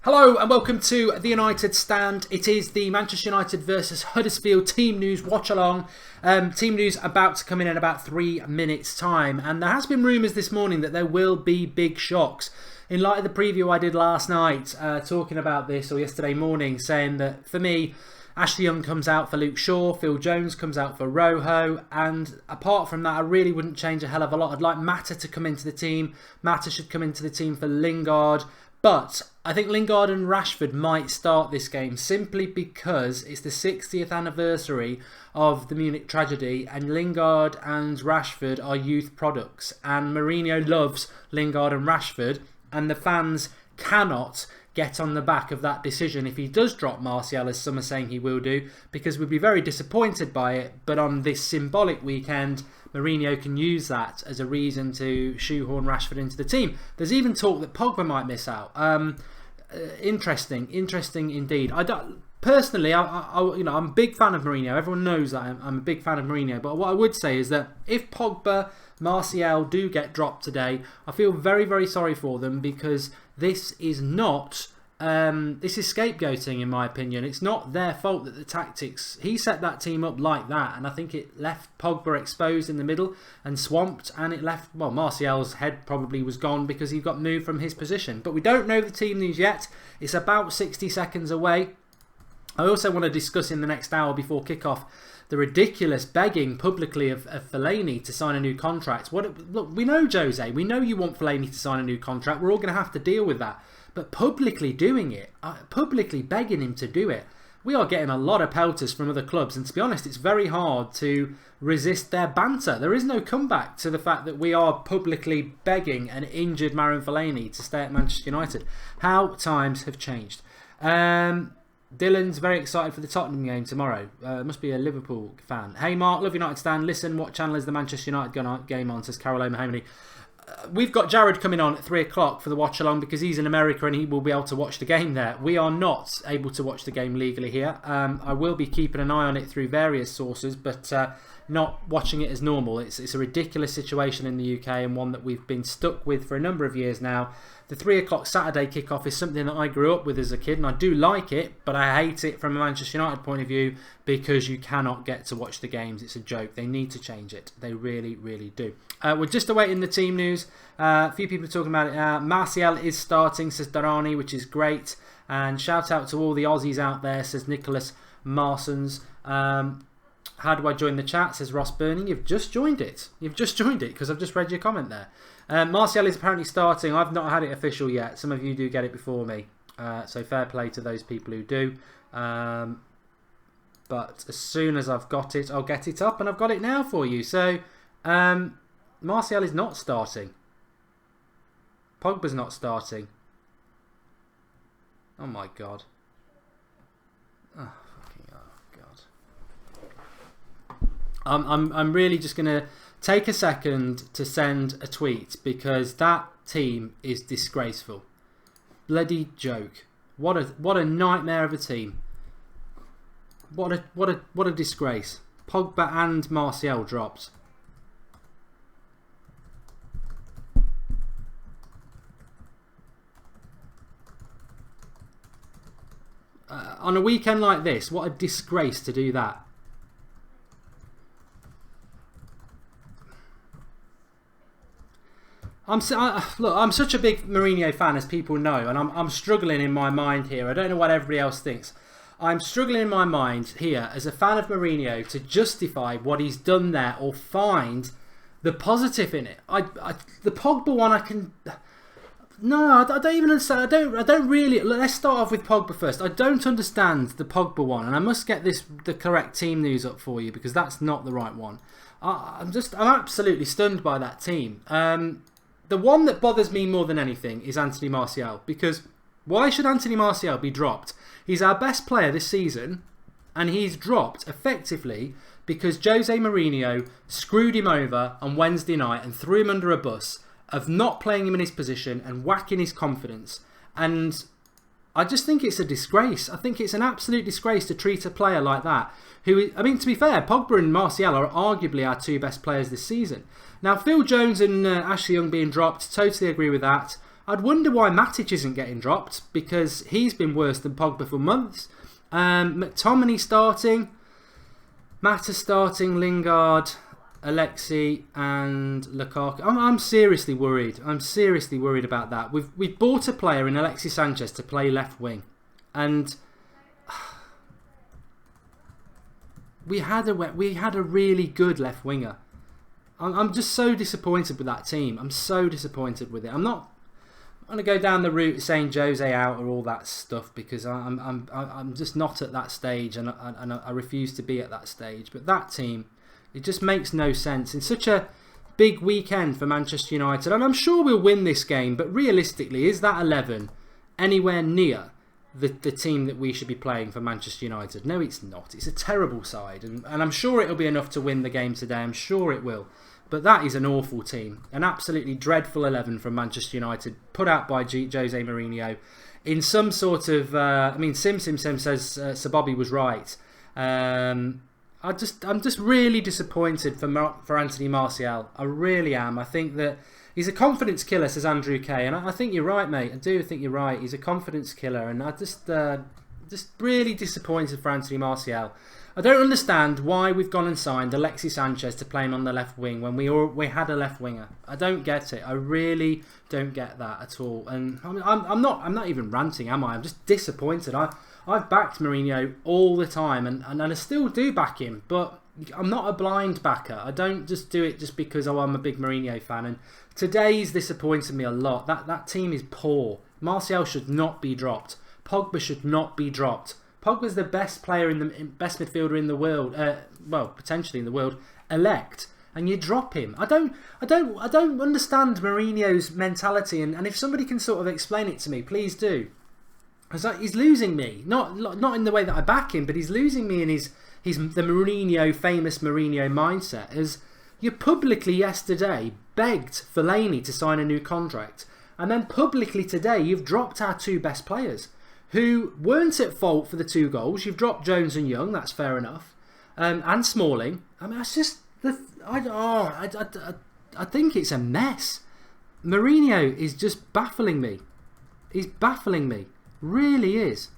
Hello and welcome to the United Stand. It is the Manchester United versus Huddersfield team news watch-along. Team news about to come in about 3 minutes' time. And there has been rumours this morning that there will be big shocks. In light of the preview I did last night, talking about this, or yesterday morning, saying that for me, Ashley Young comes out for Luke Shaw, Phil Jones comes out for Rojo, and apart from that I really wouldn't change a hell of a lot. I'd like Mata to come into the team. Mata should come into the team for Lingard. But I think Lingard and Rashford might start this game simply because it's the 60th anniversary of the Munich tragedy, and Lingard and Rashford are youth products, and Mourinho loves Lingard and Rashford, and the fans cannot get on the back of that decision if he does drop Martial, as some are saying he will do, because we'd be very disappointed by it. But on this symbolic weekend, Mourinho can use that as a reason to shoehorn Rashford into the team. There's even talk that Pogba might miss out. Interesting indeed. Personally, I'm a big fan of Mourinho. Everyone knows that I'm a big fan of Mourinho. But what I would say is that if Pogba, Martial do get dropped today, I feel very, very sorry for them, because this is not. This is scapegoating, in my opinion. It's not their fault that the tactics. He set that team up like that, and I think it left Pogba exposed in the middle and swamped, and it left. Well, Martial's head probably was gone because he got moved from his position. But we don't know the team news yet. It's about 60 seconds away. I also want to discuss in the next hour before kickoff the ridiculous begging publicly of Fellaini to sign a new contract. Look, we know, Jose, we know you want Fellaini to sign a new contract. We're all going to have to deal with that. But publicly doing it, publicly begging him to do it, we are getting a lot of pelters from other clubs. And to be honest, it's very hard to resist their banter. There is no comeback to the fact that we are publicly begging an injured Marouane Fellaini to stay at Manchester United. How times have changed. Dylan's very excited for the Tottenham game tomorrow. Must be a Liverpool fan. Hey Mark, love United Stand. Listen, what channel is the Manchester United game on? Says Carol O'Mahony. We've got Jared coming on at 3 o'clock for the watch along because he's in America and he will be able to watch the game there. We are not able to watch the game legally here. I will be keeping an eye on it through various sources, but not watching it as normal. It's a ridiculous situation in the UK, and one that we've been stuck with for a number of years now. The 3 o'clock Saturday kickoff is something that I grew up with as a kid, and I do like it, but I hate it from a Manchester United point of view because you cannot get to watch the games. It's a joke. They need to change it. They really, really do. We're just awaiting the team news. A few people are talking about it. Martial is starting, says Darani, which is great. And shout out to all the Aussies out there, says Nicholas Marsons. How do I join the chat, says Ross Burning. You've just joined it. You've just joined it because I've just read your comment there. Martial is apparently starting. I've not had it official yet. Some of you do get it before me. So fair play to those people who do. But as soon as I've got it, I'll get it up. And I've got it now for you. So Martial is not starting. Pogba's not starting. Oh my God. Oh, fucking God. I'm really just going to take a second to send a tweet because that team is disgraceful. Bloody joke. What a nightmare of a team. What a disgrace. Pogba and Martial dropped. On a weekend like this, what a disgrace to do that. Look, I'm such a big Mourinho fan, as people know, and I'm struggling in my mind here. I don't know what everybody else thinks. I'm struggling in my mind here as a fan of Mourinho to justify what he's done there or find the positive in it. The Pogba one, I can. No, I don't even understand. I don't really. Let's start off with Pogba first. I don't understand the Pogba one, and I must get the correct team news up for you because that's not the right one. I'm absolutely stunned by that team. The one that bothers me more than anything is Anthony Martial, because why should Anthony Martial be dropped? He's our best player this season, and he's dropped effectively because Jose Mourinho screwed him over on Wednesday night and threw him under a bus of not playing him in his position and whacking his confidence. And I just think it's a disgrace. I think it's an absolute disgrace to treat a player like that. Who, I mean, to be fair, Pogba and Martial are arguably our 2 best players this season. Now, Phil Jones and Ashley Young being dropped, totally agree with that. I'd wonder why Matic isn't getting dropped, because he's been worse than Pogba for months. McTominay starting, Mata starting, Lingard, Alexi and Lukaku. I'm seriously worried. I'm seriously worried about that. We've bought a player in Alexi Sanchez to play left wing, and we had a really good left winger. I'm just so disappointed with that team. I'm so disappointed with it. I'm not going to go down the route saying Jose out or all that stuff, because I'm just not at that stage, and I refuse to be at that stage. But that team, it just makes no sense in such a big weekend for Manchester United. And I'm sure we'll win this game, but realistically, is that 11 anywhere near the team that we should be playing for Manchester United? No, it's not. It's a terrible side, and I'm sure it'll be enough to win the game today. I'm sure it will. But that is an awful team. An absolutely dreadful 11 from Manchester United, put out by Jose Mourinho in some sort of... Sim says Sir Bobby was right. I'm just really disappointed for Anthony Martial. I really am. I think that he's a confidence killer, says Andrew Kay, and I think you're right, mate. I do think you're right. He's a confidence killer, and I just really disappointed for Anthony Martial. I don't understand why we've gone and signed Alexi Sanchez to play him on the left wing when we had a left winger. I don't get it. I really don't get that at all. And I'm not even ranting, am I? I'm just disappointed. I've backed Mourinho all the time, and I still do back him, but I'm not a blind backer. I don't just do it just because I'm a big Mourinho fan. And today's disappointed me a lot. That team is poor. Martial should not be dropped. Pogba should not be dropped. Pogba's the best player best midfielder in the world. Well, potentially in the world, elect, and you drop him. I don't understand Mourinho's mentality, and if somebody can sort of explain it to me, please do. Because he's losing me, not in the way that I back him, but he's losing me in the famous Mourinho mindset. As you publicly yesterday begged Fellaini to sign a new contract, and then publicly today you've dropped our two best players, who weren't at fault for the 2 goals. You've dropped Jones and Young, that's fair enough, and Smalling. I mean, that's just I think it's a mess. Mourinho is just baffling me. He's baffling me, really is.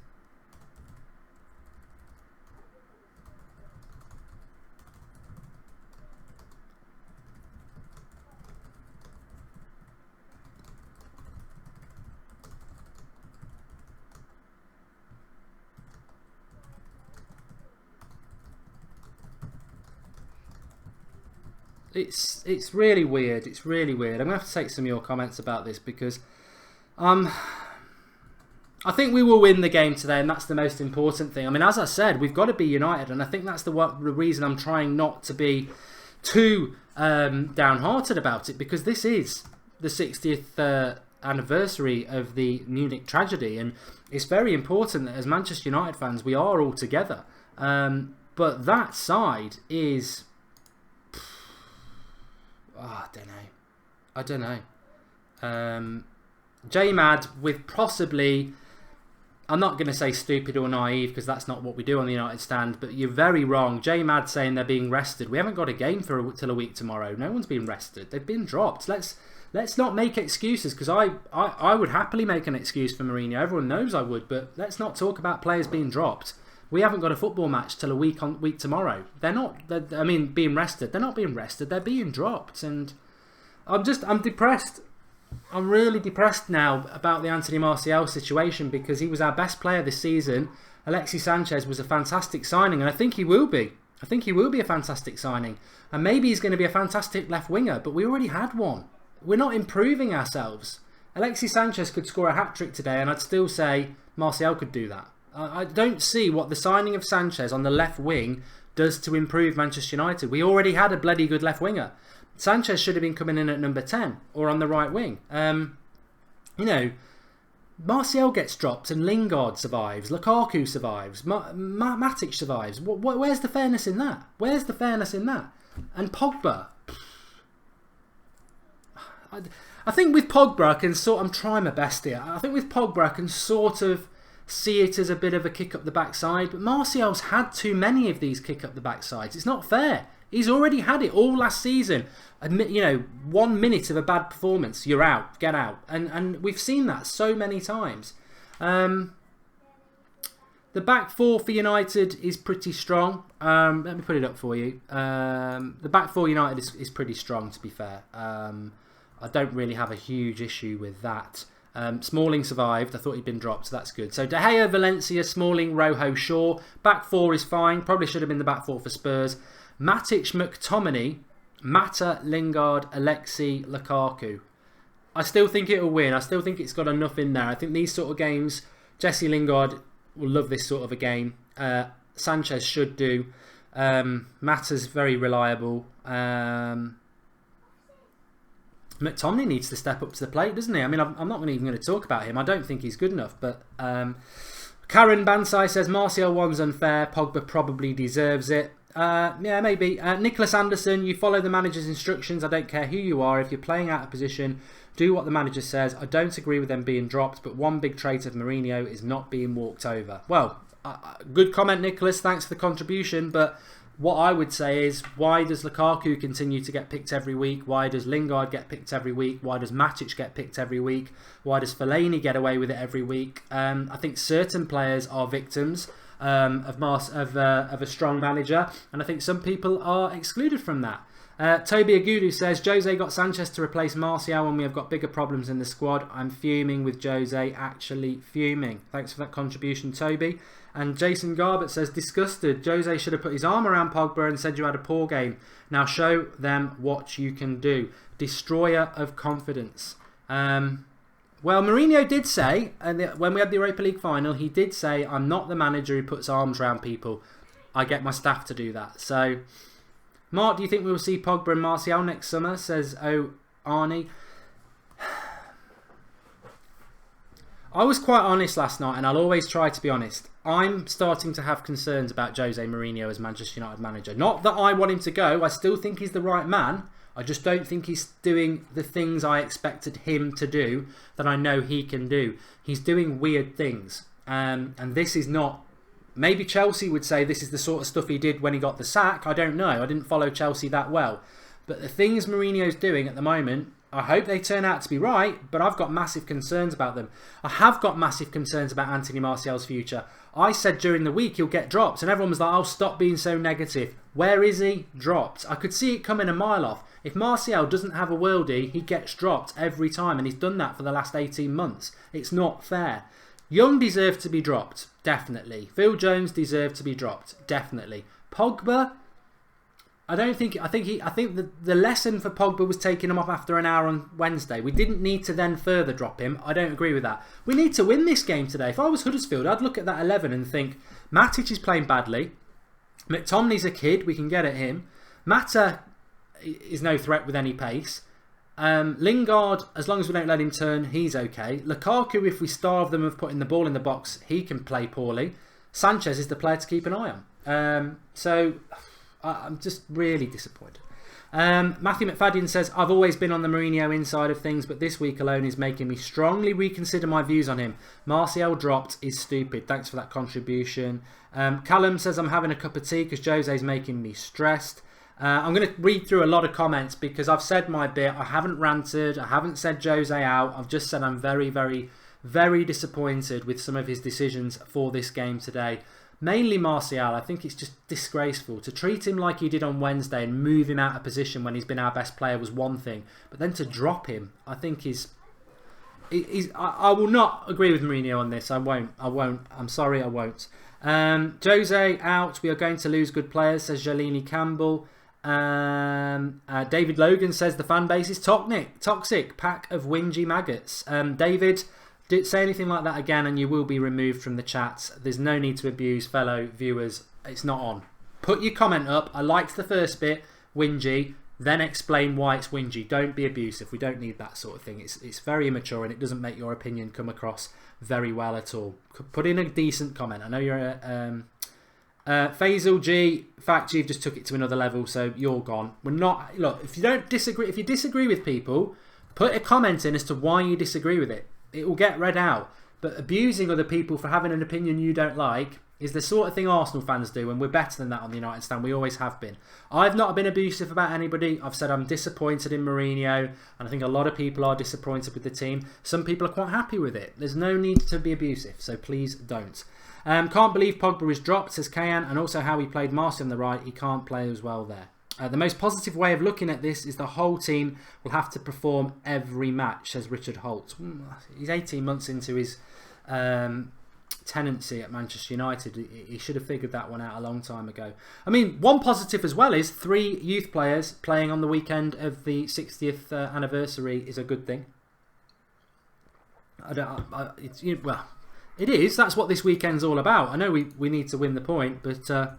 It's really weird. It's really weird. I'm going to have to take some of your comments about this, because I think we will win the game today, and that's the most important thing. I mean, as I said, we've got to be united, and I think that's the reason I'm trying not to be too downhearted about it, because this is the 60th anniversary of the Munich tragedy, and it's very important that as Manchester United fans we are all together. But that side is... I don't know. J-Mad with possibly, I'm not going to say stupid or naive, because that's not what we do on the United stand, but you're very wrong. J-Mad saying they're being rested. We haven't got a game till a week tomorrow. No one's been rested. They've been dropped. Let's not make excuses, because I would happily make an excuse for Mourinho. Everyone knows I would, but let's not talk about players being dropped. We haven't got a football match till a week tomorrow. Being rested. They're not being rested. They're being dropped, and I'm depressed. I'm really depressed now about the Anthony Martial situation, because he was our best player this season. Alexi Sanchez was a fantastic signing, and I think he will be. I think he will be a fantastic signing, and maybe he's going to be a fantastic left winger. But we already had one. We're not improving ourselves. Alexi Sanchez could score a hat-trick today, and I'd still say Martial could do that. I don't see what the signing of Sanchez on the left wing does to improve Manchester United. We already had a bloody good left winger. Sanchez should have been coming in at number 10 or on the right wing. Martial gets dropped and Lingard survives. Lukaku survives. Matic survives. Where's the fairness in that? Where's the fairness in that? And Pogba. I think with Pogba, I'm trying my best here. I think with Pogba, I can sort of see it as a bit of a kick up the backside, but Martial's had too many of these kick up the backsides. It's not fair. He's already had it all last season. You know, 1 minute of a bad performance, you're out, get out. And we've seen that so many times. The back four for United is pretty strong. Let me put it up for you. The back four United is pretty strong, to be fair. I don't really have a huge issue with that. Smalling survived. I thought he'd been dropped, so that's good. So De Gea, Valencia, Smalling, Rojo, Shaw. Back four is fine. Probably should have been the back four for Spurs. Matic, McTominay, Mata, Lingard, Alexi, Lukaku. I still think it'll win. I still think it's got enough in there. I think these sort of games, Jesse Lingard will love this sort of a game. Sanchez should do. Mata's very reliable. McTominay needs to step up to the plate, doesn't he? I mean, I'm not even going to talk about him. I don't think he's good enough. But Karen Bansai says Martial one's unfair. Pogba probably deserves it. Yeah, maybe. Nicholas Anderson, you follow the manager's instructions. I don't care who you are. If you're playing out of position, do what the manager says. I don't agree with them being dropped, but one big trait of Mourinho is not being walked over. Well, good comment, Nicholas. Thanks for the contribution. But what I would say is, why does Lukaku continue to get picked every week? Why does Lingard get picked every week? Why does Matic get picked every week? Why does Fellaini get away with it every week? I think certain players are victims of a strong manager, and I think some people are excluded from that. Toby Agudu says Jose got Sanchez to replace Martial when we have got bigger problems in the squad. I'm fuming with Jose, actually fuming. Thanks for that contribution, Toby. And Jason Garbett says disgusted. Jose should have put his arm around Pogba and said you had a poor game. Now show them what you can do. Destroyer of confidence. Well, Mourinho did say, when we had the Europa League final, he did say, I'm not the manager who puts arms around people. I get my staff to do that. So, Mark, do you think we will see Pogba and Martial next summer? Says Arnie. I was quite honest last night, and I'll always try to be honest. I'm starting to have concerns about Jose Mourinho as Manchester United manager. Not that I want him to go. I still think he's the right man. I just don't think he's doing the things I expected him to do that I know he can do. He's doing weird things. And this is not... Maybe Chelsea would say this is the sort of stuff he did when he got the sack. I don't know. I didn't follow Chelsea that well. But the things Mourinho's doing at the moment, I hope they turn out to be right, but I've got massive concerns about them. I have got massive concerns about Anthony Martial's future. I said during the week he'll get dropped, and everyone was like, oh, stop being so negative. Where is he? Dropped. I could see it coming a mile off. If Martial doesn't have a worldie, he gets dropped every time, and he's done that for the last 18 months. It's not fair. Young deserved to be dropped, definitely. Phil Jones deserved to be dropped, definitely. Pogba, I think the lesson for Pogba was taking him off after an hour on Wednesday. We didn't need to then further drop him. I don't agree with that. We need to win this game today. If I was Huddersfield, I'd look at that 11 and think, Matic is playing badly. McTominay's a kid. We can get at him. Mata is no threat with any pace. Lingard, as long as we don't let him turn, he's okay. Lukaku, if we starve them of putting the ball in the box, he can play poorly. Sanchez is the player to keep an eye on. So I'm just really disappointed. Matthew McFadden says, I've always been on the Mourinho inside of things, but this week alone is making me strongly reconsider my views on him. Martial dropped is stupid. Thanks for that contribution. Callum says, I'm having a cup of tea because Jose's making me stressed. I'm going to read through a lot of comments because I've said my bit. I haven't ranted. I haven't said Jose out. I've just said I'm very, very, very disappointed with some of his decisions for this game today. Mainly Martial. I think it's just disgraceful. To treat him like he did on Wednesday and move him out of position when he's been our best player was one thing. But then to drop him, I think I will not agree with Mourinho on this. I won't. I'm sorry, I won't. Jose out. We are going to lose good players, says Jalini Campbell. David Logan says the fan base is toxic, pack of whingy maggots. David, say anything like that again and you will be removed from the chat. There's no need to abuse fellow viewers. It's not on. Put your comment up. I liked the first bit, whingy, then explain why it's whingy. Don't be abusive. We don't need that sort of thing. It's very immature and it doesn't make your opinion come across very well at all. Put in a decent comment. I know you're a... Faisal G, fact you've just took it to another level, so you're gone. We're not. Look, if you disagree with people, put a comment in as to why you disagree with it. It will get read out. But abusing other people for having an opinion you don't like, is the sort of thing Arsenal fans do, and we're better than that on the United stand. We always have been. I've not been abusive about anybody. I've said I'm disappointed in Mourinho, and I think a lot of people are disappointed with the team. Some people are quite happy with it. There's no need to be abusive, so please don't. Can't believe Pogba is dropped, says Kayan, and also how he played Marcy on the right. He can't play as well there. The most positive way of looking at this is the whole team will have to perform every match, says Richard Holt. He's 18 months into his tenancy at Manchester United. He should have figured that one out a long time ago. I mean, one positive as well is 3 youth players playing on the weekend of the 60th anniversary is a good thing. Well, it is. That's what this weekend's all about. I know we need to win the point, but...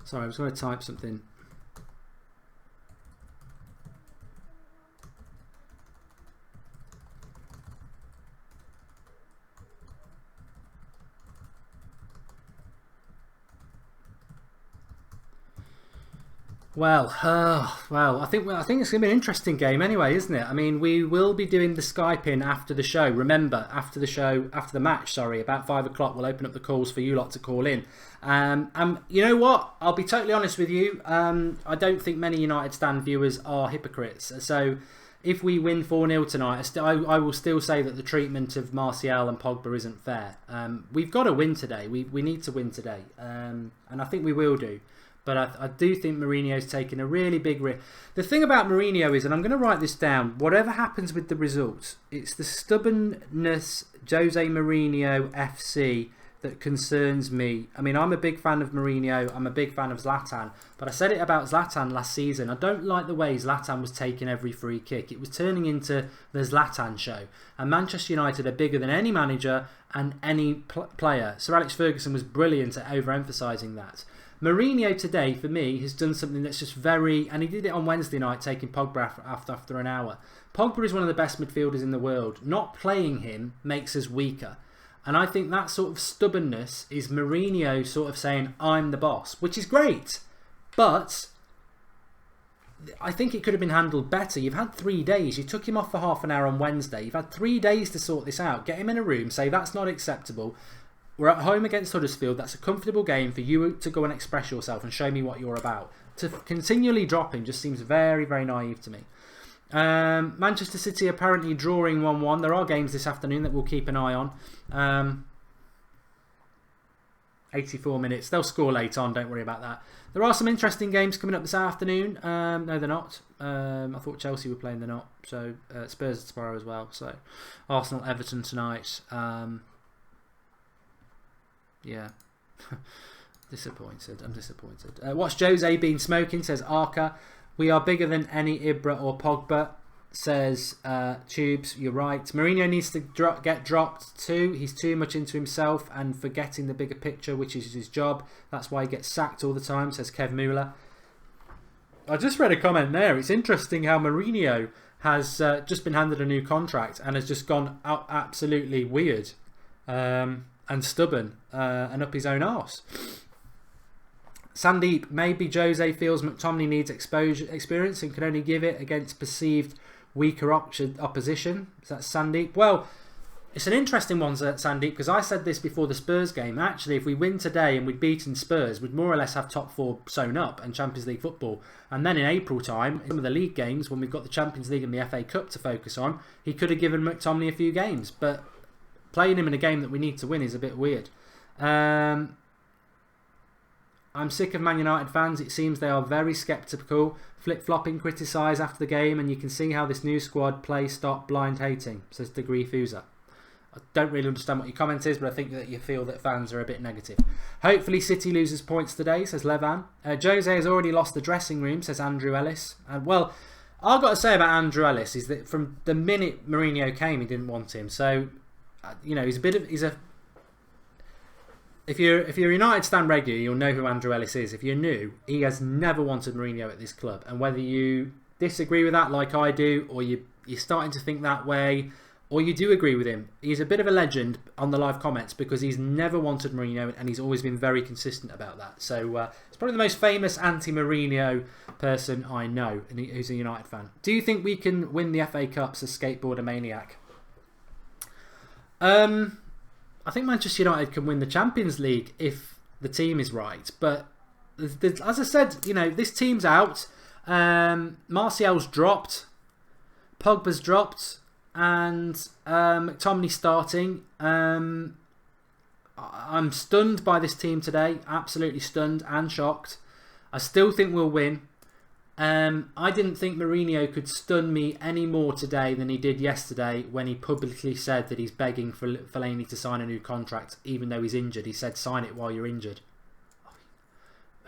Sorry, I was going to type something. Well, I think it's going to be an interesting game anyway, isn't it? I mean, we will be doing the Skype in after the show. Remember, after the match, about 5 o'clock, we'll open up the calls for you lot to call in. You know what? I'll be totally honest with you. I don't think many United stand viewers are hypocrites. So if we win 4-0 tonight, I will still say that the treatment of Martial and Pogba isn't fair. We've got to win today. We need to win today. And I think we will do. But I do think Mourinho's taken a really big risk. The thing about Mourinho is, and I'm going to write this down, whatever happens with the results, it's the stubbornness Jose Mourinho FC that concerns me. I mean, I'm a big fan of Mourinho, I'm a big fan of Zlatan, but I said it about Zlatan last season. I don't like the way Zlatan was taking every free kick. It was turning into the Zlatan show. And Manchester United are bigger than any manager and any player. Sir Alex Ferguson was brilliant at overemphasising that. Mourinho today, for me, has done something that's just very... And he did it on Wednesday night, taking Pogba after an hour. Pogba is one of the best midfielders in the world. Not playing him makes us weaker. And I think that sort of stubbornness is Mourinho sort of saying, I'm the boss, which is great. But I think it could have been handled better. You've had 3 days. You took him off for half an hour on Wednesday. You've had 3 days to sort this out. Get him in a room, say that's not acceptable. We're at home against Huddersfield. That's a comfortable game for you to go and express yourself and show me what you're about. To continually drop him just seems very, very naive to me. Manchester City apparently drawing 1-1. There are games this afternoon that we'll keep an eye on. 84 minutes. They'll score late on. Don't worry about that. There are some interesting games coming up this afternoon. No, they're not. I thought Chelsea were playing. They're not. So Spurs tomorrow as well. So Arsenal, Everton tonight. Yeah. Disappointed. I'm disappointed. What's Jose been smoking, says Arca. We are bigger than any Ibra or Pogba, says Tubes. You're right. Mourinho needs to get dropped too. He's too much into himself and forgetting the bigger picture, which is his job. That's why he gets sacked all the time, says Kev Mueller. I just read a comment there. It's interesting how Mourinho has just been handed a new contract and has just gone out absolutely weird. And stubborn and up his own arse. Sandeep, maybe Jose feels McTominay needs experience and can only give it against perceived weaker opposition. Is that Sandeep? Well, it's an interesting one, Sandeep, because I said this before the Spurs game. Actually, if we win today and we'd beaten Spurs, we'd more or less have top 4 sewn up and Champions League football. And then in April time, in some of the league games, when we've got the Champions League and the FA Cup to focus on, he could have given McTominay a few games. But playing him in a game that we need to win is a bit weird. I'm sick of Man United fans. It seems they are very sceptical, flip-flopping, criticise after the game, and you can see how this new squad play stop blind hating, says Degree Fuser. I don't really understand what your comment is, but I think that you feel that fans are a bit negative. Hopefully City loses points today, says Levan. Jose has already lost the dressing room, says Andrew Ellis. Well, all I've got to say about Andrew Ellis is that from the minute Mourinho came, he didn't want him. So, you know, if you're a United stand regular, you'll know who Andrew Ellis is. If you're new, he has never wanted Mourinho at this club. And whether you disagree with that like I do, or you're starting to think that way, or you do agree with him. He's a bit of a legend on the live comments because he's never wanted Mourinho and he's always been very consistent about that. So he's probably the most famous anti-Mourinho person I know, and who's a United fan. Do you think we can win the FA Cups as Skateboarder Maniac? I think Manchester United can win the Champions League if the team is right. But as I said, this team's out. Martial's dropped. Pogba's dropped. And McTominay starting. I'm stunned by this team today. Absolutely stunned and shocked. I still think we'll win. I didn't think Mourinho could stun me any more today than he did yesterday when he publicly said that he's begging for Fellaini to sign a new contract, even though he's injured. He said, sign it while you're injured.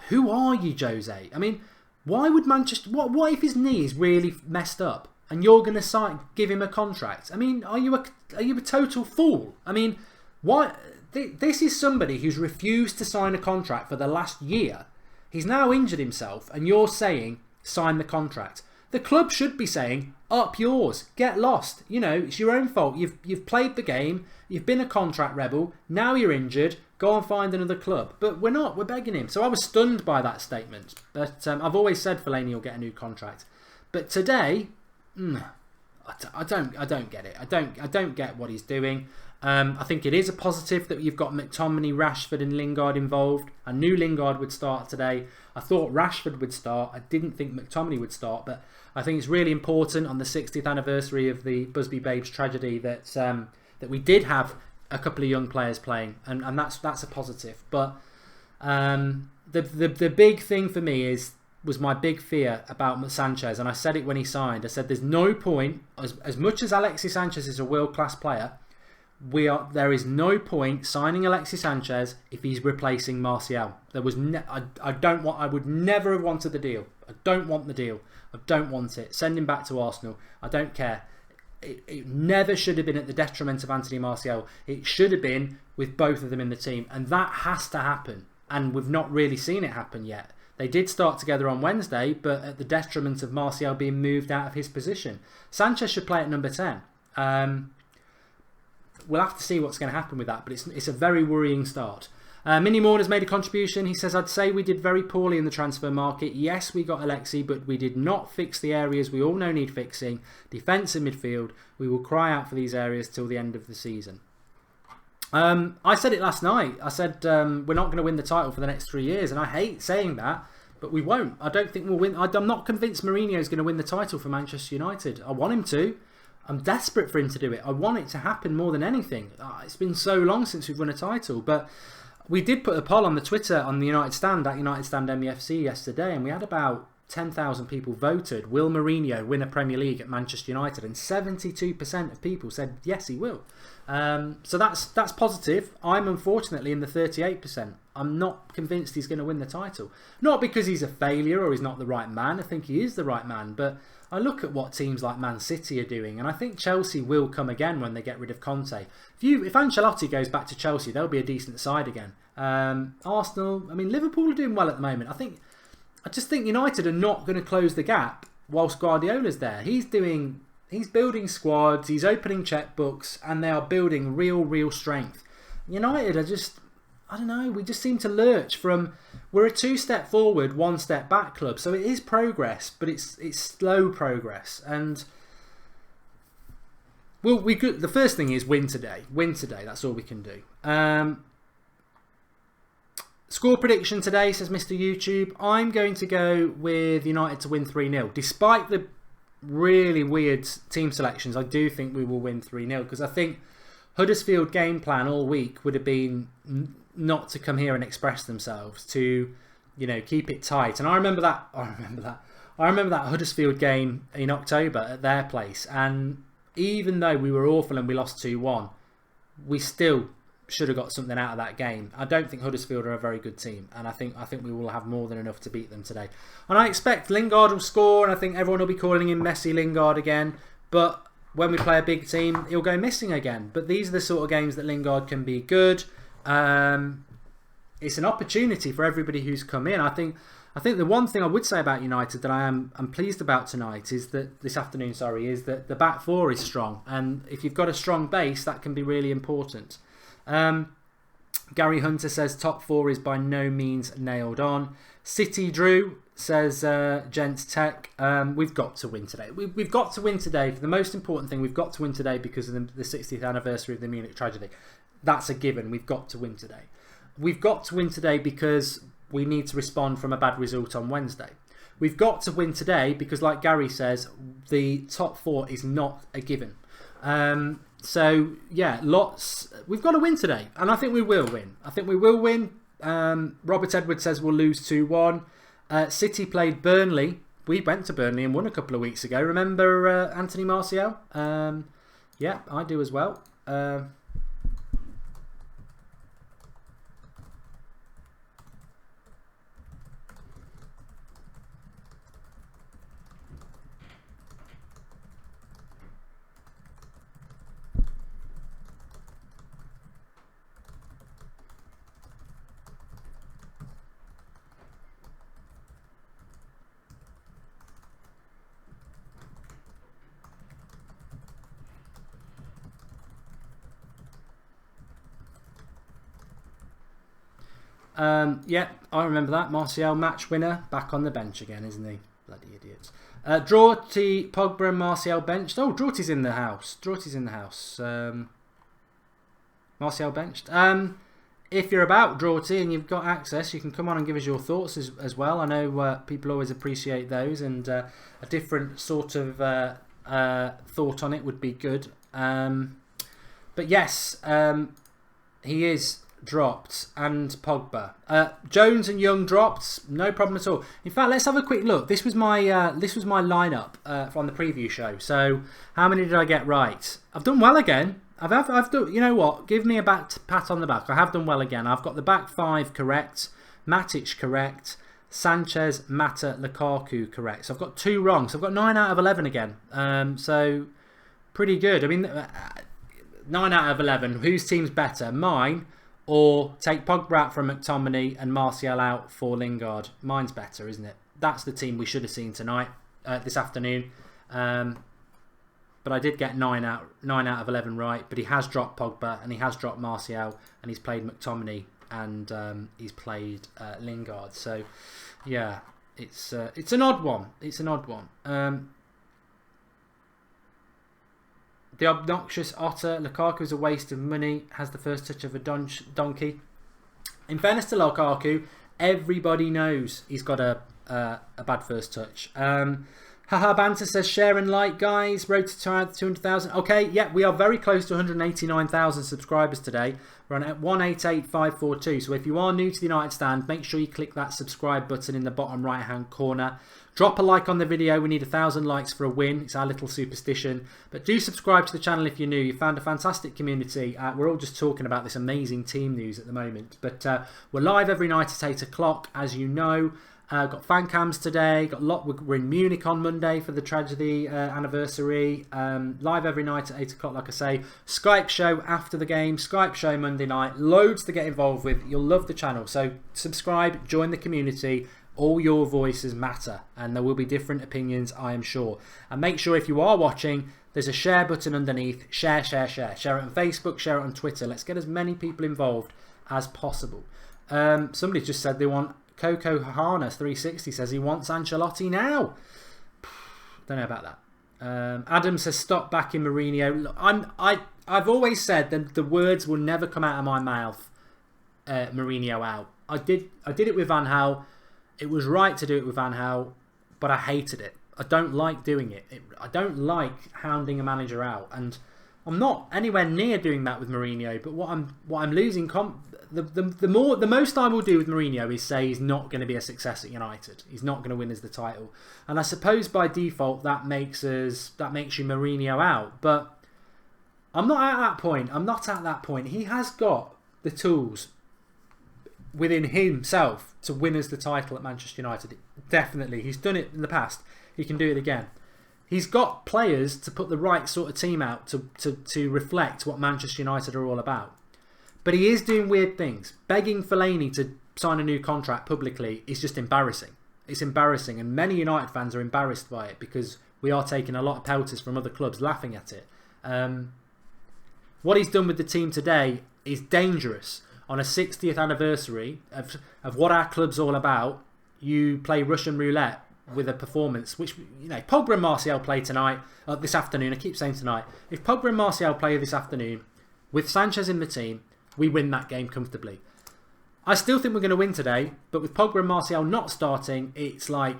Who are you, Jose? I mean, why would Manchester... What if his knee is really messed up and you're going to give him a contract? I mean, are you a total fool? I mean, why? This is somebody who's refused to sign a contract for the last year. He's now injured himself and you're saying... sign the contract. The club should be saying, up yours, get lost. It's your own fault. You've played the game. You've been a contract rebel. Now you're injured. Go and find another club. But we're not. We're begging him. So I was stunned by that statement. But I've always said Fellaini will get a new contract. But today, I don't get it. I don't get what he's doing. I think it is a positive that you've got McTominay, Rashford and Lingard involved. I knew Lingard would start today. I thought Rashford would start. I didn't think McTominay would start, but I think it's really important on the 60th anniversary of the Busby Babes tragedy that that we did have a couple of young players playing, and that's a positive. But the big thing for me was my big fear about Sanchez, and I said it when he signed. I said there's no point, as much as Alexis Sanchez is a world-class player, there is no point signing Alexis Sanchez if he's replacing Martial. I would never have wanted the deal. I don't want the deal. I don't want it. Send him back to Arsenal. I don't care. It never should have been at the detriment of Anthony Martial. It should have been with both of them in the team, and that has to happen. And we've not really seen it happen yet. They did start together on Wednesday, but at the detriment of Martial being moved out of his position. Sanchez should play at number 10. We'll have to see what's going to happen with that, but it's a very worrying start. Mini Mourner's made a contribution. He says, I'd say we did very poorly in the transfer market. Yes, we got Alexi, but we did not fix the areas we all know need fixing. Defence and midfield. We will cry out for these areas till the end of the season. I said it last night. I said we're not going to win the title for the next 3 years, and I hate saying that, but we won't. I don't think we'll win. I'm not convinced Mourinho is going to win the title for Manchester United. I want him to. I'm desperate for him to do it. I want it to happen more than anything. It's been so long since we've won a title. But we did put a poll on the Twitter on the United Stand, at United Stand MEFC yesterday, and we had about 10,000 people voted. Will Mourinho win a Premier League at Manchester United? And 72% of people said yes, he will. So that's positive. I'm unfortunately in the 38%. I'm not convinced he's going to win the title. Not because he's a failure or he's not the right man. I think he is the right man. But I look at what teams like Man City are doing, and I think Chelsea will come again when they get rid of Conte. If Ancelotti goes back to Chelsea, they'll be a decent side again. Arsenal, I mean, Liverpool are doing well at the moment. I just think United are not going to close the gap whilst Guardiola's there. He's building squads, he's opening checkbooks, and they are building real strength. United are just, I don't know, we just seem to lurch from, we're a 2-step forward, 1-step back club. So it is progress, but it's slow progress. And the first thing is win today. Win today, that's all we can do. Score prediction today, says Mr. YouTube. I'm going to go with United to win 3-0. Despite the really weird team selections, I do think we will win 3-0, because I think Huddersfield game plan all week would have been not to come here and express themselves, to keep it tight. And I remember that Huddersfield game in October at their place, and even though we were awful and we lost 2-1, we still should have got something out of that game. I don't think Huddersfield are a very good team, and I think we will have more than enough to beat them today. And I expect Lingard will score, and I think everyone will be calling him Messi Lingard again, but when we play a big team, he'll go missing again. But these are the sort of games that Lingard can be good. It's an opportunity for everybody who's come in. I think I think the one thing I would say about United that I'm pleased about tonight is that this afternoon, is that the back four is strong, and if you've got a strong base, that can be really important. Gary Hunter says top four is by no means nailed on. City Drew says Gents Tech, we've got to win today. We've got to win today. For the most important thing, we've got to win today because of the 60th anniversary of the Munich tragedy. That's a given. We've got to win today. We've got to win today because we need to respond from a bad result on Wednesday. We've got to win today because, like Gary says, the top four is not a given. So, yeah, we've got to win today. And I think we will win. Robert Edwards says we'll lose 2-1. City played Burnley. We went to Burnley and won a couple of weeks ago. Remember Anthony Martial? Yeah, I do as well. Yeah, I remember that. Martial, match winner, back on the bench again, isn't he? Bloody idiots. Draughty, Pogba and Martial benched. Oh, Draughty's in the house. Martial benched. If you're about, Draughty, and you've got access, you can come on and give us your thoughts as well. I know people always appreciate those, and a different sort of thought on it would be good. But yes, he is dropped, and Pogba, Jones and Young dropped, no problem at all. In fact, let's have a quick look. This was my lineup from the preview show. So how many did I get right? I've done well again. I've done. You know what? Give me a pat on the back. I have done well again. I've got the back five correct, Matic correct, Sanchez, Mata, Lukaku correct. So I've got 2 wrong. So I've got 9 out of 11 again. So pretty good. I mean, 9 out of 11. Whose team's better? Mine. Or take Pogba out from McTominay and Martial out for Lingard. Mine's better, isn't it? That's the team we should have seen tonight, this afternoon. But I did get 9 out of 11 right. But he has dropped Pogba and he has dropped Martial and he's played McTominay and he's played Lingard. So yeah, it's an odd one. The obnoxious otter, Lukaku is a waste of money, has the first touch of a donkey. In fairness to Lukaku, everybody knows he's got a bad first touch. Haha Banter says, share and like, guys. Road to 200,000. Okay, yeah, we are very close to 189,000 subscribers today. We're on at 188,542. So if you are new to the United Stand, make sure you click that subscribe button in the bottom right hand corner. Drop a like on the video. We need 1,000 likes for a win. It's our little superstition. But do subscribe to the channel if you're new. You found a fantastic community. We're all just talking about this amazing team news at the moment. But we're live every night at 8 o'clock, as you know. Got fan cams today. We're in Munich on Monday for the tragedy anniversary. Live every night at 8 o'clock, like I say. Skype show after the game. Skype show Monday night. Loads to get involved with. You'll love the channel. So subscribe, join the community. All your voices matter, and there will be different opinions, I am sure. And make sure if you are watching, there's a share button underneath. Share. Share it on Facebook, share it on Twitter. Let's get as many people involved as possible. Somebody just said they want Coco Hahana 360 says he wants Ancelotti now. Don't know about that. Adam says stop backing Mourinho. Look, I've always said that the words will never come out of my mouth. Mourinho out. I did it with Van Gaal. It was right to do it with Van Gaal, but I hated it. I don't like doing it. I don't like hounding a manager out, and I'm not anywhere near doing that with Mourinho. But what I'm losing the most I will do with Mourinho is say he's not going to be a success at United. He's not going to win us the title, and I suppose by default that makes you Mourinho out. But I'm not at that point. He has got the tools within himself to win us the title at Manchester United. Definitely. He's done it in the past. He can do it again. He's got players to put the right sort of team out to reflect what Manchester United are all about. But he is doing weird things. Begging Fellaini to sign a new contract publicly is just embarrassing. It's embarrassing, and many United fans are embarrassed by it because we are taking a lot of pelters from other clubs laughing at it. What he's done with the team today is dangerous. On a 60th anniversary of what our club's all about, you play Russian roulette with a performance, which, Pogba and Martial play tonight, this afternoon. I keep saying tonight. If Pogba and Martial play this afternoon, with Sanchez in the team, we win that game comfortably. I still think we're going to win today, but with Pogba and Martial not starting, it's like,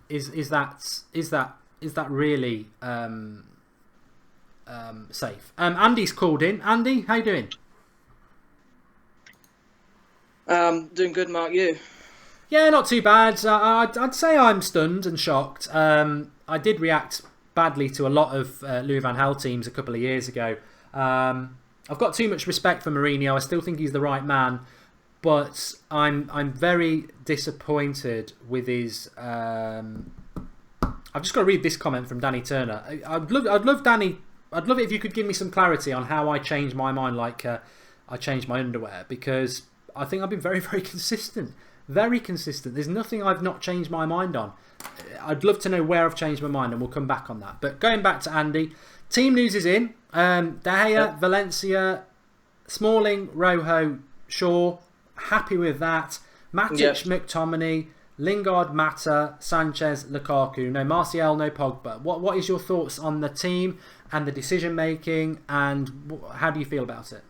is that really safe? Andy's called in. Andy, how you doing? Doing good, Mark. You? Yeah, not too bad. I'd say I'm stunned and shocked. I did react badly to a lot of Louis van Gaal teams a couple of years ago. I've got too much respect for Mourinho. I still think he's the right man, but I'm very disappointed with his. I've just got to read this comment from Danny Turner. I'd love Danny. I'd love it if you could give me some clarity on how I changed my mind, like I changed my underwear, because I think I've been very, very consistent. Very consistent. There's nothing I've not changed my mind on. I'd love to know where I've changed my mind, and we'll come back on that. But going back to Andy, team news is in. De Gea, Valencia, Smalling, Rojo, Shaw. Happy with that. Matic, McTominay, Lingard, Mata, Sanchez, Lukaku. No Martial, no Pogba. What is your thoughts on the team and the decision making, and how do you feel about it?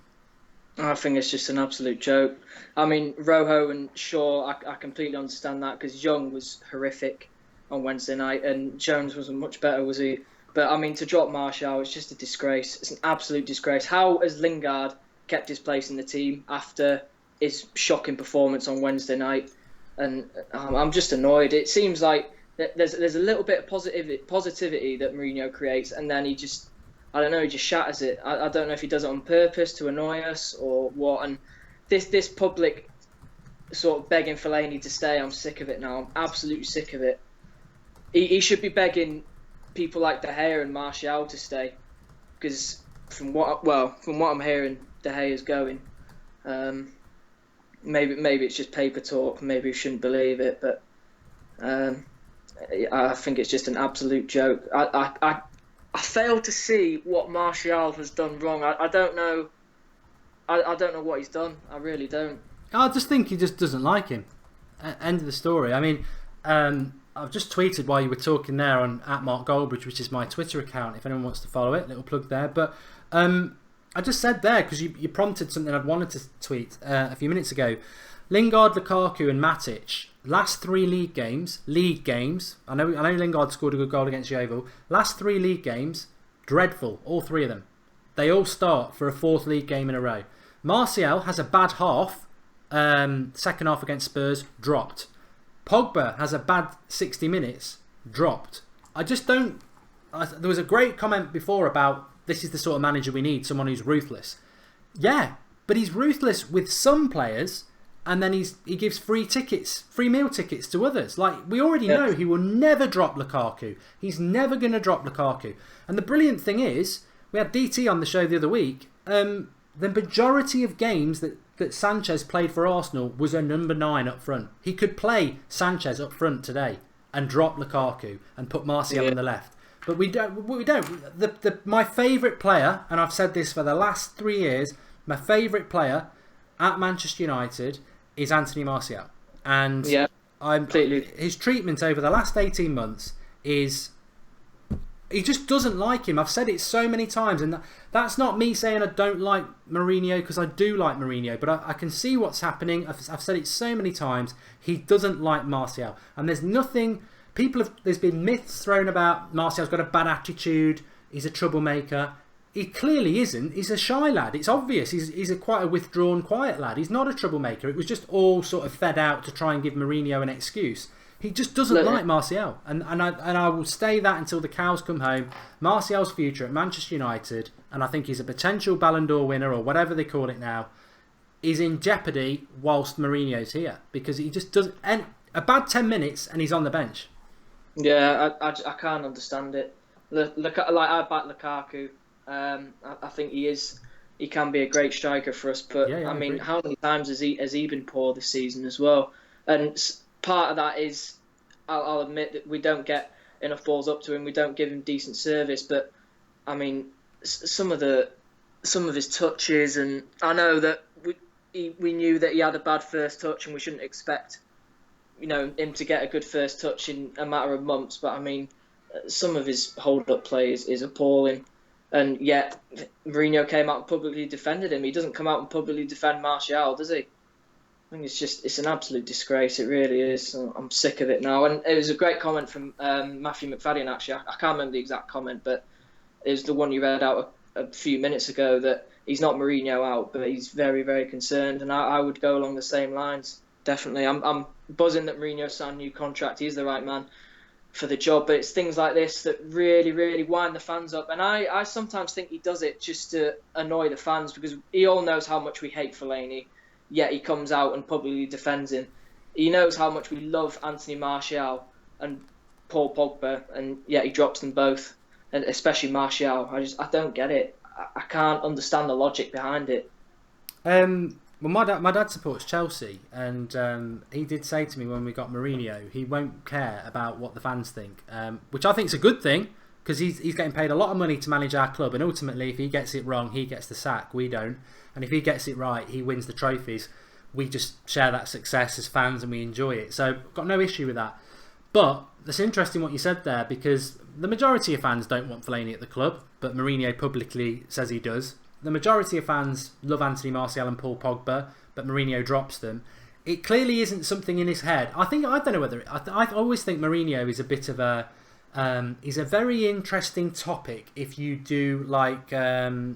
I think it's just an absolute joke. I mean, Rojo and Shaw, I completely understand that, because Young was horrific on Wednesday night and Jones wasn't much better, was he? But I mean, to drop Martial, it's just a disgrace. It's an absolute disgrace. How has Lingard kept his place in the team after his shocking performance on Wednesday night? And I'm just annoyed. It seems like there's a little bit of positivity that Mourinho creates, and then he just, I don't know, he just shatters it. I don't know if he does it on purpose to annoy us or what. And this public sort of begging Fellaini to stay, I'm sick of it now. I'm absolutely sick of it. He should be begging people like De Gea and Martial to stay, because from what I'm hearing, De Gea is going. Maybe it's just paper talk. Maybe we shouldn't believe it, but I think it's just an absolute joke. I fail to see what Martial has done wrong. I don't know. I don't know what he's done. I really don't. I just think he just doesn't like him. End of the story. I mean, I've just tweeted while you were talking there on @MarkGoldbridge, which is my Twitter account, if anyone wants to follow it. Little plug there. But I just said there, because you prompted something I'd wanted to tweet a few minutes ago. Lingard, Lukaku and Matic, last 3 league games. I know Lingard scored a good goal against Yeovil. Last 3 league games, dreadful, all 3 of them. They all start for a 4th league game in a row. Martial has a bad half, second half against Spurs, dropped. Pogba has a bad 60 minutes, dropped. I just don't. There was a great comment before about this is the sort of manager we need, someone who's ruthless. Yeah, but he's ruthless with some players, and then he gives free meal tickets to others. Like, we already know he will never drop Lukaku. He's never going to drop Lukaku. And the brilliant thing is, we had DT on the show the other week. The majority of games that Sanchez played for Arsenal was a number 9 up front. He could play Sanchez up front today and drop Lukaku and put Martial on the left. But we don't. My favourite player, and I've said this for the last 3 years, my favourite player at Manchester United is Anthony Martial. And his treatment over the last 18 months is... He just doesn't like him. I've said it so many times, and that's not me saying I don't like Mourinho, because I do like Mourinho, but I can see what's happening. I've said it so many times. He doesn't like Martial, and there's nothing... There's been myths thrown about Martial's got a bad attitude, he's a troublemaker. He clearly isn't. He's a shy lad. It's obvious. He's quite a withdrawn, quiet lad. He's not a troublemaker. It was just all sort of fed out to try and give Mourinho an excuse. He just doesn't like Martial, and I will stay that until the cows come home. Martial's future at Manchester United, and I think he's a potential Ballon d'Or winner, or whatever they call it now, is in jeopardy whilst Mourinho's here, because he just doesn't... And a bad 10 minutes and he's on the bench. Yeah, I can't understand it. Like I back Lukaku. I think he can be a great striker for us, but I mean, how many times has he been poor this season as well? And part of that is I'll admit that we don't get enough balls up to him. We don't give him decent service. But I mean, some of his touches, and I know that we knew that he had a bad first touch, and we shouldn't expect him to get a good first touch in a matter of months. But I mean, some of his hold-up play is appalling. And yet, Mourinho came out and publicly defended him. He doesn't come out and publicly defend Martial, does he? I think it's an absolute disgrace. It really is. I'm sick of it now. And it was a great comment from Matthew McFadden, actually. I can't remember the exact comment, but it was the one you read out a few minutes ago, that he's not Mourinho out, but he's very, very concerned. And I would go along the same lines, definitely. I'm buzzing that Mourinho signed a new contract. He's the right man for the job, but it's things like this that really, really wind the fans up. And I sometimes think he does it just to annoy the fans, because he all knows how much we hate Fellaini, yet he comes out and publicly defends him. He knows how much we love Anthony Martial and Paul Pogba, and yet he drops them both, and especially Martial. I don't get it. I can't understand the logic behind it. Well, my dad supports Chelsea, and he did say to me when we got Mourinho, he won't care about what the fans think, which I think is a good thing, because he's getting paid a lot of money to manage our club, and ultimately if he gets it wrong, he gets the sack, we don't. And if he gets it right, he wins the trophies. We just share that success as fans and we enjoy it. So got no issue with that. But it's interesting what you said there, because the majority of fans don't want Fellaini at the club, but Mourinho publicly says he does. The majority of fans love Anthony Martial and Paul Pogba, but Mourinho drops them. It clearly isn't something in his head. I don't know whether... I always think Mourinho is a bit of a... He's a very interesting topic if you do like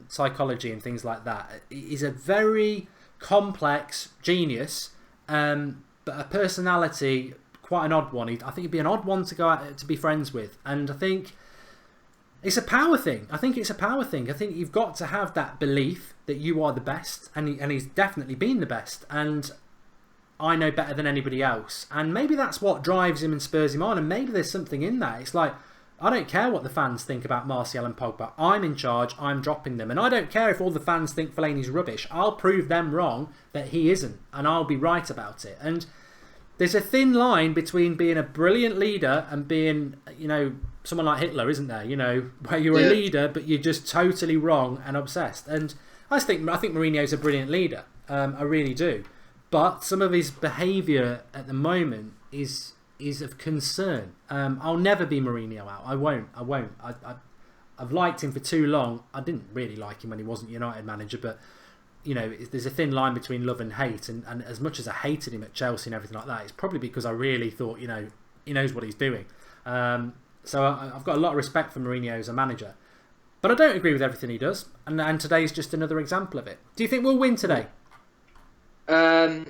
psychology and things like that. He's a very complex genius, but a personality, quite an odd one. I think he'd be an odd one to go out to be friends with. And I think it's a power thing. I think you've got to have that belief that you are the best, and he's definitely been the best. And I know better than anybody else, and maybe that's what drives him and spurs him on, and maybe there's something in that. It's like, I don't care what the fans think about Martial and Pogba. I'm in charge, I'm dropping them, and I don't care if all the fans think Fellaini's rubbish. I'll prove them wrong that he isn't, and I'll be right about it. And there's a thin line between being a brilliant leader and being, someone like Hitler, isn't there? Where you're a leader, but you're just totally wrong and obsessed. And I think Mourinho's a brilliant leader. I really do. But some of his behaviour at the moment is of concern. I'll never be Mourinho out. I won't. I've liked him for too long. I didn't really like him when he wasn't United manager, but there's a thin line between love and hate. And as much as I hated him at Chelsea and everything like that, it's probably because I really thought he knows what he's doing. So I've got a lot of respect for Mourinho as a manager, but I don't agree with everything he does. And today's just another example of it. Do you think we'll win today? To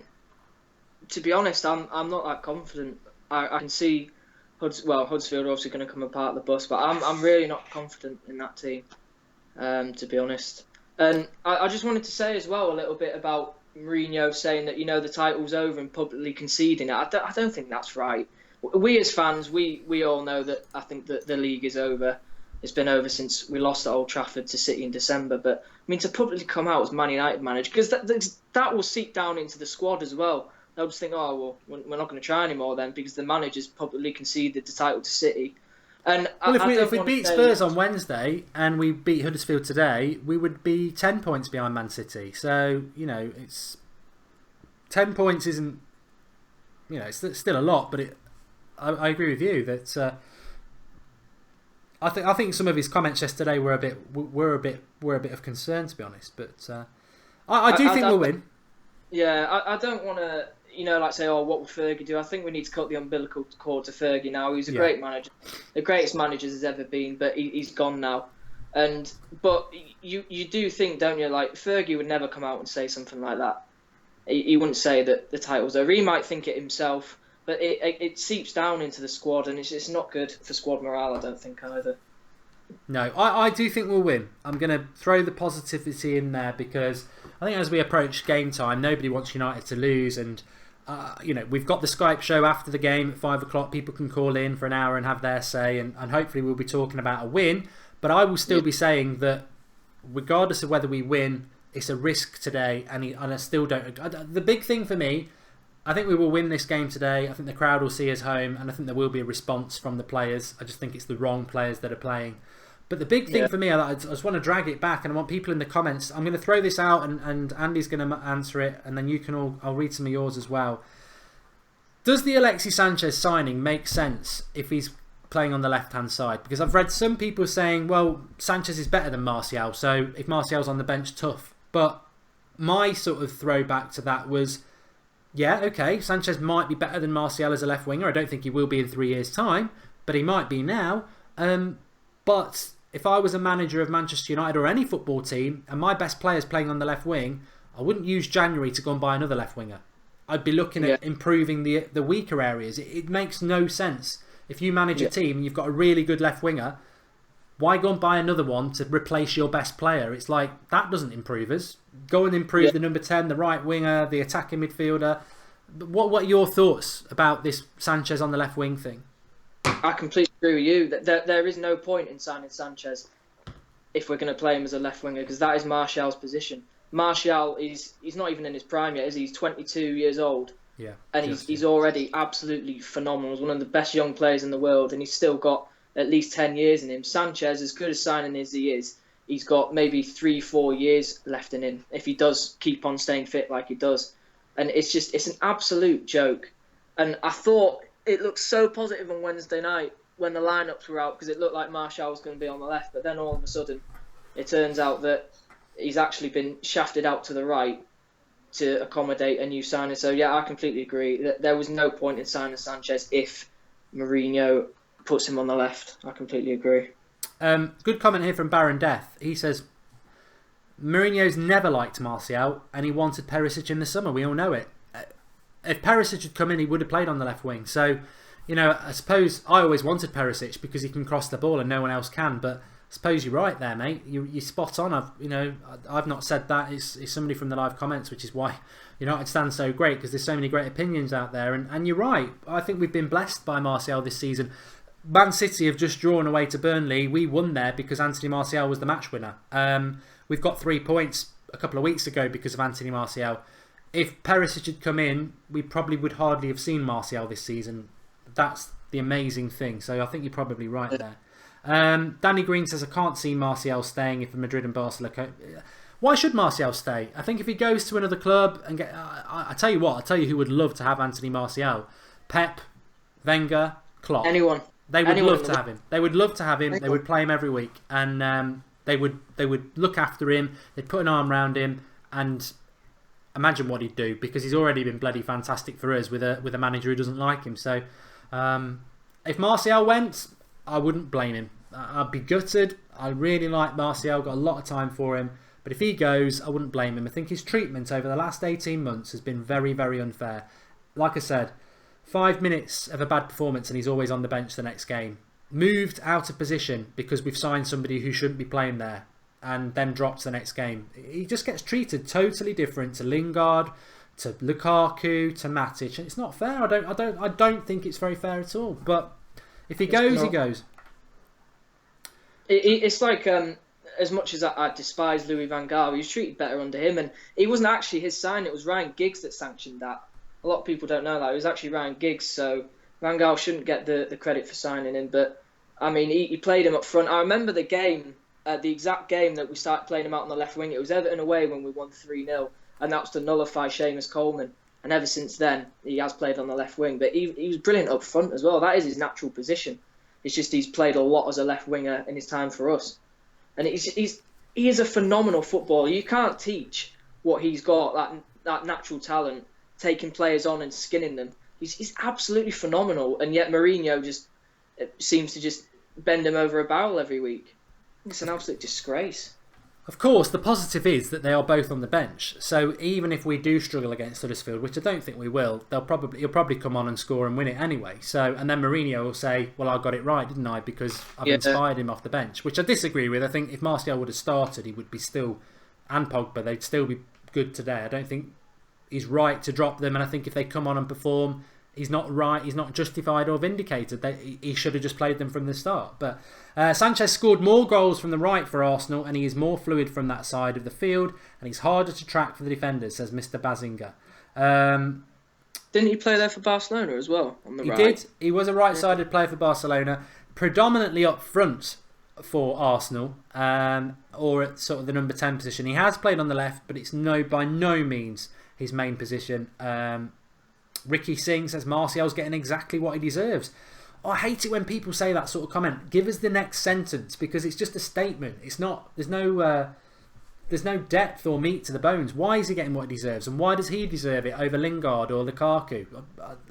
be honest, I'm not that confident. I can see Huddersfield are obviously going to come apart the bus, but I'm really not confident in that team, to be honest. And I just wanted to say as well a little bit about Mourinho saying that the title's over and publicly conceding it. I don't think that's right. We as fans, we all know that I think that the league is over. It's been over since we lost at Old Trafford to City in December. But I mean, to publicly come out as Man United manager, because that will seep down into the squad as well. They'll just think, oh well, we're not going to try anymore then, because the manager's publicly conceded the title to City. And if we beat Spurs on Wednesday and we beat Huddersfield today, we would be 10 points behind Man City. So it's 10 points isn't it's still a lot, but I agree with you that. I think some of his comments yesterday were a bit of concern, to be honest. But I do think we'll win. Yeah, I don't want to say, oh, what will Fergie do? I think we need to cut the umbilical cord to Fergie now. He's a great manager, the greatest manager there's ever been, but he's gone now. But you do think, don't you? Like Fergie would never come out and say something like that. He wouldn't say that the title's over. He might think it himself. But it seeps down into the squad, and it's not good for squad morale, I don't think, either. No, I do think we'll win. I'm going to throw the positivity in there, because I think as we approach game time, nobody wants United to lose. And, we've got the Skype show after the game at 5 o'clock. People can call in for an hour and have their say, and hopefully we'll be talking about a win. But I will still be saying that regardless of whether we win, it's a risk today, and I still don't... The big thing for me... I think we will win this game today. I think the crowd will see us home, and I think there will be a response from the players. I just think it's the wrong players that are playing. But the big thing for me, I just want to drag it back, and I want people in the comments. I'm going to throw this out, and Andy's going to answer it, and then you can all. I'll read some of yours as well. Does the Alexis Sanchez signing make sense if he's playing on the left-hand side? Because I've read some people saying, well, Sanchez is better than Martial, so if Martial's on the bench, tough. But my sort of throwback to that was, yeah, okay, Sanchez might be better than Martial as a left winger. I don't think he will be in 3 years' time, but he might be now. But if I was a manager of Manchester United or any football team, and my best player's playing on the left wing, I wouldn't use January to go and buy another left winger. I'd be looking at improving the weaker areas. It makes no sense. If you manage a team and you've got a really good left winger, why go and buy another one to replace your best player? It's like, that doesn't improve us. Go and improve the number 10, the right winger, the attacking midfielder. What are your thoughts about this Sanchez on the left wing thing? I completely agree with you. There is no point in signing Sanchez if we're going to play him as a left winger, because that is Martial's position. Martial, he's not even in his prime yet, is he? He's 22 years old. Yeah, and he's already absolutely phenomenal. He's one of the best young players in the world, and he's still got at least 10 years in him. Sanchez, as good as signing as he is, he's got maybe 3-4 years left in him if he does keep on staying fit like he does. And it's an absolute joke. And I thought it looked so positive on Wednesday night when the lineups were out, because it looked like Martial was going to be on the left, but then all of a sudden it turns out that he's actually been shafted out to the right to accommodate a new signing. So yeah, I completely agree that there was no point in signing Sanchez if Mourinho puts him on the left. I completely agree. Good comment here from Baron Death. He says, Mourinho's never liked Martial, and he wanted Perisic in the summer. We all know it. If Perisic had come in, he would have played on the left wing. So, you know, I suppose I always wanted Perisic because he can cross the ball and no one else can. But I suppose you're right there, mate. You're spot on. I've not said that. It's somebody from the live comments, which is why United stand so great, because there's so many great opinions out there. And you're right. I think we've been blessed by Martial this season. Man City have just drawn away to Burnley. We won there because Anthony Martial was the match winner. We've got 3 points a couple of weeks ago because of Anthony Martial. If Perisic had come in, we probably would hardly have seen Martial this season. That's the amazing thing. So I think you're probably right there. Danny Green says, I can't see Martial staying if Madrid and Barcelona... Why should Martial stay? I think if he goes to another club and get... I tell you what, I'll tell you who would love to have Anthony Martial. Pep, Wenger, Klopp. Anyone. They would love to have him. They would love to have him. They would play him every week. And they would look after him. They'd put an arm around him. And imagine what he'd do, because he's already been bloody fantastic for us with a manager who doesn't like him. So if Martial went, I wouldn't blame him. I'd be gutted. I really like Martial, got a lot of time for him. But if he goes, I wouldn't blame him. I think his treatment over the last 18 months has been very, very unfair. Like I said, 5 minutes of a bad performance and he's always on the bench the next game. Moved out of position because we've signed somebody who shouldn't be playing there, and then dropped the next game. He just gets treated totally different to Lingard, to Lukaku, to Matic, and it's not fair. I don't think it's very fair at all. But if he goes, he goes. It's like as much as I despise Louis van Gaal, he was treated better under him, and it wasn't actually his sign. It was Ryan Giggs that sanctioned that. A lot of people don't know that. It was actually Ryan Giggs, so Van Gaal shouldn't get the credit for signing him. But, I mean, he played him up front. I remember the game, the exact game that we started playing him out on the left wing. It was Everton away when we won 3-0, and that was to nullify Seamus Coleman. And ever since then, he has played on the left wing. But he was brilliant up front as well. That is his natural position. It's just he's played a lot as a left winger in his time for us. And he is a phenomenal footballer. You can't teach what he's got, that natural talent, taking players on and skinning them. He's absolutely phenomenal, and yet Mourinho just seems to just bend him over a barrel every week. It's an absolute disgrace. Of course, the positive is that they are both on the bench. So even if we do struggle against Huddersfield, which I don't think we will, he'll probably come on and score and win it anyway. So, and then Mourinho will say, "Well, I got it right, didn't I? Because I've inspired him off the bench," which I disagree with. I think if Martial would have started, he would be still, and Pogba, they'd still be good today. I don't think he's right to drop them, and I think if they come on and perform, he's not right, he's not justified or vindicated. He should have just played them from the start. But Sanchez scored more goals from the right for Arsenal, and he is more fluid from that side of the field, and he's harder to track for the defenders, says Mr. Bazinga. Didn't he play there for Barcelona as well on the He right? did. He was a right-sided player for Barcelona, predominantly up front for Arsenal, or at sort of the number 10 position. He has played on the left, but it's by no means his main position. Ricky Singh says Martial's getting exactly what he deserves. Oh, I hate it when people say that sort of comment. Give us the next sentence, because it's just a statement. It's not. There's no depth or meat to the bones. Why is he getting what he deserves, and why does he deserve it over Lingard or Lukaku?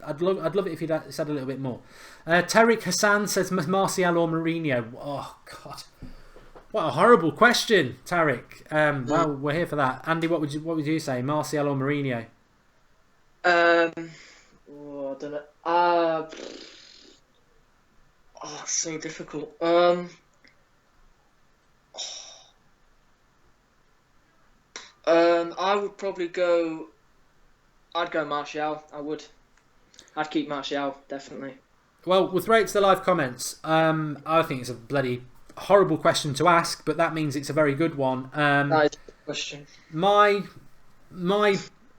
I'd love it if he'd said a little bit more. Tariq Hassan says Martial or Mourinho. Oh God, what a horrible question, Tariq. Well, we're here for that. Andy, what would you say, Martial or Mourinho? I don't know. It's so difficult. I would probably go. I'd go Martial. I would. I'd keep Martial, definitely. Well, we'll throw it to the live comments. I think it's a bloody horrible question to ask, but that means it's a very good one. That is a good question.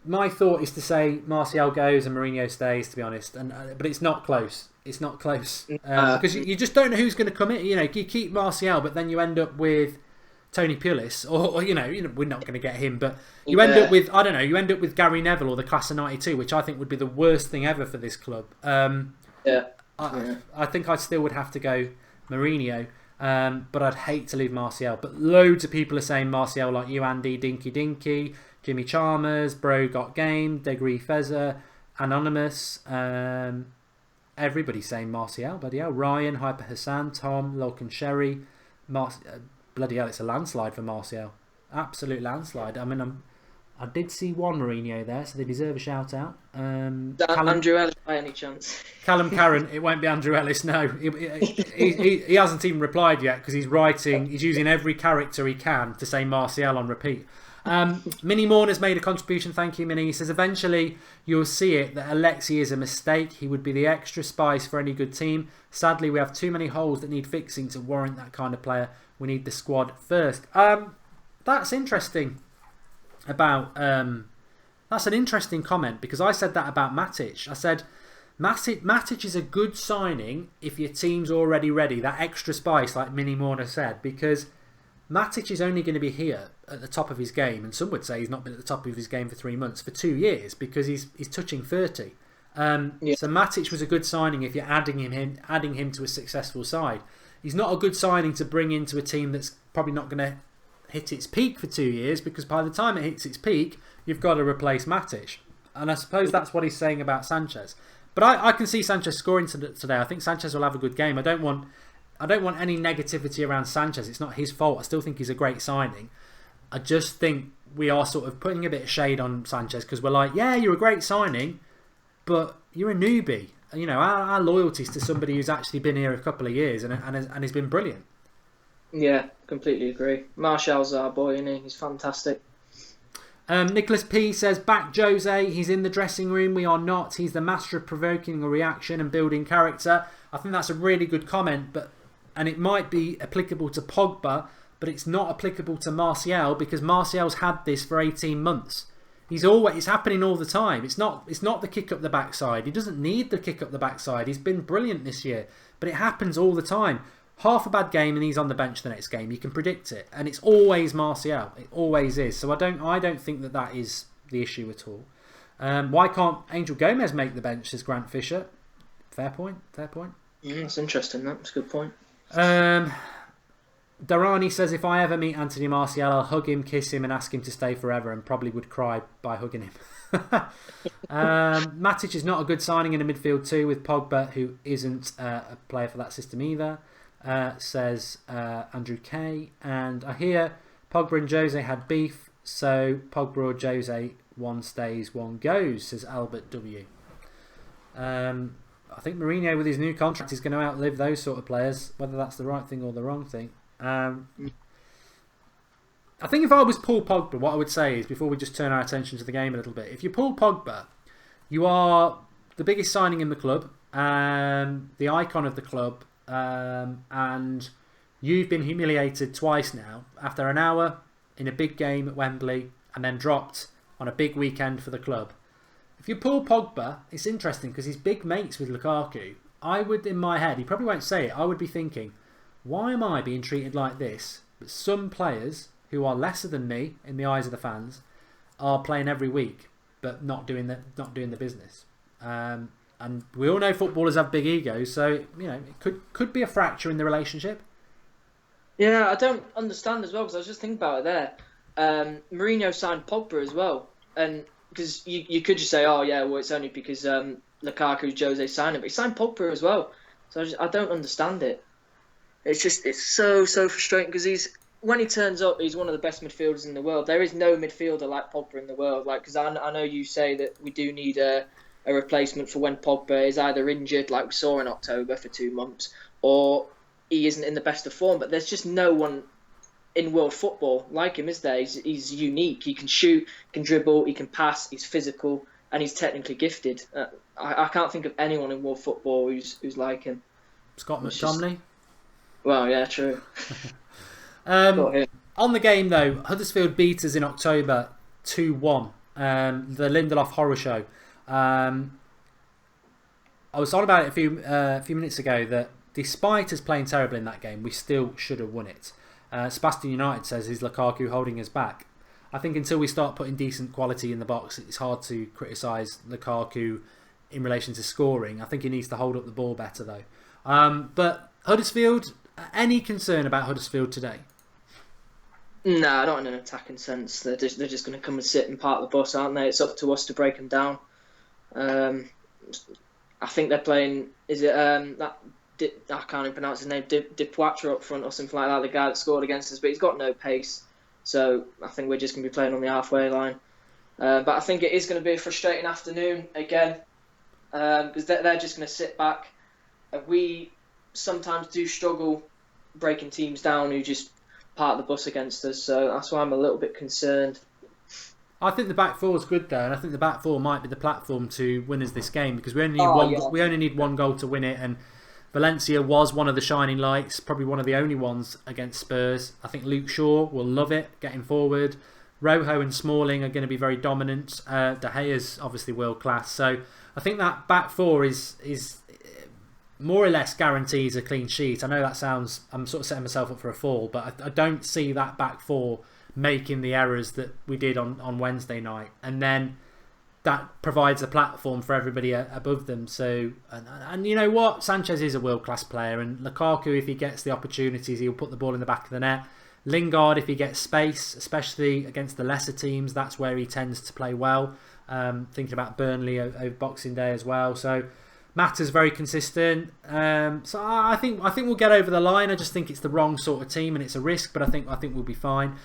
My thought is to say Martial goes and Mourinho stays, to be honest, but it's not close. It's not close because you just don't know who's going to come in. You know, you keep Martial, but then you end up with Tony Pulis, or we're not going to get him, but you end up with You end up with Gary Neville or the class of '92, which I think would be the worst thing ever for this club. I think I still would have to go Mourinho, but I'd hate to leave Martial. But loads of people are saying Martial, like you, Andy, Dinky, Jimmy Chalmers, Bro Got Game, Degree Fezzer, Anonymous. Everybody's saying Martial, bloody hell. Ryan, Hyper Hassan, Tom, Lolkin Sherry. Bloody hell, it's a landslide for Martial. Absolute landslide. I mean, I did see one Mourinho there, so they deserve a shout out. Andrew Ellis, by any chance? Callum Carron, it won't be Andrew Ellis, no. He hasn't even replied yet because he's using every character he can to say Martial on repeat. Minnie Mourner's made a contribution. Thank you, Minnie. He says eventually you'll see it that Alexi is a mistake. He would be the extra spice for any good team. Sadly, we have too many holes that need fixing to warrant that kind of player. We need the squad first. That's interesting. That's an interesting comment, because I said that about Matic. I said Matic is a good signing if your team's already ready. That extra spice, like Minnie Mourner said, because Matic is only going to be here at the top of his game, and some would say he's not been at the top of his game for 3 months, for 2 years, because he's touching 30. So Matic was a good signing if you're adding him to a successful side. He's not a good signing to bring into a team that's probably not going to hit its peak for 2 years, because by the time it hits its peak, you've got to replace Matic. And I suppose that's what he's saying about Sanchez. But I can see Sanchez scoring today. I think Sanchez will have a good game. I don't want any negativity around Sanchez. It's not his fault. I still think he's a great signing. I just think we are sort of putting a bit of shade on Sanchez, because we're like, yeah, you're a great signing, but you're a newbie. You know, our loyalty's to somebody who's actually been here a couple of years and has been brilliant. Yeah, completely agree. Martial's our boy, isn't he? He's fantastic. Nicholas P says, back Jose. He's in the dressing room. We are not. He's the master of provoking a reaction and building character. I think that's a really good comment, and it might be applicable to Pogba, but it's not applicable to Martial, because Martial's had this for 18 months. It's happening all the time. It's not the kick up the backside. He doesn't need the kick up the backside. He's been brilliant this year, but it happens all the time. Half a bad game and he's on the bench the next game. You can predict it, and it's always Martial. It always is. So I don't think that is the issue at all. Why can't Angel Gomez make the bench, says Grant Fisher? Fair point. That's interesting. That's a good point. Darani says, if I ever meet Anthony Martial, I'll hug him, kiss him and ask him to stay forever, and probably would cry by hugging him. Matic is not a good signing in the midfield too, with Pogba, who isn't a player for that system either, says Andrew K. And I hear Pogba and Jose had beef, so Pogba or Jose, one stays, one goes, says Albert W. I think Mourinho, with his new contract, is going to outlive those sort of players, whether that's the right thing or the wrong thing. I think if I was Paul Pogba, what I would say is, before we just turn our attention to the game a little bit, if you're Paul Pogba, you are the biggest signing in the club, the icon of the club, and you've been humiliated twice now, after an hour in a big game at Wembley and then dropped on a big weekend for the club. if you pull Pogba, it's interesting because he's big mates with Lukaku. I would, in my head, he probably won't say it, I would be thinking, why am I being treated like this? But some players who are lesser than me in the eyes of the fans are playing every week, but not doing the business. And we all know footballers have big egos, so it could be a fracture in the relationship. Yeah, I don't understand as well because I was just thinking about it there. Mourinho signed Pogba as well, and because you could just say, oh yeah, well it's only because Lukaku's Jose signed him, but he signed Pogba as well. So I don't understand it. It's so frustrating because when he turns up, he's one of the best midfielders in the world. There is no midfielder like Pogba in the world. Because I know you say that we do need a replacement for when Pogba is either injured, like we saw in October for 2 months, or he isn't in the best of form. But there's just no one in world football like him, is there? He's unique. He can shoot, he can dribble, he can pass, he's physical, and he's technically gifted. I can't think of anyone in world football who's like him. Scott McTominay? Well, yeah, true. On the game, though, Huddersfield beat us in October 2-1. The Lindelof horror show. I was on about it a few minutes ago that despite us playing terribly in that game, we still should have won it. Sebastian United says, is Lukaku holding us back? I think until we start putting decent quality in the box, it's hard to criticise Lukaku in relation to scoring. I think he needs to hold up the ball better, though. But Huddersfield, any concern about Huddersfield today? No, not in an attacking sense. They're just going to come and sit and park the bus, aren't they? It's up to us to break them down. I think they're playing. Is it that? I can't even pronounce his name. Dipwatra up front or something like that. The guy that scored against us, but he's got no pace. So I think we're just going to be playing on the halfway line. But I think it is going to be a frustrating afternoon again because they're just going to sit back. We sometimes do struggle breaking teams down who just park the bus against us. So that's why I'm a little bit concerned. I think the back four is good though, and I think the back four might be the platform to win us this game because we only need one goal to win it, and Valencia was one of the shining lights, probably one of the only ones against Spurs. I think Luke Shaw will love it, getting forward. Rojo and Smalling are going to be very dominant. De Gea's obviously world class, so I think that back four is more or less guarantees a clean sheet. I know that sounds, I'm sort of setting myself up for a fall, but I don't see that back four making the errors that we did on Wednesday night, and then that provides a platform for everybody above them. So and you know what, Sanchez is a world-class player, and Lukaku, if he gets the opportunities, he'll put the ball in the back of the net. Lingard, if he gets space, especially against the lesser teams, that's where he tends to play well. Thinking about Burnley over Boxing Day as well. So Mata's very consistent. So I think we'll get over the line. I just think it's the wrong sort of team and it's a risk, but I think we'll be fine.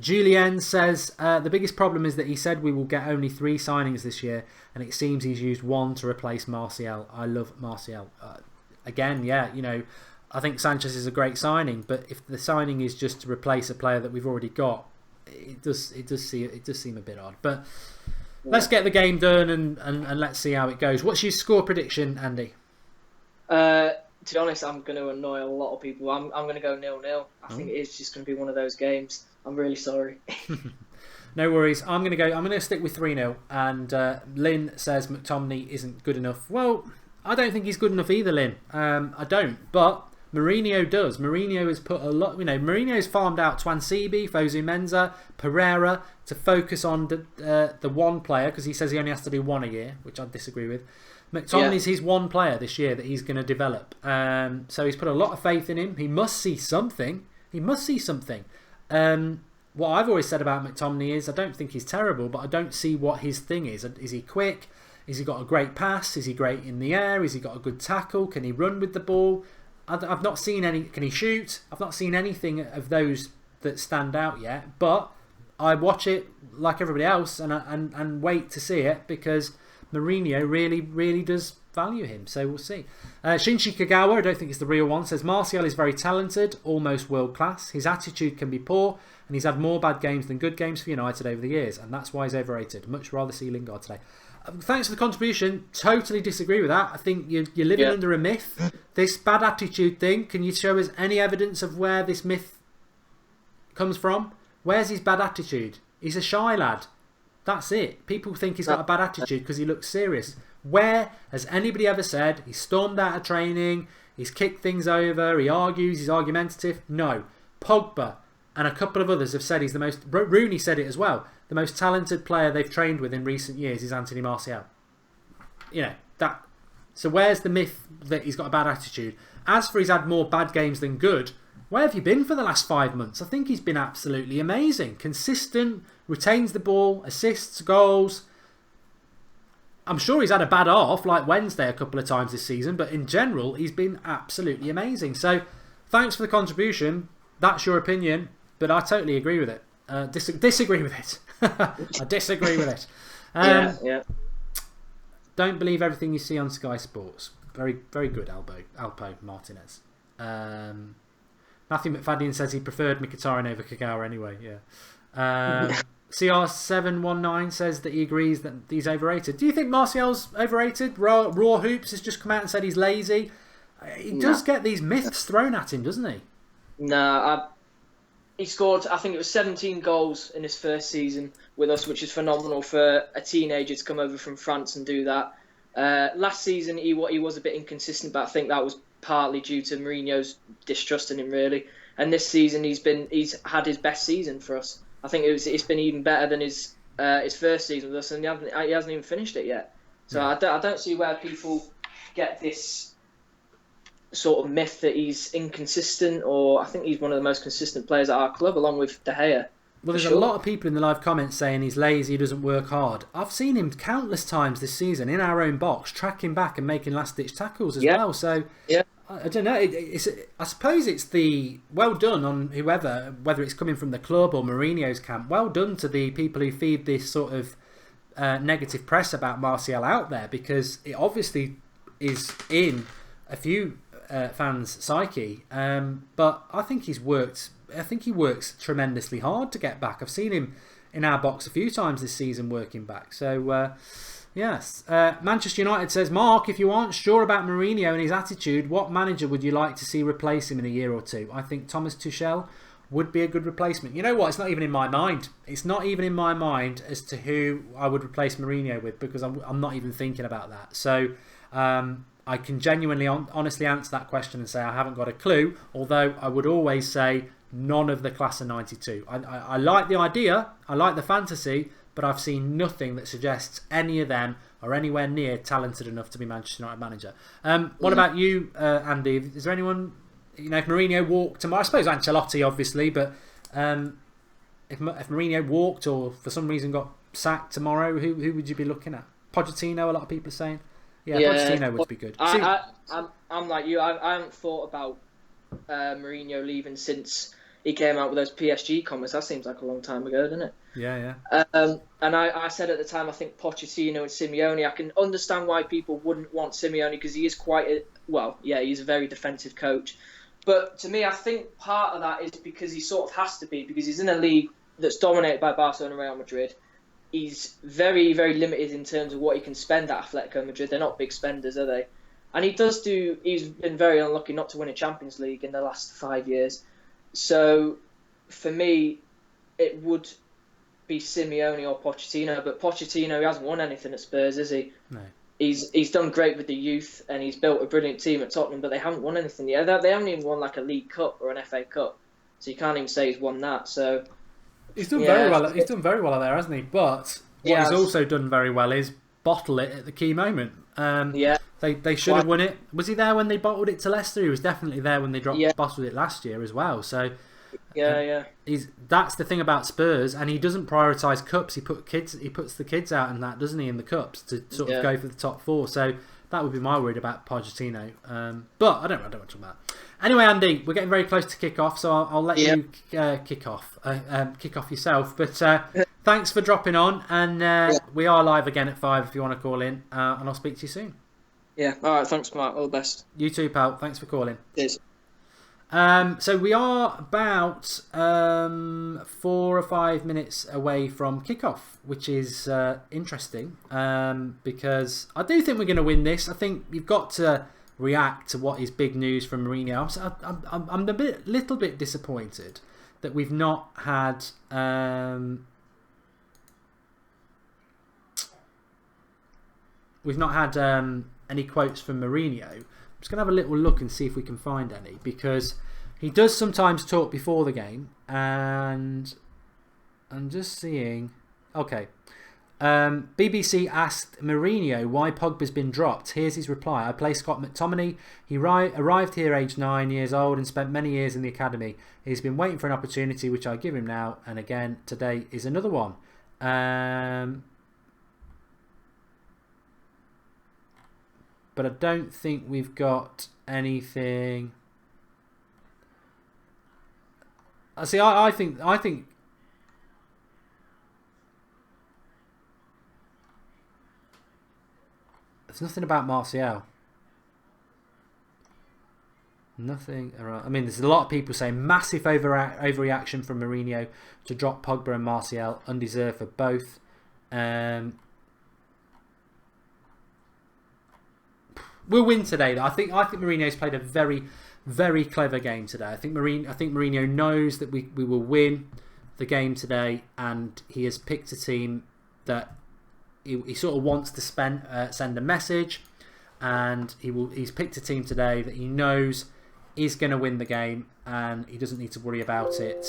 Julien says the biggest problem is that he said we will get only 3 signings this year, and it seems he's used 1 to replace Martial. I love Martial. Again, yeah, I think Sanchez is a great signing, but if the signing is just to replace a player that we've already got, it does seem a bit odd. But let's get the game done and let's see how it goes. What's your score prediction, Andy? To be honest, I'm going to annoy a lot of people. I'm going to go 0-0. I think it is just going to be one of those games. I'm really sorry. No worries. I'm going to stick with 3-0. And Lynn says McTominay isn't good enough. Well, I don't think he's good enough either, Lynn. I don't. But Mourinho does. Mourinho has put a lot. Mourinho's farmed out Twansibi, Fosu Mensah, Pereira to focus on the one player, because he says he only has to do 1 a year, which I disagree with. McTominay's his one player this year that he's going to develop. So he's put a lot of faith in him. He must see something. What I've always said about McTominay is I don't think he's terrible, but I don't see what his thing is. Is he quick? Has he got a great pass? Is he great in the air? Has he got a good tackle? Can he run with the ball? I've not seen any. Can he shoot? I've not seen anything of those that stand out yet. But I watch it like everybody else and wait to see it because Mourinho really does value him. So we'll see. Shinji Kagawa, I don't think it's the real one, says Martial is very talented, almost world class. His attitude can be poor, and he's had more bad games than good games for United over the years, and that's why he's overrated. Much rather see Lingard today. Thanks for the contribution. Totally disagree with that. I think you're living under a myth. This bad attitude thing, can you show us any evidence of where this myth comes from? Where's his bad attitude? He's a shy lad. That's it. People think he's got a bad attitude because he looks serious. Where has anybody ever said he's stormed out of training, he's kicked things over, he argues, he's argumentative? No. Pogba and a couple of others have said he's the most... Rooney said it as well. The most talented player they've trained with in recent years is Anthony Martial. You know, that... So where's the myth that he's got a bad attitude? As for he's had more bad games than good, where have you been for the last 5 months? I think he's been absolutely amazing. Consistent, retains the ball, assists, goals. I'm sure he's had a bad off, like Wednesday a couple of times this season, but in general, he's been absolutely amazing. So, thanks for the contribution. That's your opinion, but I totally agree with it. Disagree with it. I disagree with it. Yeah. Don't believe everything you see on Sky Sports. Very, very good, Alpo Martinez. Matthew McFadden says he preferred Mkhitaryan over Kagawa anyway. Yeah. CR719 says that he agrees that he's overrated. Do you think Martial's overrated? Raw Hoops has just come out and said he's lazy. He does get these myths thrown at him, doesn't he? No, he scored, I think it was 17 goals in his first season with us, which is phenomenal for a teenager to come over from France and do that. Last season, he was a bit inconsistent, but I think that was partly due to Mourinho's distrust in him, really. And this season, he's had his best season for us. I think it's been even better than his first season with us, and he hasn't even finished it yet. So I don't see where people get this sort of myth that he's inconsistent, or I think he's one of the most consistent players at our club, along with De Gea. Well, there's a lot of people in the live comments saying he's lazy, he doesn't work hard. I've seen him countless times this season in our own box, tracking back and making last-ditch tackles as well. So I don't know. I suppose it's the well done on whoever, whether it's coming from the club or Mourinho's camp. Well done to the people who feed this sort of negative press about Martial out there, because it obviously is in a few fans' psyche. But I think he works tremendously hard to get back. I've seen him in our box a few times this season working back. So, yes. Manchester United says, Mark, if you aren't sure about Mourinho and his attitude, what manager would you like to see replace him in a year or two? I think Thomas Tuchel would be a good replacement. You know what? It's not even in my mind. It's not even in my mind as to who I would replace Mourinho with, because I'm not even thinking about that. So, I can genuinely, honestly answer that question and say I haven't got a clue, although I would always say none of the class of 92. I like the idea, I like the fantasy, but I've seen nothing that suggests any of them are anywhere near talented enough to be Manchester United manager. What about you, Andy? Is there anyone, if Mourinho walked tomorrow, I suppose Ancelotti obviously, but if Mourinho walked or for some reason got sacked tomorrow, who would you be looking at? Pochettino, a lot of people are saying. Yeah, Pochettino would be good. I'm like you. I haven't thought about Mourinho leaving since he came out with those PSG comments. That seems like a long time ago, doesn't it? Yeah. And I said at the time, I think Pochettino and Simeone. I can understand why people wouldn't want Simeone, because he is he's a very defensive coach. But to me, I think part of that is because he sort of has to be, because he's in a league that's dominated by Barcelona and Real Madrid. He's very, very limited in terms of what he can spend at Atletico Madrid. They're not big spenders, are they? And he's been very unlucky not to win a Champions League in the last 5 years. So, for me, it would be Simeone or Pochettino. But Pochettino, he hasn't won anything at Spurs, has he? No. He's done great with the youth, and he's built a brilliant team at Tottenham, but they haven't won anything yet. They haven't even won like a League Cup or an FA Cup. So you can't even say he's won that. So... He's done very well. He's done very well there, hasn't he? But what he's also done very well is bottle it at the key moment. They should have won it. Was he there when they bottled it to Leicester? He was definitely there when they bottled it last year as well. So that's the thing about Spurs, and he doesn't prioritise cups. He puts the kids out in that, doesn't he, in the cups to sort of go for the top four. So that would be my word about Pochettino. But I don't want to talk about that. Anyway, Andy, we're getting very close to kick-off, so I'll let you kick off yourself. But thanks for dropping on, and we are live again at 5 if you want to call in, and I'll speak to you soon. Yeah, all right, thanks, Mark. All the best. You too, pal. Thanks for calling. Cheers. So we are about 4 or 5 minutes away from kickoff, which is interesting because I do think we're going to win this. I think you've got to react to what is big news from Mourinho. I'm a little bit disappointed that we've not had any quotes from Mourinho. I'm just going to have a little look and see if we can find any, because he does sometimes talk before the game, and I'm just seeing. Okay. BBC asked Mourinho why Pogba's been dropped. Here's his reply. I play Scott McTominay. He arrived here aged 9 years old and spent many years in the academy. He's been waiting for an opportunity, which I give him now. And again, today is another one. But I don't think we've got anything. See, I think there's nothing about Martial. Nothing around. I mean, there's a lot of people saying massive overreaction from Mourinho to drop Pogba and Martial, undeserved for both. We'll win today, though. I think Mourinho's played a very, very clever game today. I think Mourinho knows that we will win the game today, and he has picked a team that he sort of wants to send a message, and he's picked a team today that he knows is going to win the game, and he doesn't need to worry about it.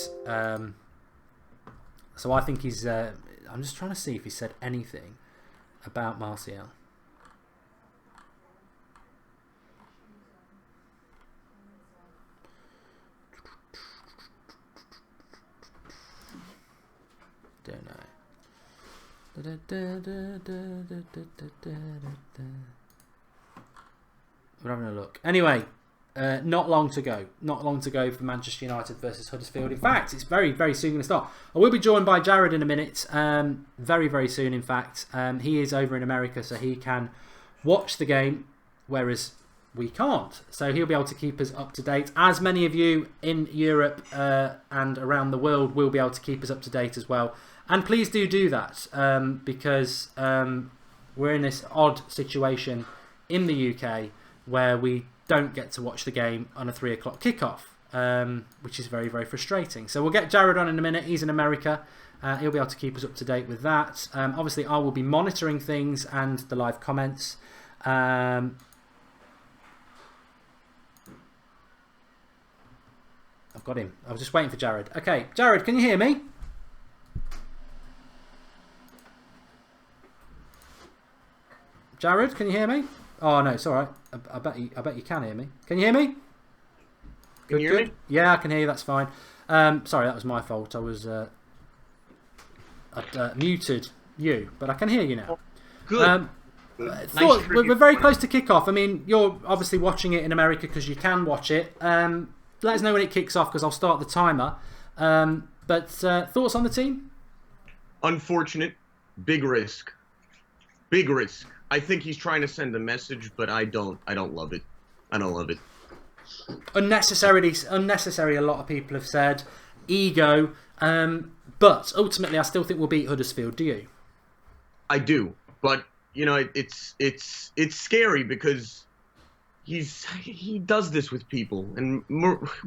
So I think he's. I'm just trying to see if he said anything about Martial. Don't know. We're having a look. Anyway, not long to go. Not long to go for Manchester United versus Huddersfield. In fact, it's very, very soon going to start. I will be joined by Jared in a minute. Very, very soon, in fact. He is over in America, so he can watch the game, whereas we can't. So he'll be able to keep us up to date. As many of you in Europe and around the world will be able to keep us up to date as well. And please do that, because we're in this odd situation in the UK where we don't get to watch the game on a 3 o'clock kickoff, which is very, very frustrating. So we'll get Jared on in a minute. He's in America. He'll be able to keep us up to date with that. Obviously, I will be monitoring things and the live comments. I've got him. I was just waiting for Jared. Okay, Jared, can you hear me? Jared, can you hear me? Oh no, it's all right. I bet you can hear me. Can you hear me? Can you hear me? Yeah, I can hear you. That's fine. Sorry, that was my fault. I was I'd muted you, but I can hear you now. Good. We're very close to kickoff. I mean, you're obviously watching it in America because you can watch it. Let us know when it kicks off because I'll start the timer. But thoughts on the team? Unfortunate. Big risk. Big risk. I think he's trying to send a message, but I don't love it. I don't love it. Unnecessary, a lot of people have said. Ego. But ultimately, I still think we'll beat Huddersfield. Do you? I do. But, you know, it's scary because he does this with people. And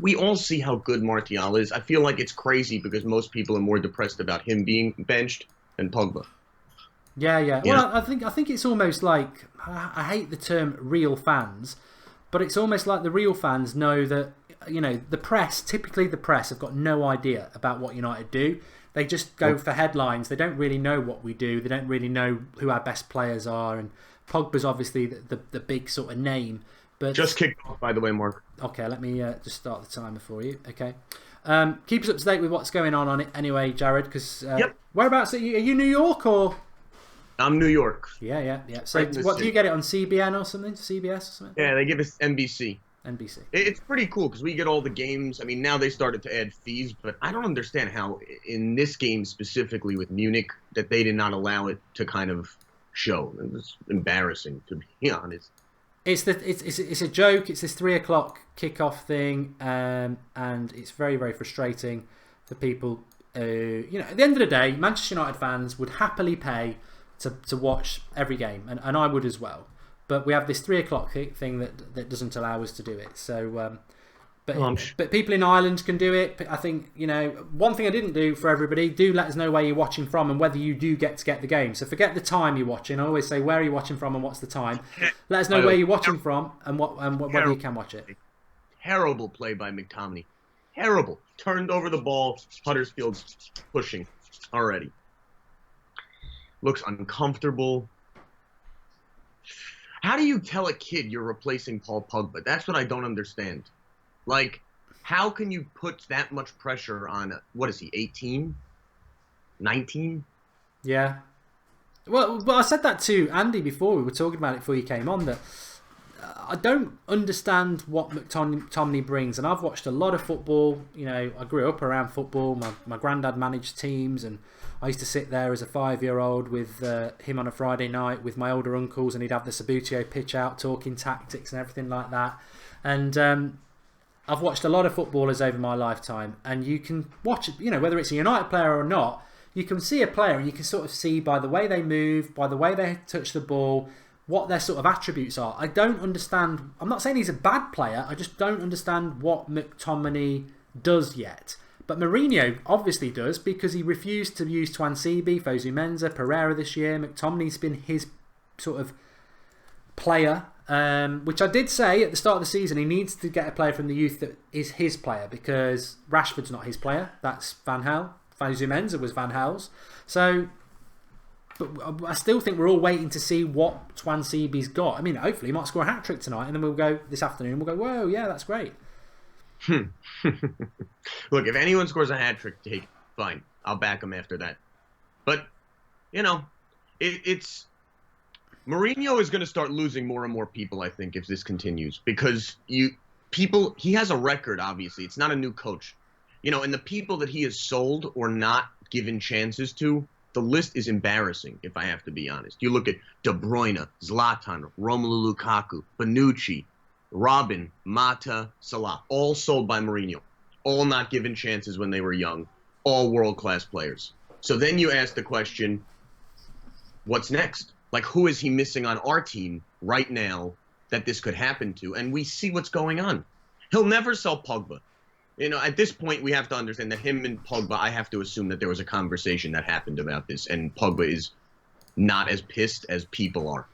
we all see how good Martial is. I feel like it's crazy because most people are more depressed about him being benched than Pogba. Yeah. Well, I think it's almost like, I hate the term real fans, but it's almost like the real fans know that, you know, typically the press have got no idea about what United do. They just go for headlines. They don't really know what we do. They don't really know who our best players are. And Pogba's obviously the big sort of name. But just kicked off, by the way, Mark. Okay, let me just start the timer for you. Okay. Keep us up to date with what's going on it anyway, Jared, because whereabouts are you New York or? I'm New York. Yeah. So what do you get it on, CBN or something? CBS or something? Yeah, they give us NBC. NBC. It's pretty cool because we get all the games. I mean, now they started to add fees, but I don't understand how in this game specifically with Munich that they did not allow it to kind of show. It was embarrassing, to be honest. It's a joke. It's this 3 o'clock kickoff thing, and it's very, very frustrating for people. You know, at the end of the day, Manchester United fans would happily pay to watch every game, and I would as well. But we have this 3 o'clock thing that doesn't allow us to do it. So, But people in Ireland can do it. I think, one thing I didn't do for everybody, do let us know where you're watching from and whether you do get to get the game. So forget the time you're watching. I always say, where are you watching from and what's the time? Let us know where you're watching from and whether you can watch it. Terrible play by McTominay. Terrible. Turned over the ball. Huddersfield's pushing already. Looks uncomfortable. How do you tell a kid you're replacing Paul Pogba? That's what I don't understand. Like, how can you put that much pressure on, what is he, 18? 19? Yeah. Well, I said that to Andy before. We were talking about it before you came on, that I don't understand what McTominay brings. And I've watched a lot of football. I grew up around football. My granddad managed teams, and I used to sit there as a 5-year-old with him on a Friday night with my older uncles, and he'd have the Sabutio pitch out talking tactics and everything like that. And I've watched a lot of footballers over my lifetime, and you can watch, whether it's a United player or not, you can see a player and you can sort of see by the way they move, by the way they touch the ball, what their sort of attributes are. I don't understand. I'm not saying he's a bad player. I just don't understand what McTominay does yet. But Mourinho obviously does, because he refused to use Twansibi, Fosu Mensah, Pereira this year. McTominay's been his sort of player. Which I did say at the start of the season, he needs to get a player from the youth that is his player, because Rashford's not his player. That's Van Gaal. Fosu Mensah was Van Gaal's. So, but I still think we're all waiting to see what Twansibi's got. I mean, hopefully he might score a hat-trick tonight, and then we'll go this afternoon, we'll go, whoa, yeah, that's great. Look, if anyone scores a hat-trick, fine. I'll back him after that. But, it's... Mourinho is going to start losing more and more people, I think, if this continues, because he has a record, obviously. It's not a new coach. And the people that he has sold or not given chances to, the list is embarrassing, if I have to be honest. You look at De Bruyne, Zlatan, Romelu Lukaku, Bonucci, Robin, Mata, Salah, all sold by Mourinho, all not given chances when they were young, all world-class players. So then you ask the question, what's next? Like, who is he missing on our team right now that this could happen to? And we see what's going on. He'll never sell Pogba. At this point, we have to understand that him and Pogba, I have to assume that there was a conversation that happened about this, and Pogba is not as pissed as people are.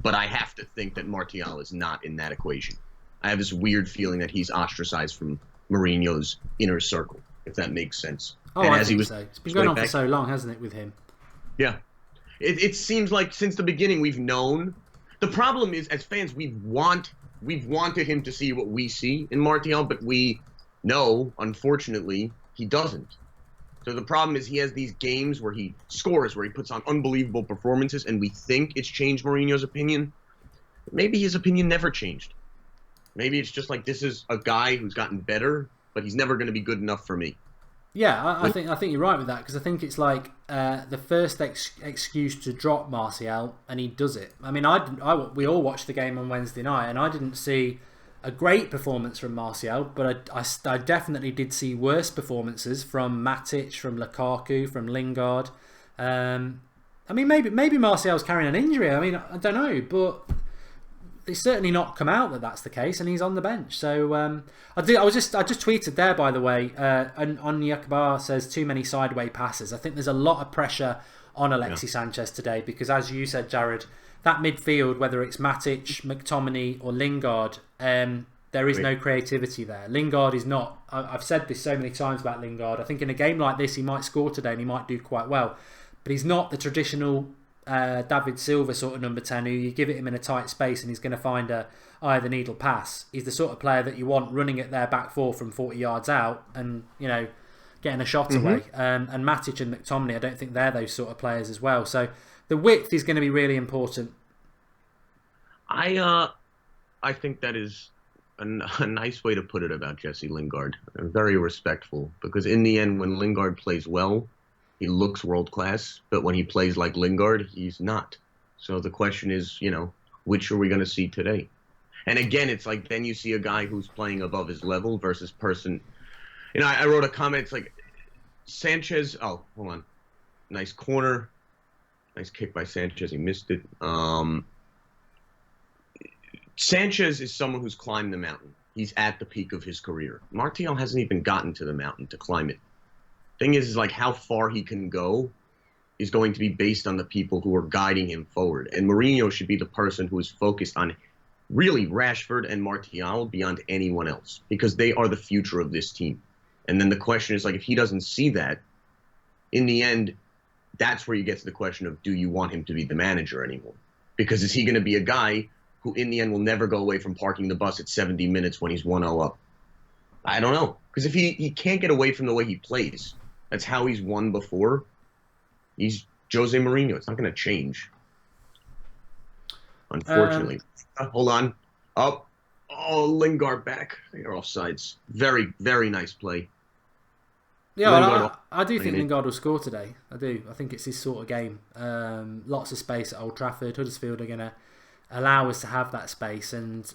But I have to think that Martial is not in that equation. I have this weird feeling that he's ostracized from Mourinho's inner circle, if that makes sense. Oh, and I think so. It's been going on for so long, hasn't it, with him? Yeah. It seems like since the beginning we've known. The problem is, as fans, we've wanted him to see what we see in Martial, but we know, unfortunately, he doesn't. So the problem is he has these games where he scores, where he puts on unbelievable performances, and we think it's changed Mourinho's opinion. Maybe his opinion never changed. Maybe it's just like, this is a guy who's gotten better, but he's never going to be good enough for me. Yeah, I think you're right with that, because I think it's like the first excuse to drop Martial, and he does it. I mean, we all watched the game on Wednesday night, and I didn't see a great performance from Martial, but I definitely did see worse performances from Matic, from Lukaku, from Lingard. I mean, maybe Martial's carrying an injury. I mean, I don't know, but it's certainly not come out that that's the case, and he's on the bench. So I just tweeted there, by the way, and Onyeka Bar says too many sideway passes. I think there's a lot of pressure on Alexis Sanchez today, because as you said, Jared, that midfield, whether it's Matic, McTominay or Lingard, there is no creativity there. Lingard is not. I've said this so many times about Lingard. I think in a game like this he might score today and he might do quite well, but he's not the traditional David Silva sort of number 10 who you give it him in a tight space and he's going to find a eye the needle pass. He's the sort of player that you want running at their back four from 40 yards out and getting a shot away. And Matic and McTominay, I don't think they're those sort of players as well. So the width is going to be really important. I think that is a nice way to put it about Jesse Lingard. Very respectful, because in the end, when Lingard plays well, he looks world-class, but when he plays like Lingard, he's not. So the question is, which are we going to see today? And again, it's like then you see a guy who's playing above his level versus person. I wrote a comment, it's like Sanchez, oh, hold on. Nice corner. Nice kick by Sanchez. He missed it. Sanchez is someone who's climbed the mountain. he's at the peak of his career. Martial hasn't even gotten to the mountain to climb it. Thing is like how far he can go is going to be based on the people who are guiding him forward. And Mourinho should be the person who is focused on really Rashford and Martial beyond anyone else, because they are the future of this team. And then the question is, like, if he doesn't see that, in the end, that's where you get to the question of, do you want him to be the manager anymore? Because is he going to be a guy who in the end will never go away from parking the bus at 70 minutes when he's 1-0 up? I don't know. Because if he can't get away from the way he plays, that's how he's won before. He's Jose Mourinho. It's not going to change. Unfortunately. Hold on. Up. Oh, Lingard back. They are offsides. Very, very nice play. Yeah, well, I do think Lingard will score today. I do. I think it's his sort of game. Lots of space at Old Trafford. Huddersfield are going to allow us to have that space. And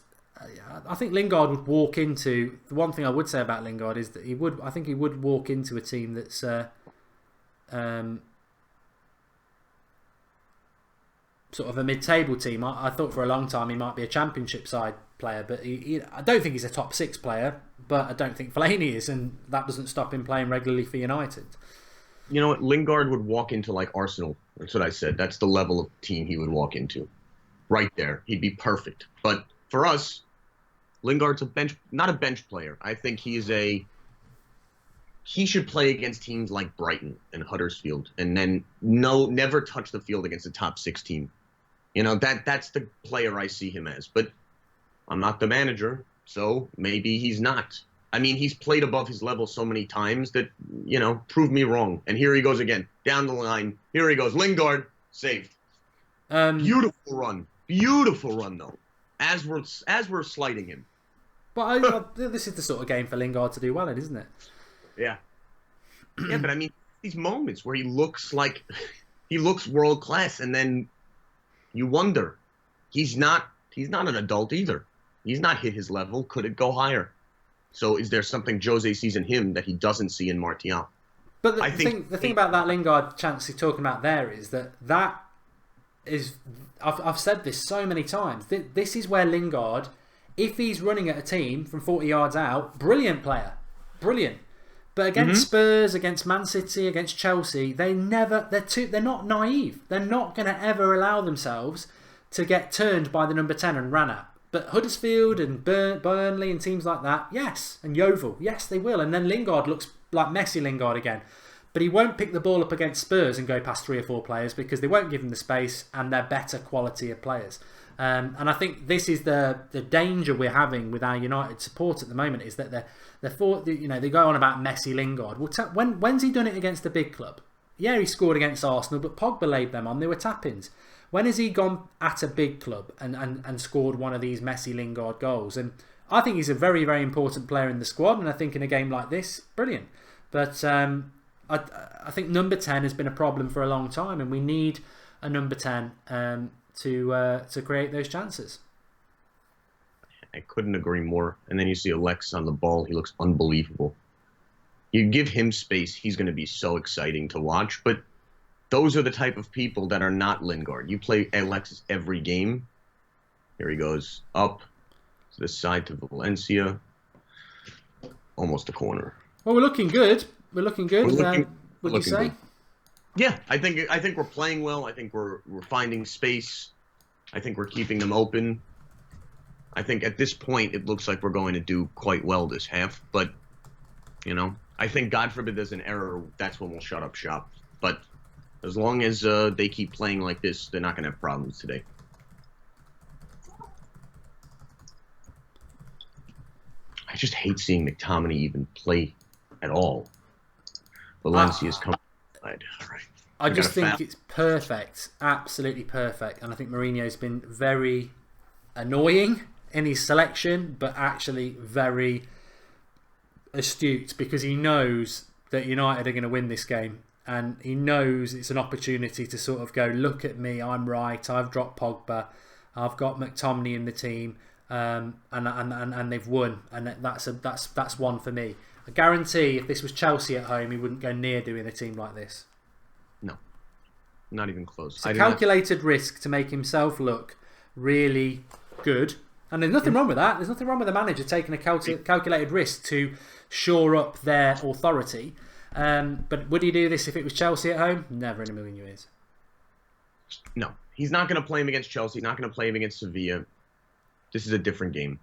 I think Lingard would walk into... The one thing I would say about Lingard is that I think he would walk into a team that's... sort of a mid-table team. I thought for a long time he might be a championship side player, but I don't think he's a top 6 player, but I don't think Fellaini is, and that doesn't stop him playing regularly for United. You know what? Lingard would walk into like Arsenal. That's what I said. That's the level of team he would walk into. Right there. He'd be perfect. But for us, Lingard's not a bench player. I think he should play against teams like Brighton and Huddersfield, and then never touch the field against a top 6 team. You know, that's the player I see him as. But I'm not the manager, so maybe he's not. I mean, he's played above his level so many times that, you know, prove me wrong. And here he goes again, down the line. Here he goes. Lingard, saved. Beautiful run, though. As we're sliding him. But this is the sort of game for Lingard to do well in, isn't it? Yeah. Yeah, but I mean, these moments where he looks world class, and then you wonder, he's not an adult either. He's not hit his level. Could it go higher? So is there something Jose sees in him that he doesn't see in Martial? But the thing about that Lingard chance he's talking about there is that is, I've said this so many times, this is where Lingard, if he's running at a team from 40 yards out, brilliant player. Brilliant. But against Spurs, against Man City, against Chelsea, they're not naive. They're not going to ever allow themselves to get turned by the number 10 and ran at. But Huddersfield and Burnley and teams like that, yes. And Yeovil, yes, they will. And then Lingard looks like Messi Lingard again. But he won't pick the ball up against Spurs and go past 3 or 4 players because they won't give him the space and they're better quality of players. And I think this is the danger we're having with our United support at the moment, is that they go on about Messi Lingard. When's he done it against a big club? Yeah, he scored against Arsenal, but Pogba laid them on. They were tap-ins. When has he gone at a big club and scored one of these Messi Lingard goals? And I think he's a very, very important player in the squad, and I think in a game like this, brilliant. But I think number 10 has been a problem for a long time, and we need a number 10 to create those chances. I couldn't agree more. And then you see Alex on the ball. He looks unbelievable. You give him space, he's going to be so exciting to watch. But those are the type of people that are not Lingard. You play Alexis every game. Here he goes. Up to the side to Valencia. Almost a corner. Well, we're looking good. Would you say? Good. Yeah, I think we're playing well. I think we're finding space. I think we're keeping them open. I think at this point it looks like we're going to do quite well this half. But, you know, I think God forbid there's an error, that's when we'll shut up shop. But as long as they keep playing like this, they're not going to have problems today. I just hate seeing McTominay even play at all. Valencia's coming. All right. I just think it's perfect, absolutely perfect, and I think Mourinho's been very annoying in his selection, but actually very astute, because he knows that United are going to win this game, and he knows it's an opportunity to sort of go, look at me, I'm right, I've dropped Pogba, I've got McTominay in the team, and they've won, and that's one for me. I guarantee if this was Chelsea at home, he wouldn't go near doing a team like this. No, not even close. It's a calculated risk to make himself look really good And there's nothing wrong with that. There's nothing wrong with the manager taking a calculated risk to shore up their authority. But would he do this if it was Chelsea at home? Never in a million years. No, he's not going to play him against Chelsea. He's not going to play him against Sevilla. This is a different game.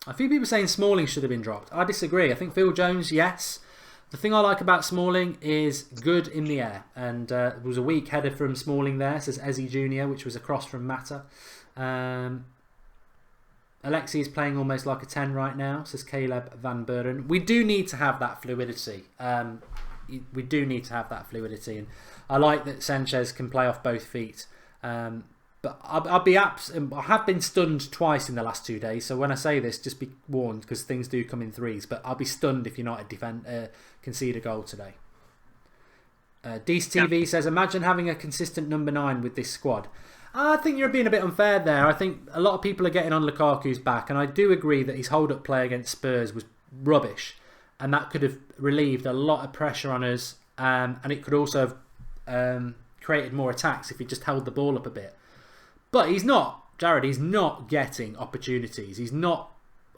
A few people saying Smalling should have been dropped. I disagree. I think Phil Jones, yes. The thing I like about Smalling is good in the air. And there was a weak header from Smalling there, says Ezzy Jr., which was a cross from Mata. Alexi is playing almost like a 10 right now, says Caleb Van Buren. We do need to have that fluidity. We do need to have that fluidity. And I like that Sanchez can play off both feet. But I have been stunned twice in the last 2 days. So when I say this, just be warned because things do come in threes. But I'll be stunned if United concede a goal today. Deece TV says, imagine having a consistent number 9 with this squad. I think you're being a bit unfair there. I think a lot of people are getting on Lukaku's back. And I do agree that his hold-up play against Spurs was rubbish. And that could have relieved a lot of pressure on us. And it could also have created more attacks if he just held the ball up a bit. But he's not, Jared, he's not getting opportunities. He's not.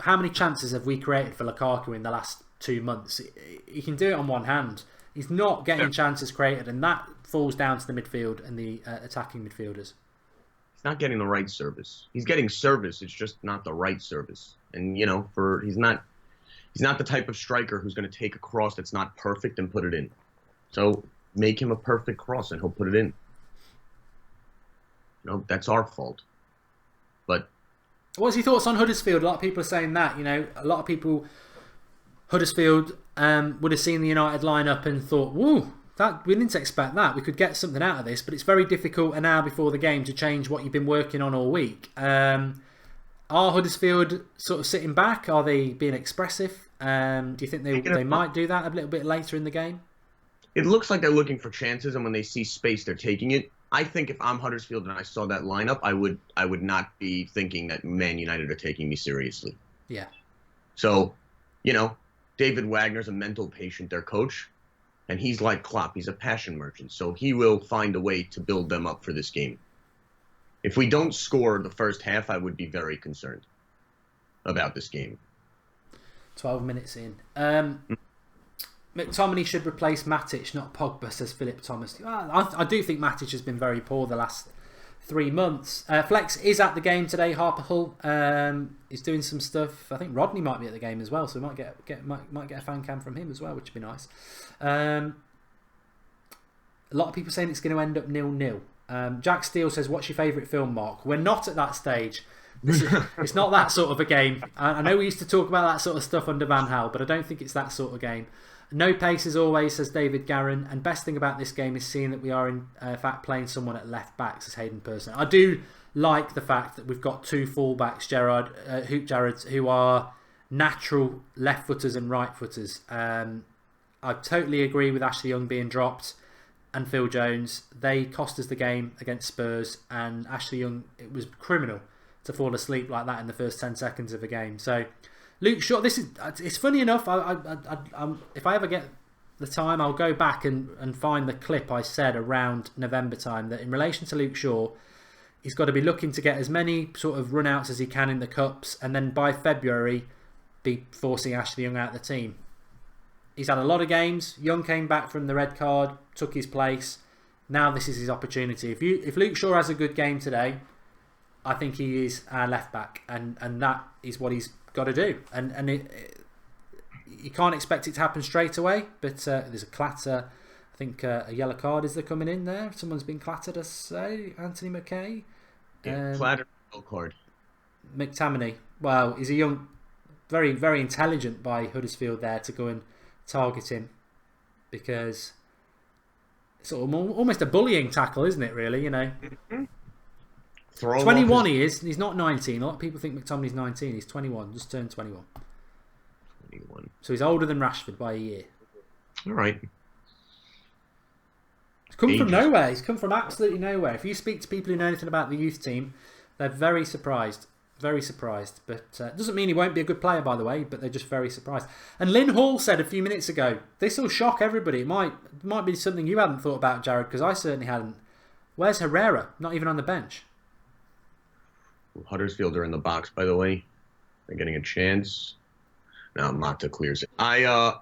How many chances have we created for Lukaku in the last 2 months? He can do it on one hand. He's not getting chances created, and that falls down to the midfield and the attacking midfielders. He's not getting the right service. He's getting service. It's just not the right service. And, you know, he's not the type of striker who's going to take a cross that's not perfect and put it in. So make him a perfect cross and he'll put it in. You know, that's our fault. But what's your thoughts on Huddersfield? A lot of people are saying that. You know, a lot of people, Huddersfield would have seen the United lineup and thought, "Whoa, that we didn't expect that. We could get something out of this." But it's very difficult an hour before the game to change what you've been working on all week. Are Huddersfield sort of sitting back? Are they being expressive? Do you think they might do that a little bit later in the game? It looks like they're looking for chances, and when they see space, they're taking it. I think if I'm Huddersfield and I saw that lineup, I would not be thinking that Man United are taking me seriously. Yeah. So, you know, David Wagner's a mental patient, their coach, and he's like Klopp. He's a passion merchant, so he will find a way to build them up for this game. If we don't score the first half, I would be very concerned about this game. 12 minutes in. McTominay should replace Matic, not Pogba, says Philip Thomas. I do think Matic has been very poor the last 3 months. Flex is at the game today. Harper Hull is doing some stuff. I think Rodney might be at the game as well, so we might get a fan cam from him as well, which would be nice. A lot of people saying it's going to end up 0-0. Jack Steele says, what's your favourite film, Mark? We're not at that stage. It's not that sort of a game. I know we used to talk about that sort of stuff under Van Gaal, but I don't think it's that sort of game. No pace as always, says David Garron. And best thing about this game is seeing that we are in fact playing someone at left back, says Hayden Person. I do like the fact that we've got 2 fullbacks, Hoop Jarrod, who are natural left footers and right footers. I totally agree with Ashley Young being dropped and Phil Jones. They cost us the game against Spurs, and Ashley Young, it was criminal to fall asleep like that in the first 10 seconds of a game. So Luke Shaw, it's funny enough. If I ever get the time, I'll go back and find the clip I said around November time that in relation to Luke Shaw, he's got to be looking to get as many sort of run-outs as he can in the cups, and then by February be forcing Ashley Young out of the team. He's had a lot of games. Young came back from the red card, took his place. Now this is his opportunity. If Luke Shaw has a good game today, I think he is our left back, and that is what he's got to do. And you can't expect it to happen straight away, but there's a clatter. I think a yellow card is coming in there. Someone's been clattered, I say. Anthony McKay. Clattered yellow card. McTominay. Well, he's a young, very, very intelligent by Huddersfield there to go and target him, because it's sort of almost a bullying tackle, isn't it, really? You know. 21 he is. He's not 19. A lot of people think McTominay's 19. He's 21. Just turned 21. 21. So he's older than Rashford by a year. All right. He's come from nowhere. He's come from absolutely nowhere. If you speak to people who know anything about the youth team, they're very surprised. Very surprised. But it doesn't mean he won't be a good player, by the way, but they're just very surprised. And Lynn Hall said a few minutes ago, this will shock everybody. It might be something you hadn't thought about, Jared, because I certainly hadn't. Where's Herrera? Not even on the bench. Huddersfield are in the box, by the way. They're getting a chance. Now Mata clears it. I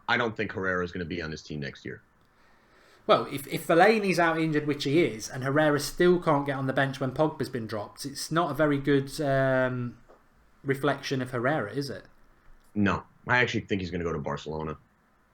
don't think Herrera is going to be on this team next year. Well, if Fellaini's out injured, which he is, and Herrera still can't get on the bench when Pogba's been dropped, it's not a very good reflection of Herrera, is it? No. I actually think he's going to go to Barcelona.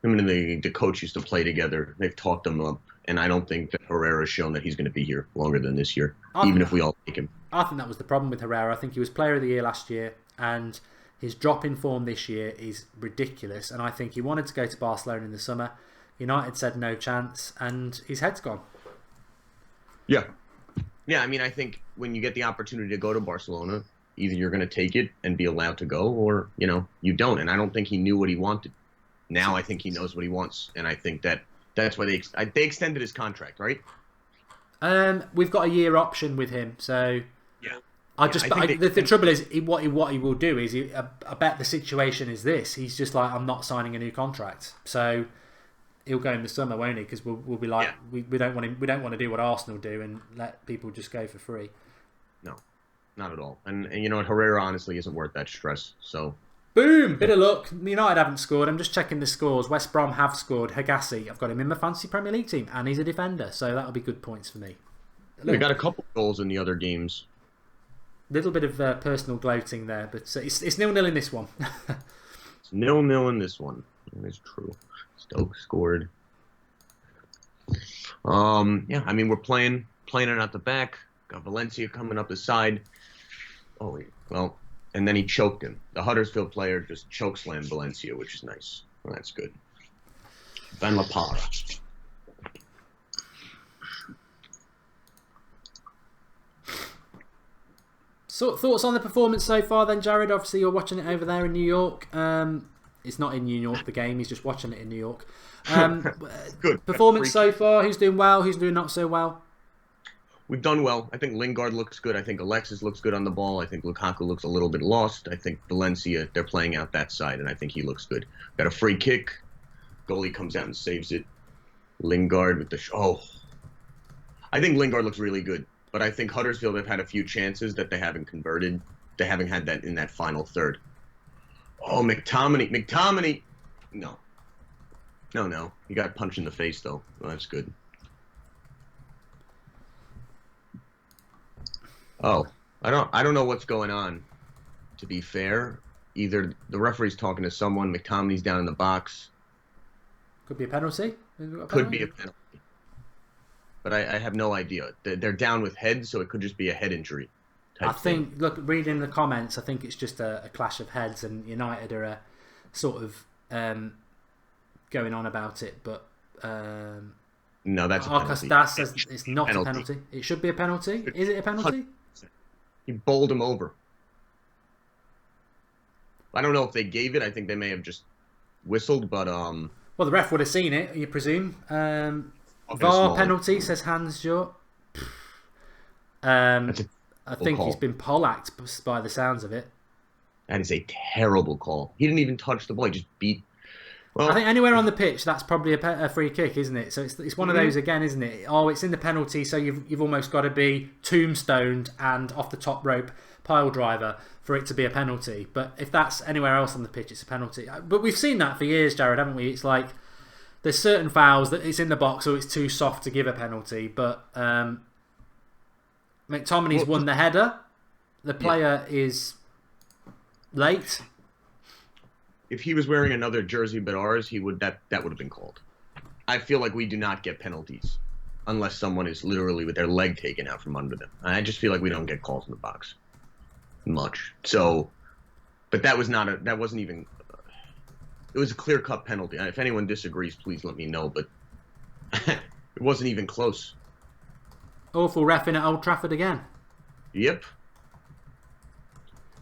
Him and the coach used to play together. They've talked him up, and I don't think that Herrera has shown that he's going to be here longer than this year, even if we all take him. I think that was the problem with Herrera. I think he was Player of the Year last year, and his drop in form this year is ridiculous. And I think he wanted to go to Barcelona in the summer. United said no chance, and his head's gone. Yeah. Yeah, I mean, I think when you get the opportunity to go to Barcelona, either you're going to take it and be allowed to go, or, you don't. And I don't think he knew what he wanted. Now I think he knows what he wants, and I think that's why they extended his contract, right? We've got a year option with him, so yeah. The trouble is what he will do is I bet the situation is this: he's just like, I'm not signing a new contract, so he'll go in the summer, won't he? Because we'll be like, we don't want to do what Arsenal do and let people just go for free. No, not at all. And you know what, Herrera honestly isn't worth that stress. So. Boom! Bit of luck. United haven't scored. I'm just checking the scores. West Brom have scored. Hegassi, I've got him in my fantasy Premier League team, and he's a defender, so that'll be good points for me. We got a couple goals in the other games. Little bit of personal gloating there, but it's 0-0 in this one. It's 0-0 in this one. That is true. Stoke scored. Yeah, I mean, we're playing it at the back. Got Valencia coming up the side. Oh, well. And then he choked him. The Huddersfield player just chokeslammed Valencia, which is nice. Well, that's good. Van La Parra. So, thoughts on the performance so far then, Jared? Obviously, you're watching it over there in New York. It's not in New York, the game. He's just watching it in New York. Good. Performance so far. Who's doing well? Who's doing not so well? We've done well. I think Lingard looks good. I think Alexis looks good on the ball. I think Lukaku looks a little bit lost. I think Valencia, they're playing out that side, and I think he looks good. Got a free kick. Goalie comes out and saves it. Lingard with the... I think Lingard looks really good, but I think Huddersfield have had a few chances that they haven't converted. They haven't had that in that final third. Oh, McTominay. No. No. He got punched in the face, though. Well, that's good. Oh, I don't know what's going on, to be fair. Either the referee's talking to someone, McTominay's down in the box. Could be a penalty. Could be a penalty. But I have no idea. They're down with heads, so it could just be a head injury. I think, look, reading the comments, I think it's just a clash of heads, and United are sort of going on about it, but... no, that's a penalty. Arcas says it's not a penalty. It should be a penalty. Is it a penalty? He bowled him over. I don't know if they gave it. I think they may have just whistled, but Well, the ref would have seen it, you presume. VAR penalty, says Hans Jort. I think he's been poleaxed by the sounds of it. That is a terrible call. He didn't even touch the ball. He just beat... Well, I think anywhere on the pitch, that's probably a free kick, isn't it? So it's one of those again, isn't it? Oh, it's in the penalty, so you've almost got to be tombstoned and off the top rope pile driver for it to be a penalty. But if that's anywhere else on the pitch, it's a penalty. But we've seen that for years, Jared, haven't we? It's like there's certain fouls that it's in the box or it's too soft to give a penalty. But McTominay's won the header. The player is late. If he was wearing another jersey but ours, that would have been called. I feel like we do not get penalties unless someone is literally with their leg taken out from under them. I just feel like we don't get calls in the box much. So, but that wasn't even. It was a clear-cut penalty. If anyone disagrees, please let me know. But it wasn't even close. Awful reffing at Old Trafford again. Yep.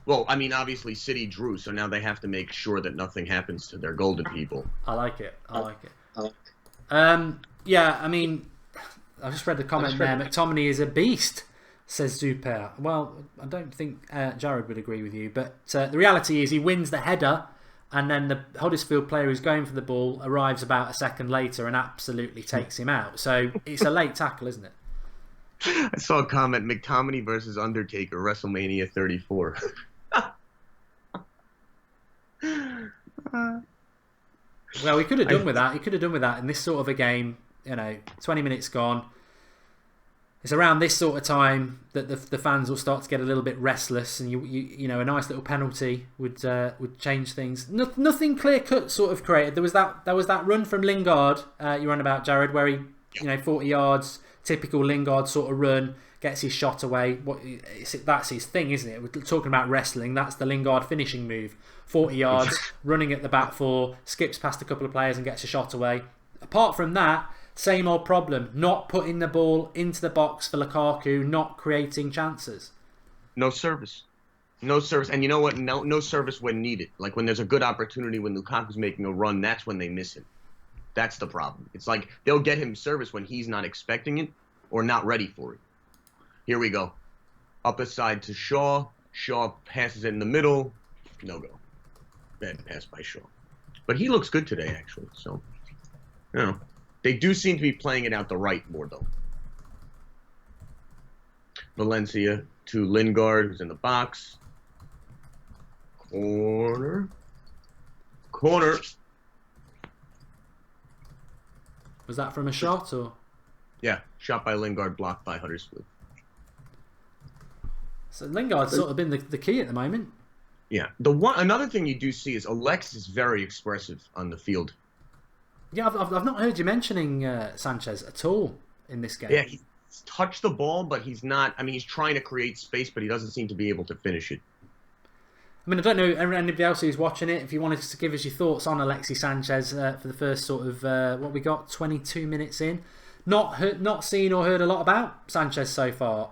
Well, I mean, obviously City drew, so now they have to make sure that nothing happens to their golden people. I like it. Yeah, I mean, I just read the comment there. McTominay is a beast, says Zuper. Well, I don't think Jared would agree with you, but the reality is he wins the header, and then the Huddersfield player who's going for the ball arrives about a second later and absolutely takes him out. So it's a late tackle, isn't it? I saw a comment: McTominay versus Undertaker, WrestleMania 34. Well, he could have done with that. He could have done with that in this sort of a game. 20 minutes gone. It's around this sort of time that the fans will start to get a little bit restless, and a nice little penalty would change things. Nothing clear cut sort of created. There was that run from Lingard you ran about, Jared, where he 40 yards, typical Lingard sort of run, gets his shot away. That's his thing, isn't it? We're talking about wrestling. That's the Lingard finishing move. 40 yards, running at the back four, skips past a couple of players and gets a shot away. Apart from that, same old problem. Not putting the ball into the box for Lukaku, not creating chances. No service. No service. And you know what? No service when needed. Like when there's a good opportunity, when Lukaku's making a run, that's when they miss him. That's the problem. It's like they'll get him service when he's not expecting it or not ready for it. Here we go. Up a side to Shaw. Shaw passes it in the middle. No go. Bad pass by Shaw. But he looks good today, actually. So, they do seem to be playing it out the right more, though. Valencia to Lingard, who's in the box. Corner. Was that from a shot or? Yeah, shot by Lingard, blocked by Huddersfield. So Lingard's sort of been the key at the moment. Yeah. Another thing you do see is Alex is very expressive on the field. Yeah, I've not heard you mentioning Sanchez at all in this game. Yeah, he's touched the ball, but he's not. I mean, he's trying to create space, but he doesn't seem to be able to finish it. I mean, I don't know anybody else who's watching it. If you wanted to give us your thoughts on Alexis Sanchez for the first sort of what we got 22 minutes in, not seen or heard a lot about Sanchez so far.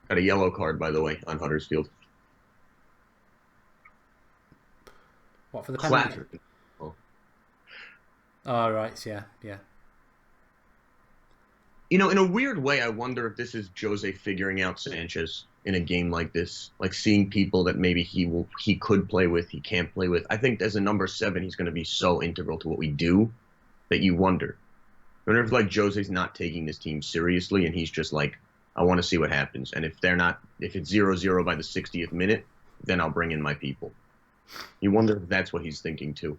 Got a yellow card, by the way, on Huddersfield. What, for the penalty? Oh. Oh, right, yeah. In a weird way, I wonder if this is Jose figuring out Sanchez in a game like this, like seeing people that maybe he could play with, he can't play with. I think as a number 7, he's going to be so integral to what we do that you wonder. I wonder if like Jose's not taking this team seriously, and he's just like, I want to see what happens, and if it's 0-0 by the 60th minute, then I'll bring in my people. You wonder if that's what he's thinking too.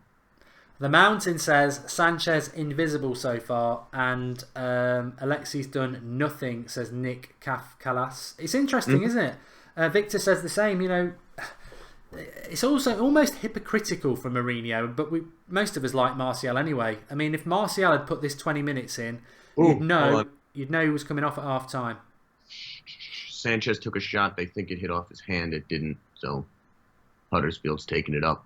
The Mountain says Sanchez invisible so far, and Alexis done nothing, says Nick Calas. It's interesting, isn't it? Victor says the same. It's also almost hypocritical for Mourinho, but most of us like Martial anyway. I mean, if Martial had put this 20 minutes in, you'd know he was coming off at half time. Sanchez took a shot. They think it hit off his hand. It didn't, so Huddersfield's taking it up.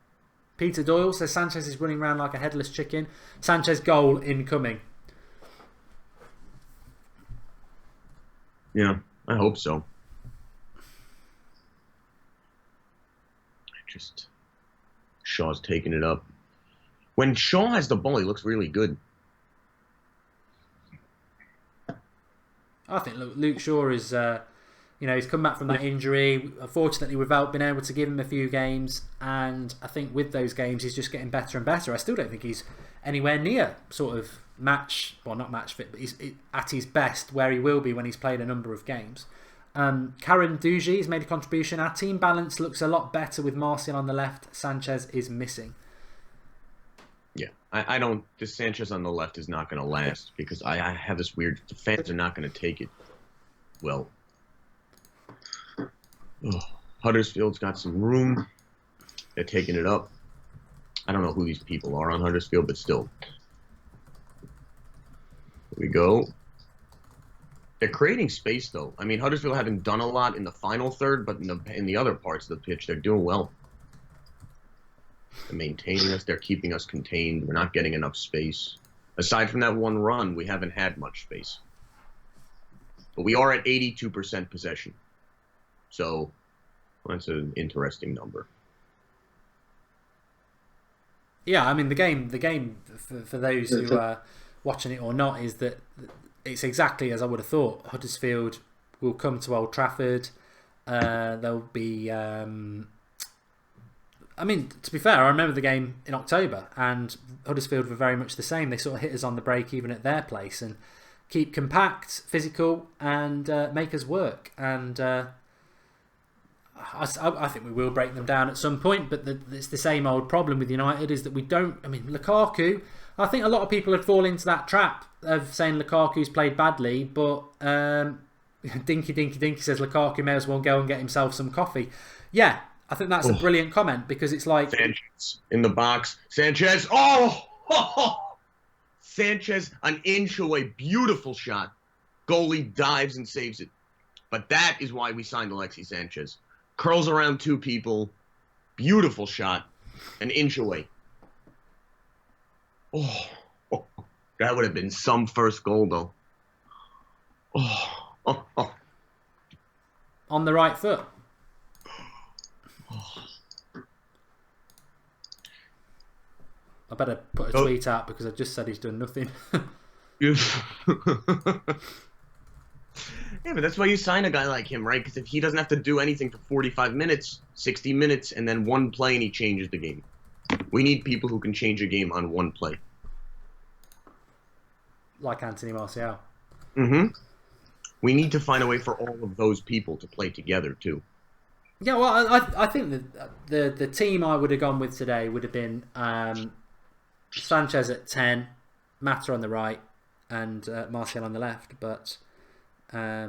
Peter Doyle says Sanchez is running around like a headless chicken. Sanchez goal incoming. Yeah, I hope so. Shaw's taking it up. When Shaw has the ball, he looks really good. I think Luke Shaw is, he's come back from that injury. Unfortunately, without being able to give him a few games, and I think with those games, he's just getting better and better. I still don't think he's anywhere near sort of not match fit, but he's at his best where he will be when he's played a number of games. Karen Dougie has made a contribution. Our team balance looks a lot better with Martial on the left. Sanchez is missing. Yeah, I don't. This Sanchez on the left is not going to last because I have this weird. The fans are not going to take it well. Oh, Huddersfield's got some room. They're taking it up. I don't know who these people are on Huddersfield, but still. Here we go. They're creating space, though. I mean, Huddersfield haven't done a lot in the final third, but in the other parts of the pitch, they're doing well. They're maintaining us. They're keeping us contained. We're not getting enough space. Aside from that one run, we haven't had much space. But we are at 82% possession. So that's an interesting number. Yeah, I mean, the game for those who are watching it or not is that it's exactly as I would have thought. Huddersfield will come to Old Trafford. There'll be... I mean, to be fair, I remember the game in October, and Huddersfield were very much the same. They sort of hit us on the break even at their place, and keep compact, physical, and make us work. And I think we will break them down at some point, but it's the same old problem with United is that we don't. I mean, Lukaku. I think a lot of people had fallen into that trap of saying Lukaku's played badly, but Dinky says Lukaku may as well go and get himself some coffee. Yeah, I think that's a brilliant comment because it's like Sanchez in the box. Sanchez. Oh! Sanchez, an inch away. Beautiful shot. Goalie dives and saves it. But that is why we signed Alexis Sanchez. Curls around two people. Beautiful shot. An inch away. Oh, that would have been some first goal, though. Oh. On the right foot. I better put a tweet out because I just said he's done nothing. Yeah, but that's why you sign a guy like him, right? Because if he doesn't have to do anything for 45 minutes, 60 minutes, and then one play and he changes the game. We need people who can change a game on one play. Like Anthony Martial. Mm-hmm. We need to find a way for all of those people to play together, too. Yeah, well, I think that the team I would have gone with today would have been Sanchez at 10, Mata on the right, and Martial on the left. But I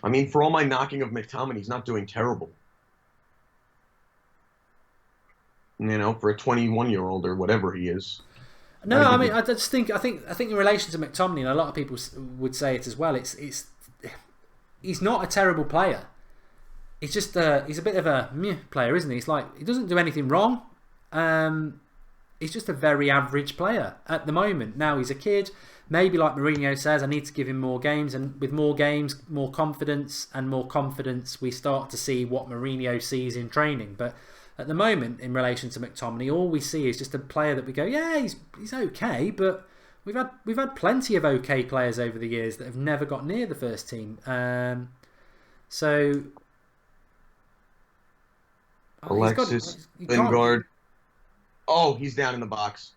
mean, for all my knocking of McTominay, he's not doing terrible. You know, for a 21-year-old or whatever he is. No, I mean, I think in relation to McTominay, and a lot of people would say it as well. He's not a terrible player. He's just he's a bit of a meh player, isn't he? It's like he doesn't do anything wrong. He's just a very average player at the moment. Now he's a kid. Maybe like Mourinho says, I need to give him more games, and with more games, more confidence, we start to see what Mourinho sees in training. But at the moment, in relation to McTominay, all we see is just a player that we go, yeah, he's okay, but we've had plenty of okay players over the years that have never got near the first team. Alexis Lingard. Oh, he's down in the box,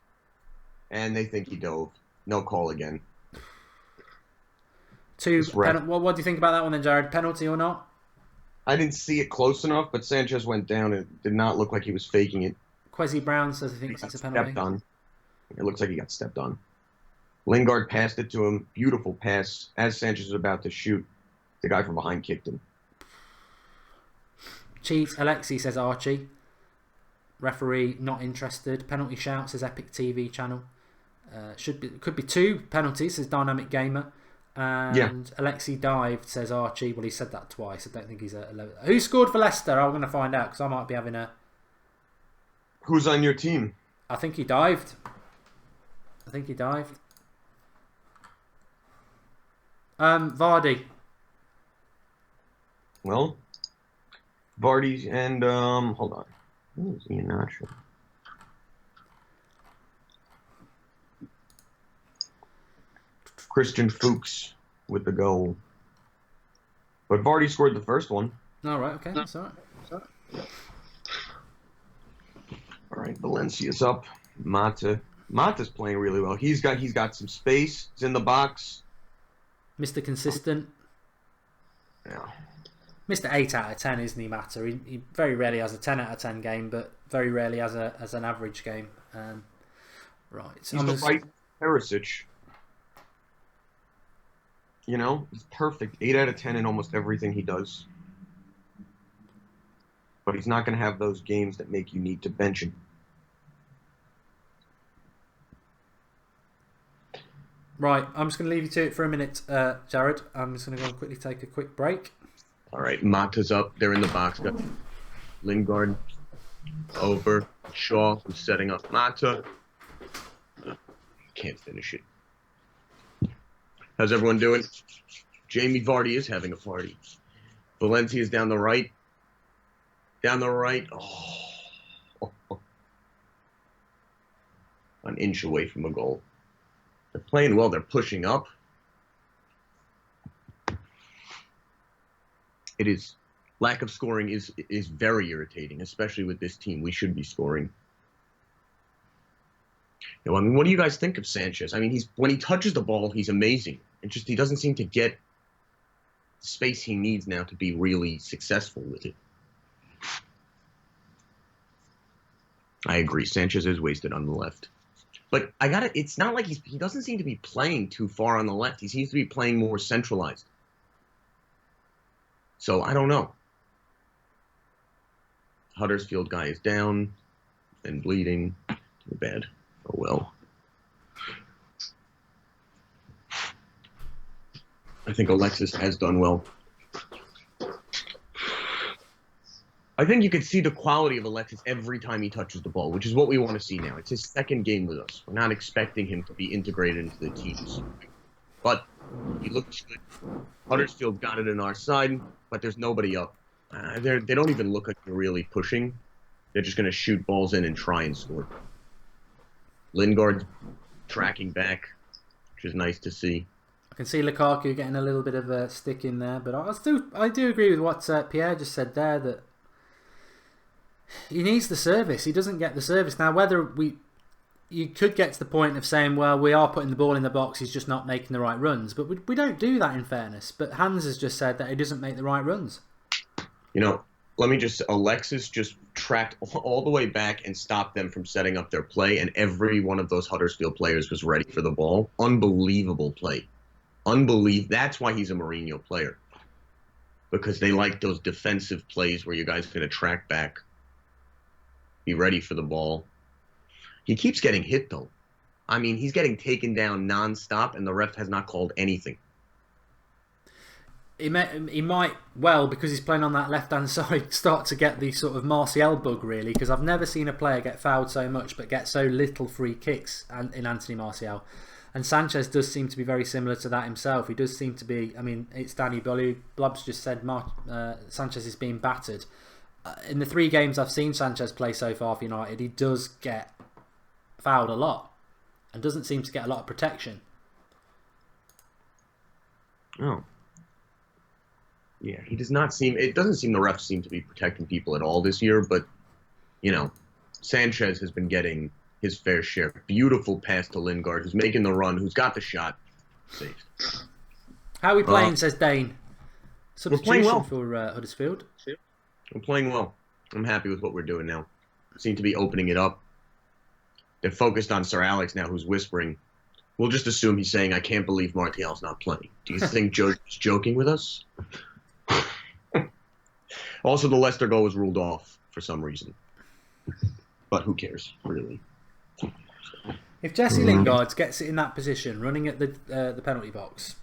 and they think he dove. No call again. What do you think about that one then, Jared? Penalty or not? I didn't see it close enough, but Sanchez went down. It did not look like he was faking it. Quezzy Brown says he thinks it's a penalty. Stepped on. It looks like he got stepped on. Lingard passed it to him. Beautiful pass. As Sanchez was about to shoot, the guy from behind kicked him. Cheat, Alexi, says Archie. Referee not interested. Penalty shout, says Epic TV channel. Could be 2 penalties, says Dynamic Gamer. And Alexi dived, says Archie. Well, he said that twice. I don't think he's who scored for Leicester? I'm going to find out because I might be having a. Who's on your team? I think he dived. Vardy. Well, Vardy and hold on. Who is Ian Nacho? Christian Fuchs with the goal. But Vardy scored the first one. All right, okay, that's all right. All right, Valencia's up. Mata's playing really well. He's got some space. He's in the box. Mr. Consistent. Yeah. Mr. 8 out of 10, isn't he, Mata? He very rarely has a 10 out of 10 game, but very rarely has an average game. Right. He's the right Perisic. You know, he's perfect. 8 out of 10 in almost everything he does. But he's not going to have those games that make you need to bench him. Right, I'm just going to leave you to it for a minute, Jared. I'm just going to go and quickly take a quick break. All right, Mata's up. They're in the box. Got Lingard over. Shaw who's setting up Mata. Can't finish it. How's everyone doing? Jamie Vardy is having a party. Valencia's down the right. Oh. An inch away from a goal. They're playing well. They're pushing up. It is. Lack of scoring is very irritating, especially with this team. We should be scoring. You know, I mean, what do you guys think of Sanchez? I mean, when he touches the ball, he's amazing. It just he doesn't seem to get the space he needs now to be really successful with it. I agree. Sanchez is wasted on the left. But it's not like he doesn't seem to be playing too far on the left. He seems to be playing more centralized. So I don't know. Huddersfield guy is down and bleeding. Too bad. Oh well. I think Alexis has done well. I think you can see the quality of Alexis every time he touches the ball, which is what we want to see now. It's his second game with us. We're not expecting him to be integrated into the teams. But he looks good. Huddersfield got it in our side, but there's nobody up. They don't even look like they're really pushing. They're just going to shoot balls in and try and score. Lingard's tracking back, which is nice to see. I can see Lukaku getting a little bit of a stick in there, but I do agree with what Pierre just said there, that he needs the service. He doesn't get the service. Now, you could get to the point of saying, well, we are putting the ball in the box, he's just not making the right runs. But we don't do that, in fairness. But Hans has just said that he doesn't make the right runs. You know, Alexis just tracked all the way back and stopped them from setting up their play, and every one of those Huddersfield players was ready for the ball. Unbelievable play. That's why he's a Mourinho player. Because they like those defensive plays where you guys are going to track back, be ready for the ball. He keeps getting hit, though. I mean, he's getting taken down nonstop, and the ref has not called anything. He might, well, because he's playing on that left-hand side, start to get the sort of Martial bug, really, because I've never seen a player get fouled so much but get so little free kicks in Anthony Martial. And Sanchez does seem to be very similar to that himself. He does seem to be, I mean, it's Danny Blobs just said Sanchez is being battered. In the 3 games I've seen Sanchez play so far for United, he does get fouled a lot and doesn't seem to get a lot of protection. Oh. Yeah, he does not seem... It doesn't seem the refs seem to be protecting people at all this year, but, you know, Sanchez has been getting his fair share. Beautiful pass to Lingard, who's making the run, who's got the shot. Saved. How are we playing, says Dane? Substitution well. for Huddersfield. We're playing well. I'm happy with what we're doing now. Seem to be opening it up. They're focused on Sir Alex now, who's whispering. We'll just assume he's saying, I can't believe Martial's not playing. Do you think Joe's joking with us? Also, the Leicester goal was ruled off for some reason. But who cares, really? If Jesse Lingard gets it in that position, running at the penalty box,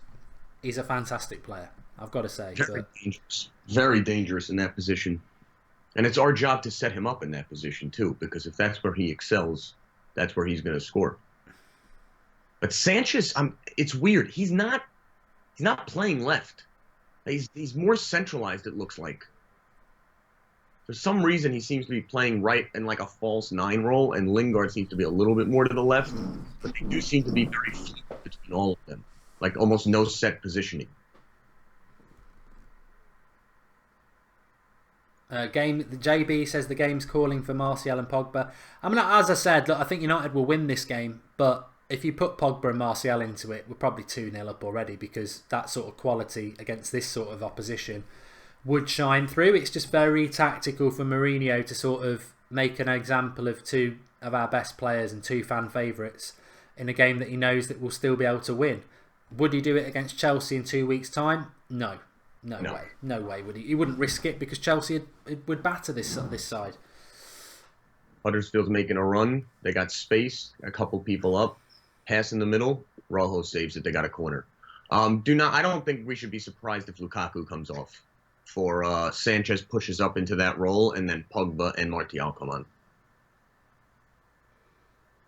he's a fantastic player, I've got to say. Dangerous. Very dangerous in that position. And it's our job to set him up in that position, too, because if that's where he excels, that's where he's going to score. But Sanchez, it's weird. He's not playing left. He's more centralized, it looks like. For some reason, he seems to be playing right in like a false 9 role, and Lingard seems to be a little bit more to the left. But they do seem to be very fluid between all of them. Like almost no set positioning. JB says the game's calling for Martial and Pogba. I mean, as I said, look, I think United will win this game, but if you put Pogba and Martial into it, we're probably 2-0 up already, because that sort of quality against this sort of opposition would shine through. It's just very tactical for Mourinho to sort of make an example of 2 of our best players and 2 fan favourites in a game that he knows that we'll still be able to win. Would he do it against Chelsea in 2 weeks' time? No. No way. No way would he. He wouldn't risk it, because Chelsea would batter this side. Huddersfield's making a run. They got space. A couple people up. Pass in the middle. Rojo saves it. They got a corner. I don't think we should be surprised if Lukaku comes off. For Sanchez pushes up into that role, and then Pogba and Martial come on.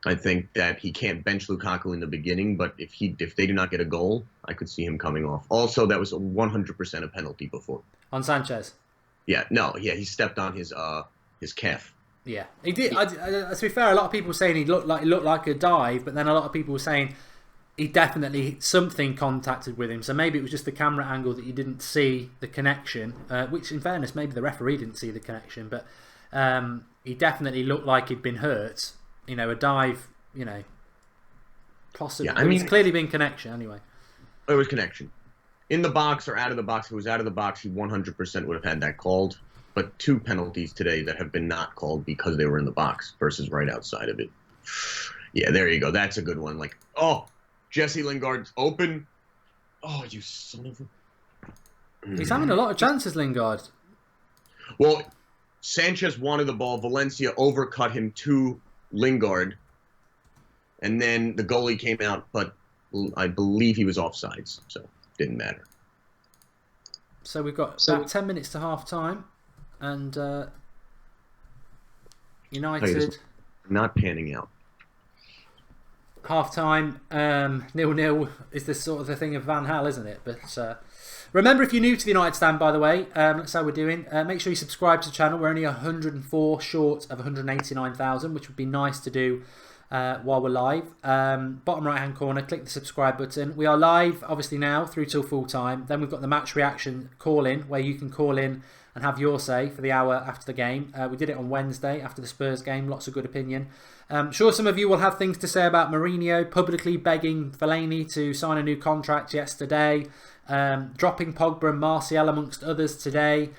I think that he can't bench Lukaku in the beginning, but if they do not get a goal, I could see him coming off. Also, that was 100% a penalty before. On Sanchez? He stepped on his calf. Yeah, he did. To be fair, a lot of people were saying he looked like a dive, but then a lot of people were saying he definitely something contacted with him. So maybe it was just the camera angle that you didn't see the connection. Which, in fairness, maybe the referee didn't see the connection, but he definitely looked like he'd been hurt. You know, a dive possibly. Yeah, I mean, it's clearly been connection anyway. It was connection. In the box or out of the box. If it was out of the box, he 100% would have had that called. But 2 penalties today that have been not called because they were in the box versus right outside of it. Yeah, there you go. That's a good one. Like, oh, Jesse Lingard's open. Oh, you son of a... He's having a lot of chances, Lingard. Well, Sanchez wanted the ball. Valencia overcut him to Lingard. And then the goalie came out, but I believe he was offsides, so didn't matter. So we've got about 10 minutes to half time, and United not panning out. Half time 0-0 is the sort of the thing of Van Gaal, isn't it? But remember, if you're new to the United Stand, by the way, that's how we're doing. Make sure you subscribe to the channel. We're only 104 short of 189,000, which would be nice to do while we're live. Bottom right hand corner, click the subscribe button. We are live obviously now through till full time. Then we've got the match reaction call in, where you can call in and have your say for the hour after the game. We did it on Wednesday after the Spurs game. Lots of good opinion. Sure, some of you will have things to say about Mourinho publicly begging Fellaini to sign a new contract yesterday, dropping Pogba and Martial amongst others today.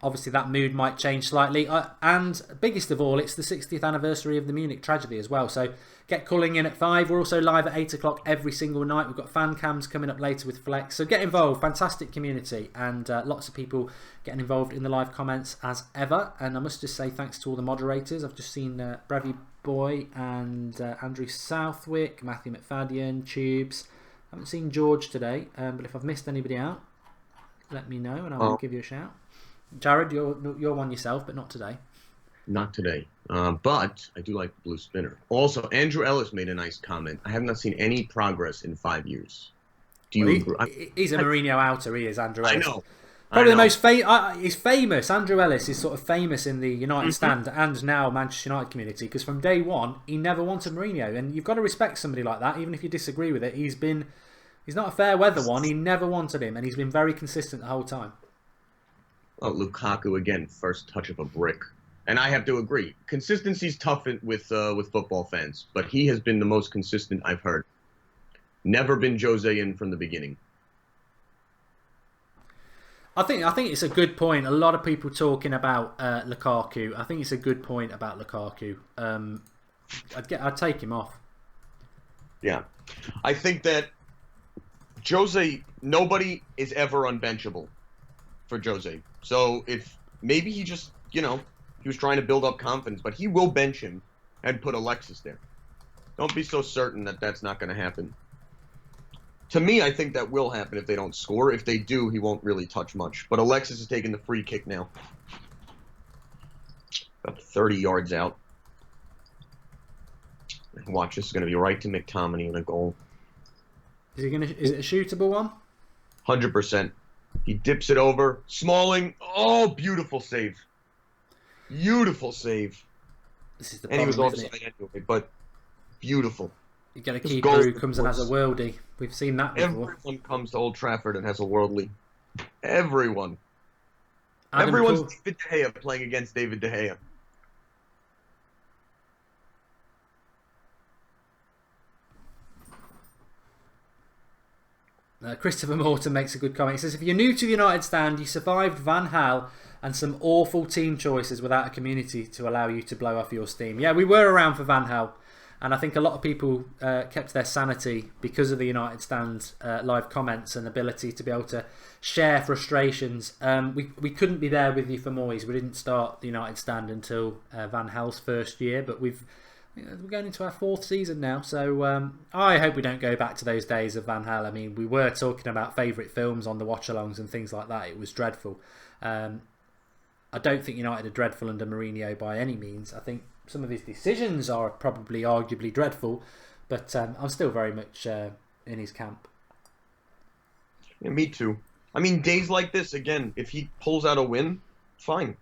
Obviously, that mood might change slightly. And biggest of all, it's the 60th anniversary of the Munich tragedy as well. So get calling in at 5. We're also live at 8 o'clock every single night. We've got fan cams coming up later with Flex. So get involved. Fantastic community. And lots of people getting involved in the live comments as ever. And I must just say thanks to all the moderators. I've just seen Brevy Boy and Andrew Southwick, Matthew McFadden, Tubes. I haven't seen George today. But if I've missed anybody out, let me know and I'll give you a shout. Jared, you're one yourself, but not today. Not today. But I do like the blue spinner. Also, Andrew Ellis made a nice comment. I have not seen any progress in 5 years. Do you agree? He's a Mourinho outer, he is, Andrew Ellis. I know. Probably the most he's famous. Andrew Ellis is sort of famous in the United Stand and now Manchester United community, because from day one, he never wanted Mourinho. And you've got to respect somebody like that, even if you disagree with it. He's not a fair weather one. He never wanted him, and he's been very consistent the whole time. Oh, Lukaku again, first touch of a brick. And I have to agree. Consistency's tough with football fans, but he has been the most consistent I've heard. Never been Jose in from the beginning. I think it's a good point. A lot of people talking about Lukaku. I think it's a good point about Lukaku. I'd take him off. Yeah. I think that Jose, nobody is ever unbenchable for Jose. So if maybe he just, he was trying to build up confidence, but he will bench him and put Alexis there. Don't be so certain that that's not going to happen. To me, I think that will happen if they don't score. If they do, he won't really touch much. But Alexis is taking the free kick now. About 30 yards out. Watch, this is going to be right to McTominay in a goal. Is it a shootable one? 100%. He dips it over. Smalling. Oh, beautiful save. Beautiful save. This is the and problem, he was offside anyway, but beautiful. You get a keeper who comes and has a worldie. We've seen that before. Everyone comes to Old Trafford and has a worldie. Everyone. Everyone's David De Gea playing against David De Gea. Christopher Morton makes a good comment. He says, if you're new to the United Stand, you survived Van Gaal and some awful team choices without a community to allow you to blow off your steam. Yeah, we were around for Van Gaal, and I think a lot of people kept their sanity because of the United Stand live comments and ability to be able to share frustrations. We couldn't be there with you for Moyes. We didn't start the United Stand until Van Gaal's first year, but we're going into our 4th season now, so I hope we don't go back to those days of Van Gaal. I mean, we were talking about favourite films on the watch-alongs and things like that. It was dreadful. I don't think United are dreadful under Mourinho by any means. I think some of his decisions are probably arguably dreadful, but I'm still very much in his camp. Yeah, me too. I mean, days like this, again, if he pulls out a win, fine.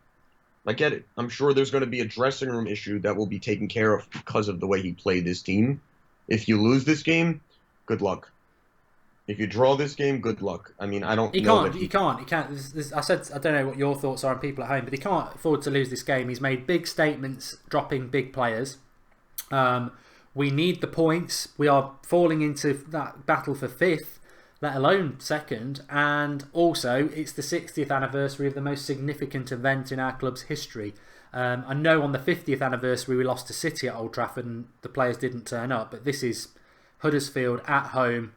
I get it. I'm sure there's going to be a dressing room issue that will be taken care of because of the way he played this team. If you lose this game, good luck. If you draw this game, good luck. I mean, I don't know. He can't. I said, I don't know what your thoughts are on people at home, but he can't afford to lose this game. He's made big statements, dropping big players. We need the points. We are falling into that battle for 5th, let alone 2nd. And also, it's the 60th anniversary of the most significant event in our club's history. I know on the 50th anniversary we lost to City at Old Trafford and the players didn't turn up. But this is Huddersfield at home.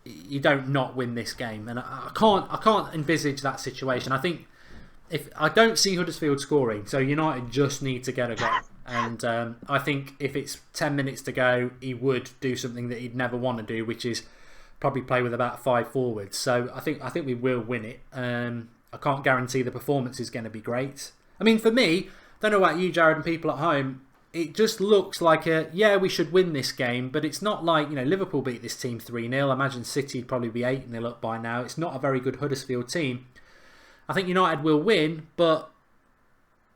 You don't not win this game. And I can't envisage that situation. I don't see Huddersfield scoring. So United just need to get a goal. And I think if it's 10 minutes to go, he would do something that he'd never want to do, which is probably play with about 5 forwards. So I think we will win it. I can't guarantee the performance is going to be great. I mean, for me, don't know about you, Jared, and people at home, it just looks like we should win this game, but it's not like, Liverpool beat this team 3-0. I imagine City would probably be 8-0 up by now. It's not a very good Huddersfield team. I think United will win, but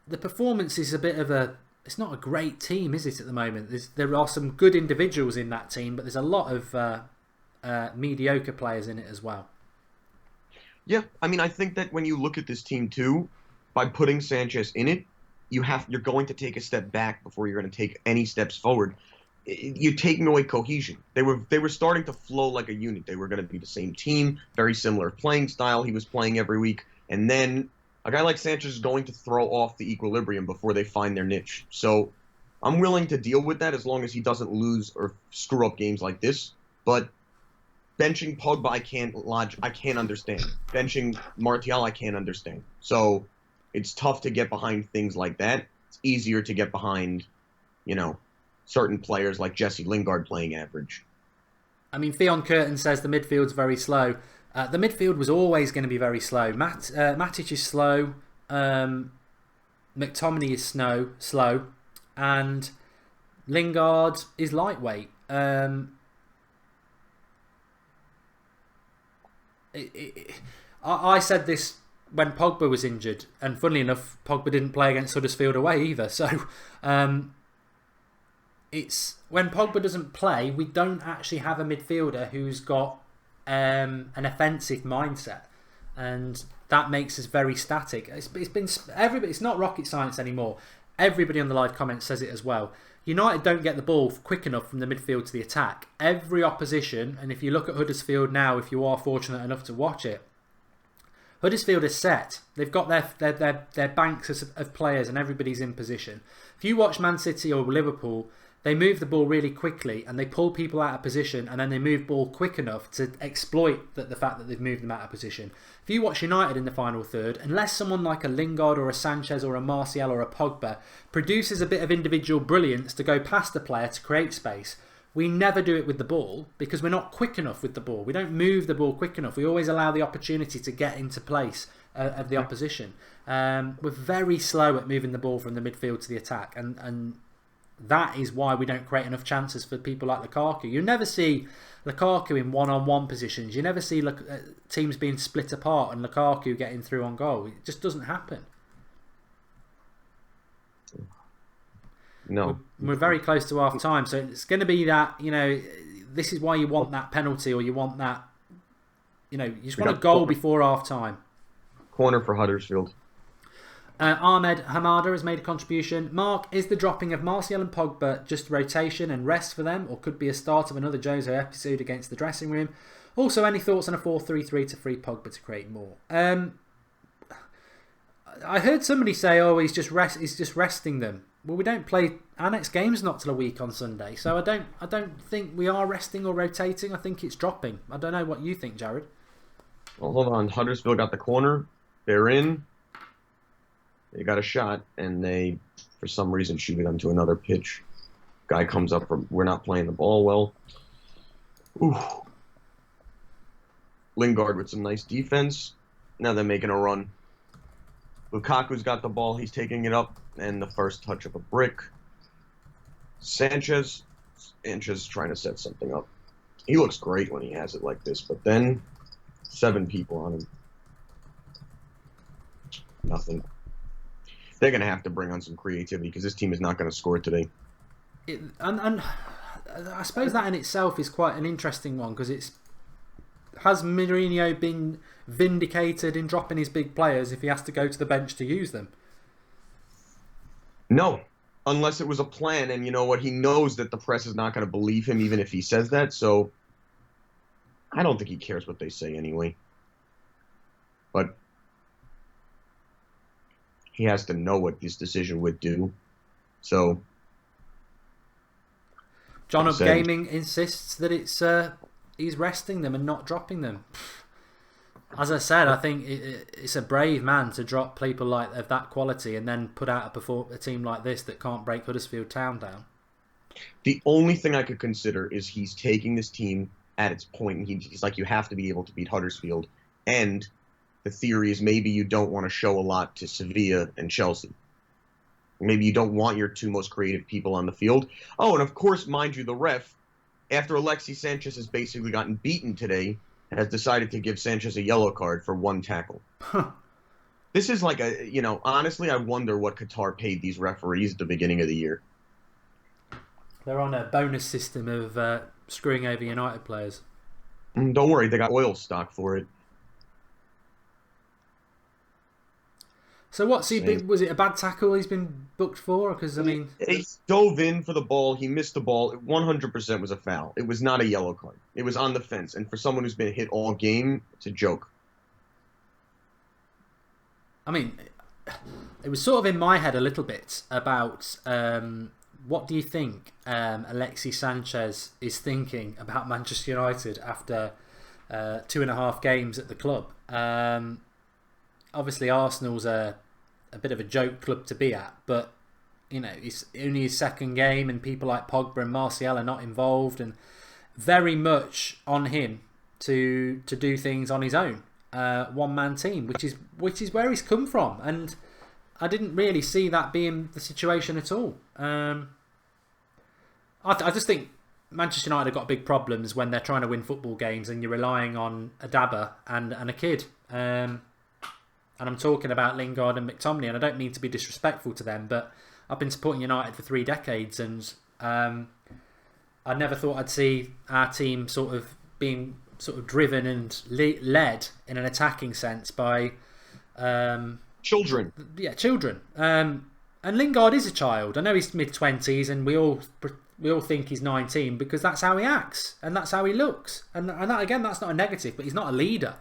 the performance is a bit of it's not a great team, is it, at the moment? There are some good individuals in that team, but there's a lot of mediocre players in it as well. Yeah, I mean, I think that when you look at this team too, by putting Sanchez in it, you're going to take a step back before you're going to take any steps forward. You're taking away cohesion. They were starting to flow like a unit. They were going to be the same team, very similar playing style. He was playing every week, and then a guy like Sanchez is going to throw off the equilibrium before they find their niche. So I'm willing to deal with that as long as he doesn't lose or screw up games like this. But benching Pogba, I can't understand. Benching Martial, I can't understand. So it's tough to get behind things like that. It's easier to get behind, certain players like Jesse Lingard playing average. I mean, Theon Curtin says the midfield's very slow. The midfield was always going to be very slow. Matic is slow. McTominay is slow. And Lingard is lightweight. I said this when Pogba was injured, and funnily enough, Pogba didn't play against Huddersfield away either. So it's when Pogba doesn't play, we don't actually have a midfielder who's got an offensive mindset, and that makes us very static. It's not rocket science anymore. Everybody on the live comments says it as well. United don't get the ball quick enough from the midfield to the attack. Every opposition, and if you look at Huddersfield now, if you are fortunate enough to watch it, Huddersfield is set. They've got their banks of players and everybody's in position. If you watch Man City or Liverpool, they move the ball really quickly and they pull people out of position, and then they move ball quick enough to exploit the fact that they've moved them out of position. If you watch United in the final third, unless someone like a Lingard or a Sanchez or a Martial or a Pogba produces a bit of individual brilliance to go past the player to create space, we never do it with the ball because we're not quick enough with the ball. We don't move the ball quick enough. We always allow the opportunity to get into place of the opposition. We're very slow at moving the ball from the midfield to the attack, and that is why we don't create enough chances for people like Lukaku. You never see Lukaku in one-on-one positions. You never see teams being split apart and Lukaku getting through on goal. It just doesn't happen. No. We're very close to half time, so it's going to be that, this is why you want that penalty, or you want that, you just want a goal before half time. Corner for Huddersfield. Ahmed Hamada has made a contribution. Mark, is the dropping of Martial and Pogba just rotation and rest for them, or could be a start of another Jose episode against the dressing room? Also, any thoughts on a 4-3-3 to free Pogba to create more? I heard somebody say, he's just resting them. Well, we don't play our next game's not till a week on Sunday, so I don't think we are resting or rotating. I think it's dropping. I don't know what you think, Jared. Well, hold on. Huddersfield got the corner. They're in. They got a shot, and they, for some reason, shoot it onto another pitch. Guy comes up from, we're not playing the ball well. Ooh. Lingard with some nice defense. Now they're making a run. Lukaku's got the ball. He's taking it up, and the first touch of a brick. Sanchez trying to set something up. He looks great when he has it like this, but then 7 people on him. Nothing. They're going to have to bring on some creativity because this team is not going to score today. And I suppose that in itself is quite an interesting one, because has Mourinho been vindicated in dropping his big players if he has to go to the bench to use them? No. unless it was a plan. And you know what? He knows that the press is not going to believe him even if he says that. So I don't think he cares what they say anyway. But he has to know what this decision would do. So John Up Gaming insists that it's he's resting them and not dropping them. As I said, I think it's a brave man to drop people like of that quality and then put out a team like this that can't break Huddersfield Town down. The only thing I could consider is he's taking this team at its point. He's like, you have to be able to beat Huddersfield. And the theory is maybe you don't want to show a lot to Sevilla and Chelsea. Maybe you don't want your two most creative people on the field. Oh, and of course, mind you, the ref, after Alexis Sanchez has basically gotten beaten today, has decided to give Sanchez a yellow card for one tackle. This is like honestly, I wonder what Qatar paid these referees at the beginning of the year. They're on a bonus system of screwing over United players. Don't worry, they got oil stock for it. So what's he been? Was it a bad tackle he's been booked for? Because I mean, he dove in for the ball. He missed the ball. 100% was a foul. It was not a yellow card. It was on the fence. And for someone who's been hit all game, it's a joke. I mean, it was sort of in my head a little bit about what do you think Alexis Sanchez is thinking about Manchester United after 2.5 games at the club. Obviously, Arsenal's a bit of a joke club to be at, but it's only his second game, and people like Pogba and Martial are not involved, and very much on him to do things on his own, one-man team, which is where he's come from, and I didn't really see that being the situation at all. I just think Manchester United have got big problems when they're trying to win football games and you're relying on a dabber and a kid. And I'm talking about Lingard and McTominay, and I don't mean to be disrespectful to them, but I've been supporting United for 3 decades, and I never thought I'd see our team sort of being driven and led in an attacking sense by children. Yeah, children. And Lingard is a child. I know he's mid-20s, and we all think he's 19 because that's how he acts and that's how he looks. And that, again, that's not a negative, but he's not a leader.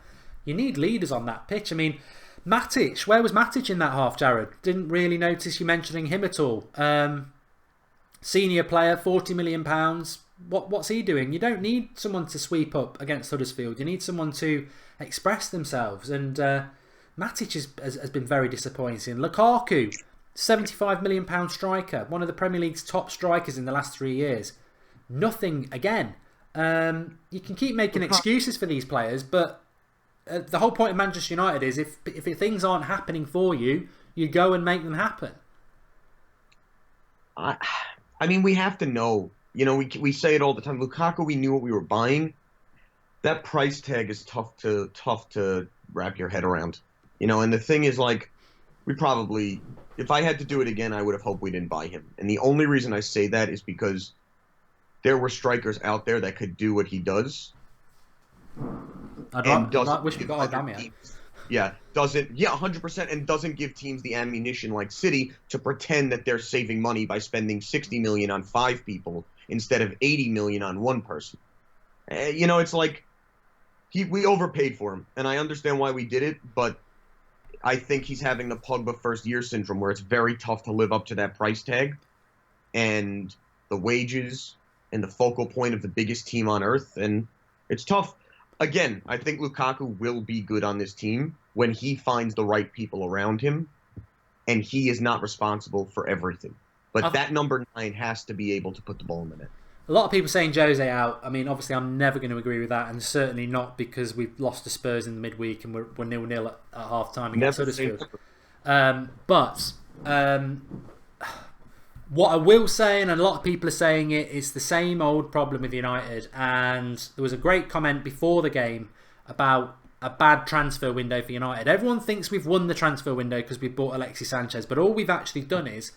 You need leaders on that pitch. I mean, Matic, where was Matic in that half, Jared? Didn't really notice you mentioning him at all. Senior player, £40 million. What's he doing? You don't need someone to sweep up against Huddersfield. You need someone to express themselves. And Matic has been very disappointing. Lukaku, £75 million striker, one of the Premier League's top strikers in the last 3 years. Nothing again. You can keep making excuses for these players, but the whole point of Manchester United is if things aren't happening for you, you go and make them happen. I mean, we have to know. We say it all the time. Lukaku, we knew what we were buying. That price tag is tough to wrap your head around. And the thing is, like, we probably, if I had to do it again, I would have hoped we didn't buy him. And the only reason I say that is because there were strikers out there that could do what he does. I wish we got Adamia. Yeah, 100%, and doesn't give teams the ammunition like City to pretend that they're saving money by spending 60 million on 5 people instead of 80 million on one person. It's like we overpaid for him, and I understand why we did it, but I think he's having the Pogba first year syndrome where it's very tough to live up to that price tag and the wages and the focal point of the biggest team on earth, and it's tough. Again, I think Lukaku will be good on this team when he finds the right people around him, and he is not responsible for everything. But that number 9 has to be able to put the ball in the net. A lot of people saying Jose out. I mean, obviously, I'm never going to agree with that, and certainly not because we've lost to Spurs in the midweek and we're 0-0 at half-time against Huddersfield. What I will say, and a lot of people are saying it, is the same old problem with United. And there was a great comment before the game about a bad transfer window for United. Everyone thinks we've won the transfer window because we bought Alexis Sanchez, but all we've actually done is,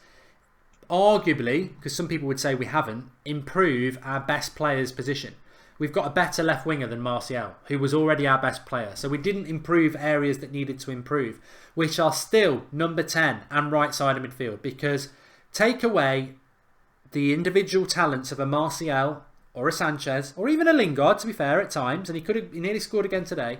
arguably, because some people would say we haven't, improve our best player's position. We've got a better left winger than Martial, who was already our best player. So we didn't improve areas that needed to improve, which are still number 10 and right side of midfield, because take away the individual talents of a Martial or a Sanchez or even a Lingard, to be fair, at times, and he nearly scored again today.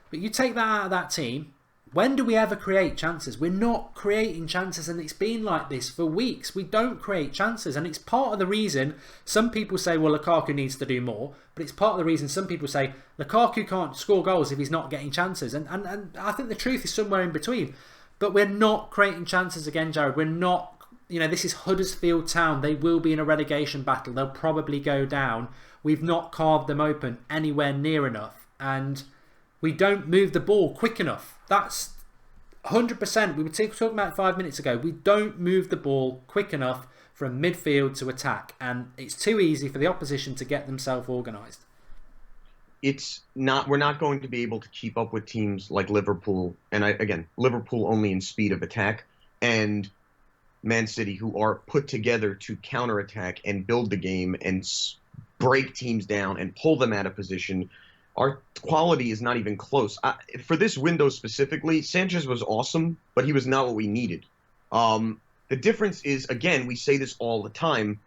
But you take that out of that team, when do we ever create chances? We're not creating chances, and it's been like this for weeks. We don't create chances, and it's part of the reason some people say, well, Lukaku needs to do more, but it's part of the reason some people say Lukaku can't score goals if he's not getting chances, and I think the truth is somewhere in between. But we're not creating chances again, Jared. We're not. This is Huddersfield Town. They will be in a relegation battle. They'll probably go down. We've not carved them open anywhere near enough. And we don't move the ball quick enough. That's 100%. We were talking about it 5 minutes ago. We don't move the ball quick enough from midfield to attack. And it's too easy for the opposition to get themselves organised. We're not going to be able to keep up with teams like Liverpool. And again, Liverpool only in speed of attack. And Man City, who are put together to counterattack and build the game and break teams down and pull them out of position. Our quality is not even close. For this window specifically, Sanchez was awesome, but he was not what we needed. The difference is, again, we say this all the time,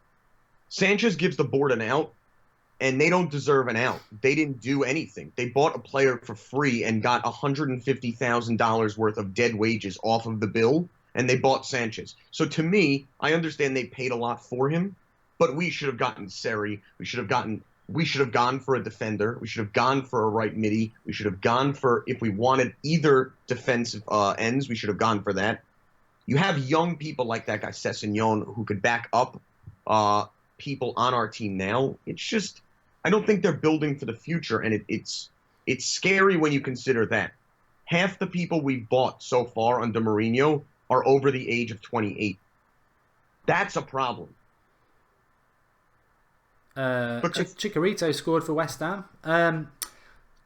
Sanchez gives the board an out, and they don't deserve an out. They didn't do anything. They bought a player for free and got $150,000 worth of dead wages off of the bill, and they bought Sanchez. So to me, I understand they paid a lot for him, but we should have gotten Seri. We should have gone for a defender. We should have gone for a right midi. We should have gone for, if we wanted either defensive ends, we should have gone for that. You have young people like that guy Sessegnon who could back up people on our team now. It's just, I don't think they're building for the future, and it's scary when you consider that. Half the people we've bought so far under Mourinho are over the age of 28. That's a problem. Chicharito scored for West Ham.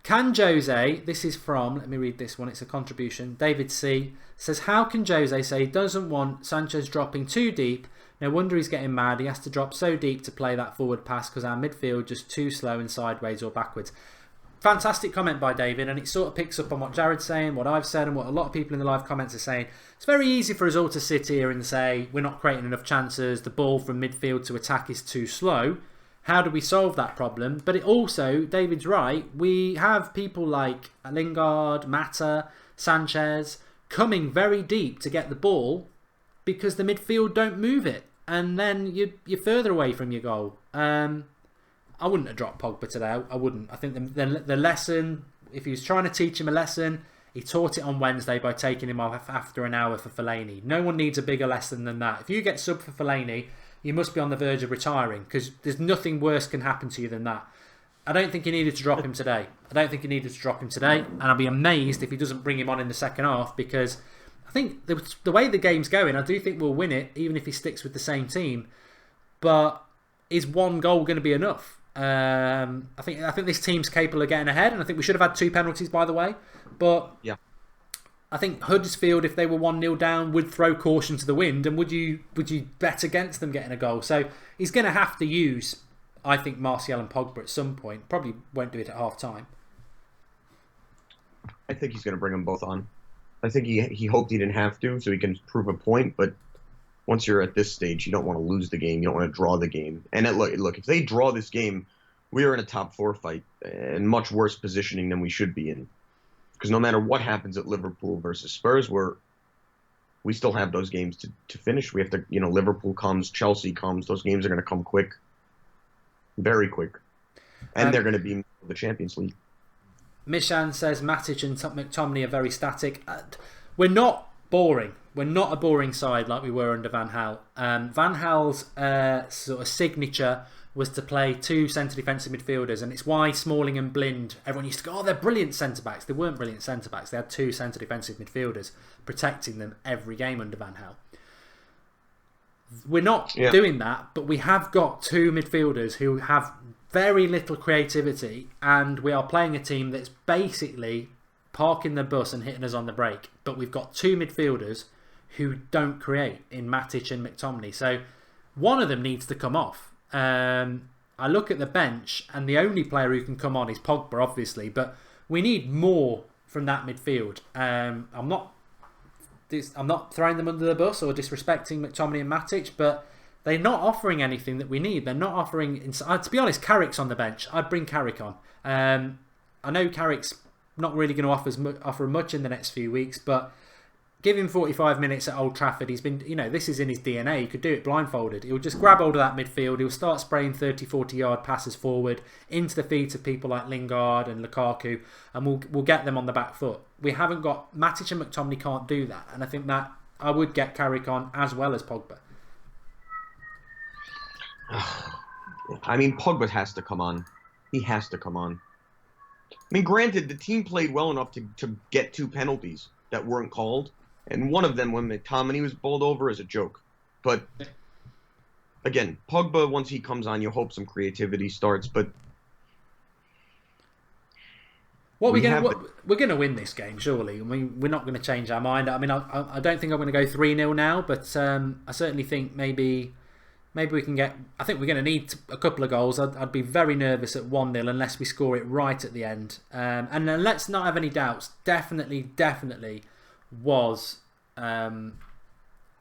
Can Jose, this is from, let me read this one, it's a contribution. David C. says, how can Jose say he doesn't want Sanchez dropping too deep? No wonder he's getting mad. He has to drop so deep to play that forward pass because our midfield just too slow and sideways or backwards. Fantastic comment by David, and it sort of picks up on what Jared's saying, what I've said, and what a lot of people in the live comments are saying. It's very easy for us all to sit here and say we're not creating enough chances, the ball from midfield to attack is too slow. How do we solve that problem? But it also, David's right, we have people like Lingard, Mata, Sanchez coming very deep to get the ball because the midfield don't move it, and then you're further away from your goal. I wouldn't have dropped Pogba today. I wouldn't. I think the lesson, if he was trying to teach him a lesson, he taught it on Wednesday by taking him off after an hour for Fellaini. No one needs a bigger lesson than that. If you get subbed for Fellaini, you must be on the verge of retiring because there's nothing worse can happen to you than that. I don't think he needed to drop him today. And I'll be amazed if he doesn't bring him on in the second half because I think the way the game's going, I do think we'll win it even if he sticks with the same team. But is one goal going to be enough? I think this team's capable of getting ahead, and I think we should have had 2 penalties, by the way. But yeah, I think Huddersfield, if they were 1-0 down, would throw caution to the wind, and would you bet against them getting a goal? So he's going to have to use, I think, Martial and Pogba at some point. Probably won't do it at half time. I think he's going to bring them both on. I think he hoped he didn't have to, so he can prove a point. But once you're at this stage, you don't want to lose the game. You don't want to draw the game. And look, if they draw this game, we are in a top 4 fight and much worse positioning than we should be in. Because no matter what happens at Liverpool versus Spurs, we still have those games to finish. We have to, Liverpool comes, Chelsea comes. Those games are going to come quick, very quick, and they're going to be in the Champions League. Mishan says Matic and McTominay are very static. We're not boring. We're not a boring side like we were under Van Gaal. Van Gaal's sort of signature was to play 2 centre defensive midfielders, and it's why Smalling and Blind, everyone used to go, oh, they're brilliant centre backs. They weren't brilliant centre backs. They had 2 centre defensive midfielders protecting them every game under Van Gaal. We're not doing that, but we have got 2 midfielders who have very little creativity, and we are playing a team that's basically parking the bus and hitting us on the brake. But we've got 2 midfielders who don't create in Matic and McTominay. So one of them needs to come off. I look at the bench, and the only player who can come on is Pogba, obviously, but we need more from that midfield. I'm not I'm not throwing them under the bus or disrespecting McTominay and Matic, but they're not offering anything that we need. They're not offering... to be honest, Carrick's on the bench. I'd bring Carrick on. I know Carrick's not really going to offer much in the next few weeks, but give him 45 minutes at Old Trafford. He's been, this is in his DNA. He could do it blindfolded. He'll just grab hold of that midfield. He'll start spraying 30, 40-yard passes forward into the feet of people like Lingard and Lukaku, and we'll get them on the back foot. We haven't got... Matic and McTominay can't do that, and I think that I would get Carrick on as well as Pogba. I mean, Pogba has to come on. He has to come on. I mean, granted, the team played well enough to get 2 penalties that weren't called. And one of them, when McTominay was bowled over, is a joke. But, again, Pogba, once he comes on, you hope some creativity starts. But we're going to win this game, surely. I mean, we're not going to change our mind. I mean, I don't think I'm going to go 3-0 now, but I certainly think maybe we can get... I think we're going to need a couple of goals. I'd be very nervous at 1-0 unless we score it right at the end. And then let's not have any doubts. Definitely was a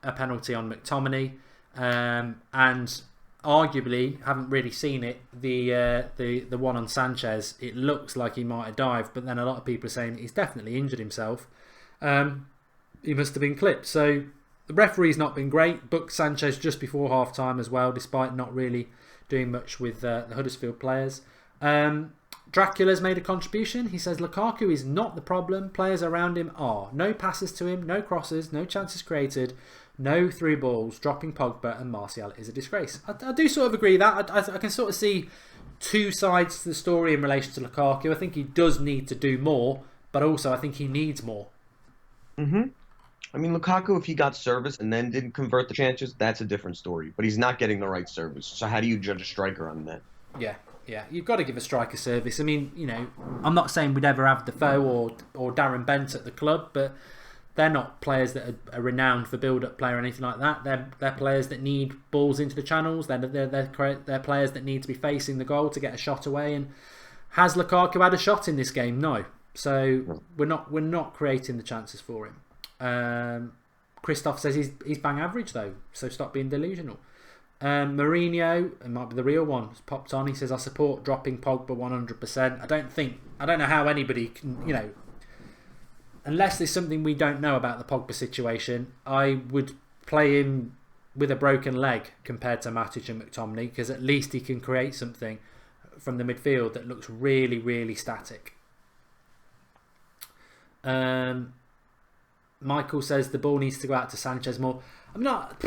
penalty on McTominay, and arguably, haven't really seen it, the one on Sanchez, it looks like he might have dived, but then a lot of people are saying he's definitely injured himself. He must have been clipped. So the referee's not been great. Booked Sanchez just before half time as well, despite not really doing much with the Huddersfield players. Dracula's made a contribution. He says Lukaku is not the problem. Players around him are. No passes to him, no crosses, no chances created, no through balls. Dropping Pogba and Martial is a disgrace. I do sort of agree that. I can sort of see 2 sides to the story in relation to Lukaku. I think he does need to do more, but also I think he needs more. I mean, Lukaku, if he got service and then didn't convert the chances, that's a different story. But he's not getting the right service. So how do you judge a striker on that? Yeah, you've got to give a striker service. I mean, I'm not saying we'd ever have Defoe or Darren Bent at the club, but they're not players that are renowned for build-up play or anything like that. They're players that need balls into the channels. They're players that need to be facing the goal to get a shot away. And has Lukaku had a shot in this game? No. So we're not creating the chances for him. Christoph says he's bang average though, so stop being delusional. Mourinho, it might be the real one, has popped on. He says, I support dropping Pogba 100%. I don't know how anybody can, unless there's something we don't know about the Pogba situation, I would play him with a broken leg compared to Matic and McTominay, because at least he can create something from the midfield that looks really, really static. Michael says the ball needs to go out to Sanchez more. I'm not...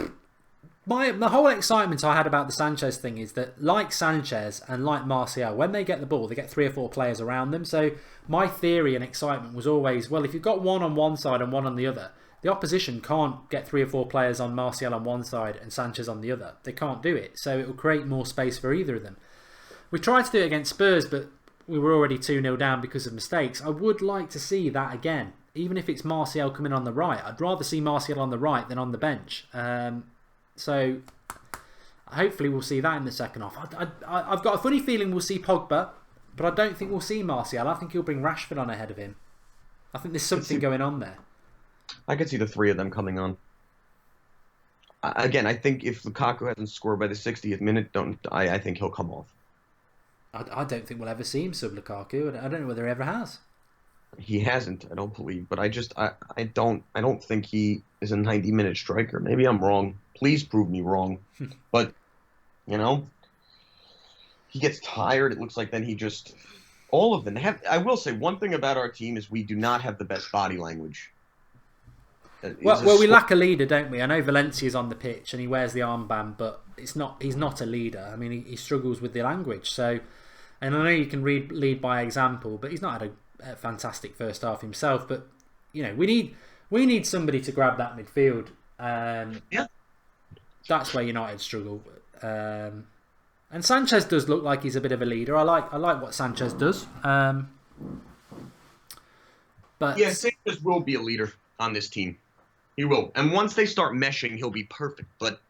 The whole excitement I had about the Sanchez thing is that, like Sanchez and like Martial, when they get the ball, they get 3 or 4 players around them. So my theory and excitement was always, well, if you've got one on one side and one on the other, the opposition can't get 3 or 4 players on Martial on one side and Sanchez on the other. They can't do it. So it will create more space for either of them. We tried to do it against Spurs, but we were already 2-0 down because of mistakes. I would like to see that again, even if it's Martial coming on the right. I'd rather see Martial on the right than on the bench. So hopefully we'll see that in the second half. I've got a funny feeling we'll see Pogba, but I don't think we'll see Martial. I think he'll bring Rashford on ahead of him. I think there's something going on there. I could see the 3 of them coming on. Again, I think if Lukaku hasn't scored by the 60th minute, I think he'll come off. I don't think we'll ever see him sub Lukaku. I don't know whether he ever has. He hasn't, I don't believe, but I don't think he is a 90-minute striker. Maybe I'm wrong. Please prove me wrong. But he gets tired. It looks like then he just... All of them have... I will say one thing about our team is we do not have the best body language. Well, we lack a leader, don't we? I know Valencia's on the pitch and he wears the armband, but he's not a leader. I mean, he struggles with the language. So, and I know you can lead by example, but he's not had a fantastic first half himself. But we need somebody to grab that midfield. Yeah. That's where United struggle. And Sanchez does look like he's a bit of a leader. I like what Sanchez does. But yeah, Sanchez will be a leader on this team. He will. And once they start meshing, he'll be perfect. But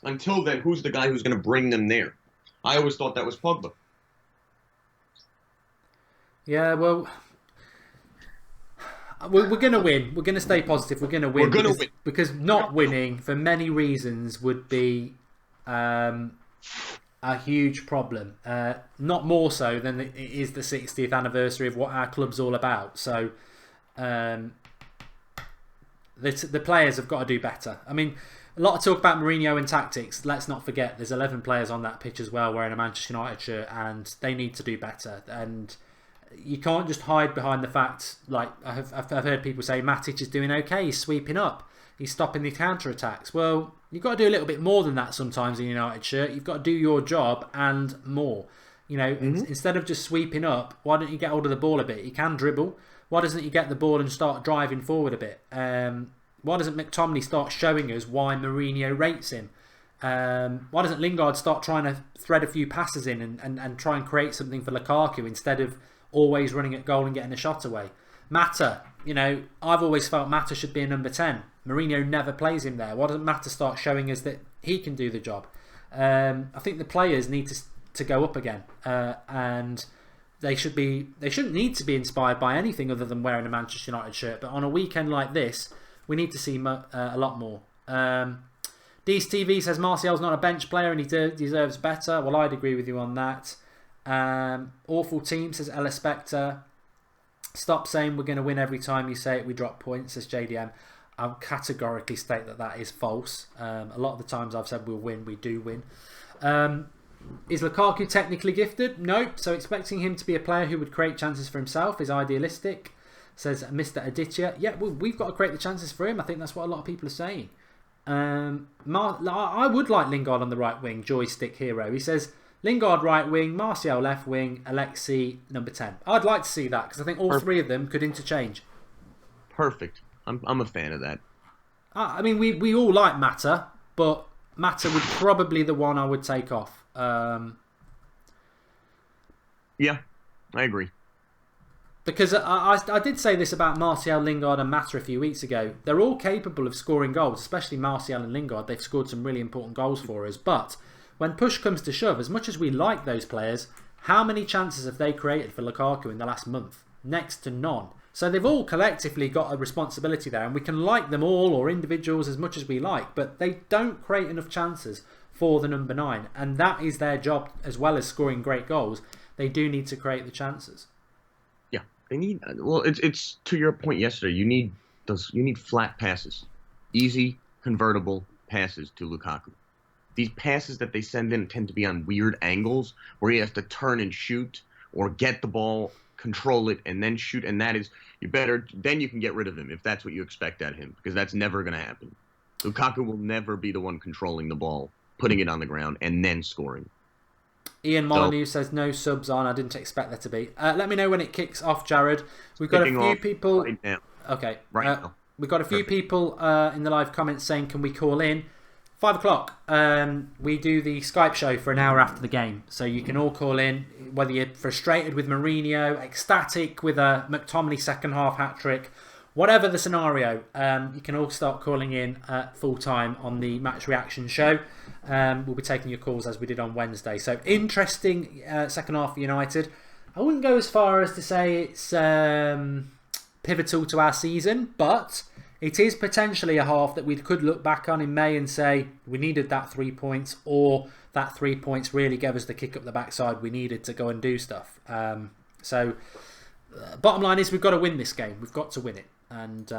until then, who's the guy who's going to bring them there? I always thought that was Pogba. Yeah, well, we're going to win. We're going to stay positive. We're going to win. We're going to win. Because not winning, for many reasons, would be a huge problem. Not more so than it is the 60th anniversary of what our club's all about. So the players have got to do better. I mean, a lot of talk about Mourinho and tactics. Let's not forget there's 11 players on that pitch as well wearing a Manchester United shirt, and they need to do better. And you can't just hide behind the fact, like I've heard people say, Matic is doing okay, he's sweeping up, he's stopping the counter-attacks. Well, you've got to do a little bit more than that sometimes in a United shirt. You've got to do your job and more. You know, instead of just sweeping up, why don't you get hold of the ball a bit? You can dribble. Why doesn't you get the ball and start driving forward a bit? Why doesn't McTominay start showing us why Mourinho rates him? Why doesn't Lingard start trying to thread a few passes in and try and create something for Lukaku instead of always running at goal and getting a shot away? Mata, you know, I've always felt Mata should be a number 10. Mourinho never plays him there. Why doesn't Mata start showing us that he can do the job? I think the players need to go up again, and they shouldn't need to be inspired by anything other than wearing a Manchester United shirt. But on a weekend like this, we need to see a lot more. Dees TV says Martial's not a bench player and he deserves better. Well, I'd agree with you on that. Awful team, says Ella Spectre. Stop saying we're going to win every time you say it. We drop points, says JDM. I'll categorically state that is false. A lot of the times I've said we'll win, we do win. Is Lukaku technically gifted? No. So expecting him to be a player who would create chances for himself is idealistic, says Mr. Aditya. Yeah, we've got to create the chances for him. I think that's what a lot of people are saying. I would like Lingard on the right wing, Joystick Hero. He says Lingard right wing, Martial left wing, Alexi number 10. I'd like to see that because I think all three of them could interchange. Perfect. I'm a fan of that. I mean, we all like Mata, but Mata would probably the one I would take off. Yeah, I agree. Because I did say this about Martial, Lingard and Mata a few weeks ago. They're all capable of scoring goals, especially Martial and Lingard. They've scored some really important goals for us. But when push comes to shove, as much as we like those players, how many chances have they created for Lukaku in the last month? Next to none. So they've all collectively got a responsibility there, and we can like them all or individuals as much as we like, but they don't create enough chances for the number 9, and that is their job as well as scoring great goals. They do need to create the chances. Yeah, they need. Well, it's to your point yesterday. You need flat passes, easy convertible passes to Lukaku. These passes that they send in tend to be on weird angles where he has to turn and shoot or get the ball, control it, and then shoot. And that is, then you can get rid of him if that's what you expect at him, because that's never going to happen. Lukaku will never be the one controlling the ball, putting it on the ground, and then scoring. Ian Molyneux says no subs on. I didn't expect there to be. Let me know when it kicks off, Jared. We've got a few people. Right now. Okay. Now. We've got a few people in the live comments saying, can we call in? 5 o'clock. We do the Skype show for an hour after the game. So you can all call in, whether you're frustrated with Mourinho, ecstatic with a McTominay second half hat-trick, whatever the scenario, you can all start calling in full time on the Match Reaction show. We'll be taking your calls as we did on Wednesday. So interesting second half for United. I wouldn't go as far as to say it's pivotal to our season, but it is potentially a half that we could look back on in May and say we needed that 3 points, or that 3 points really gave us the kick up the backside we needed to go and do stuff. So bottom line is we've got to win this game. We've got to win it. And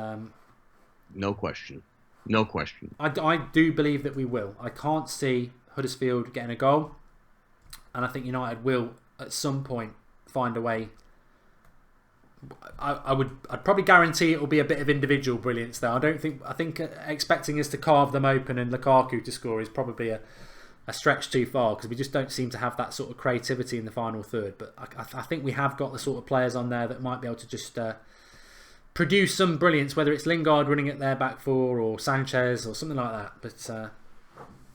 no question. No question. I do believe that we will. I can't see Huddersfield getting a goal, and I think United will at some point find a way. I'd probably guarantee it will be a bit of individual brilliance though. I think expecting us to carve them open and Lukaku to score is probably a stretch too far, because we just don't seem to have that sort of creativity in the final third. But I think we have got the sort of players on there that might be able to just produce some brilliance, whether it's Lingard running at their back four or Sanchez or something like that. But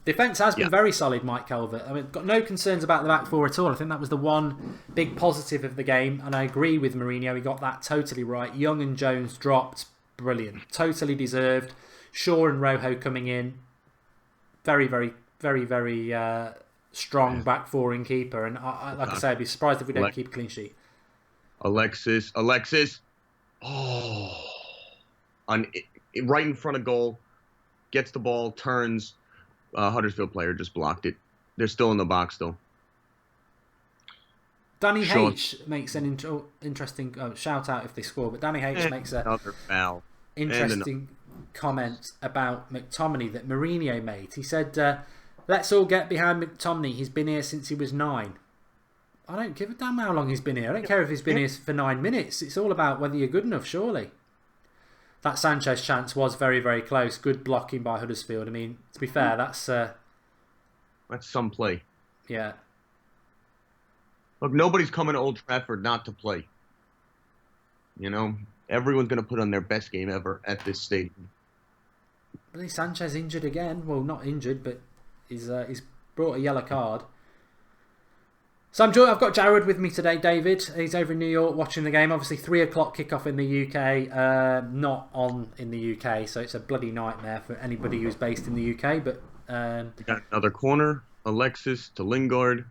defence has been very solid, Mike Calvert. I mean, got no concerns about the back four at all. I think that was the one big positive of the game, and I agree with Mourinho. He got that totally right. Young and Jones dropped, brilliant, totally deserved. Shaw and Rojo coming in, very, very, very, very strong back four and keeper. And like I say, I'd be surprised if we don't keep a clean sheet. Alexis. Oh. right in front of goal, gets the ball, turns. Huddersfield player just blocked it. They're still in the box though. Danny Sure. H makes an interesting shout out if they score, but Danny H makes Another foul. interesting comment about McTominay that Mourinho made. He said, "Let's all get behind McTominay. He's been here since he was 9." I don't give a damn how long he's been here. I don't care if he's been here for 9 minutes. It's all about whether you're good enough, surely. That Sanchez chance was very, very close. Good blocking by Huddersfield. I mean, to be fair, that's some play. Yeah. Look, nobody's coming to Old Trafford not to play. You know, everyone's going to put on their best game ever at this stadium. Really, Sanchez injured again. Well, not injured, but he's brought a yellow card. So I've got Jared with me today, David. He's over in New York watching the game. Obviously, 3 o'clock kickoff in the UK. Not on in the UK, so it's a bloody nightmare for anybody who's based in the UK. But we got another corner. Alexis to Lingard.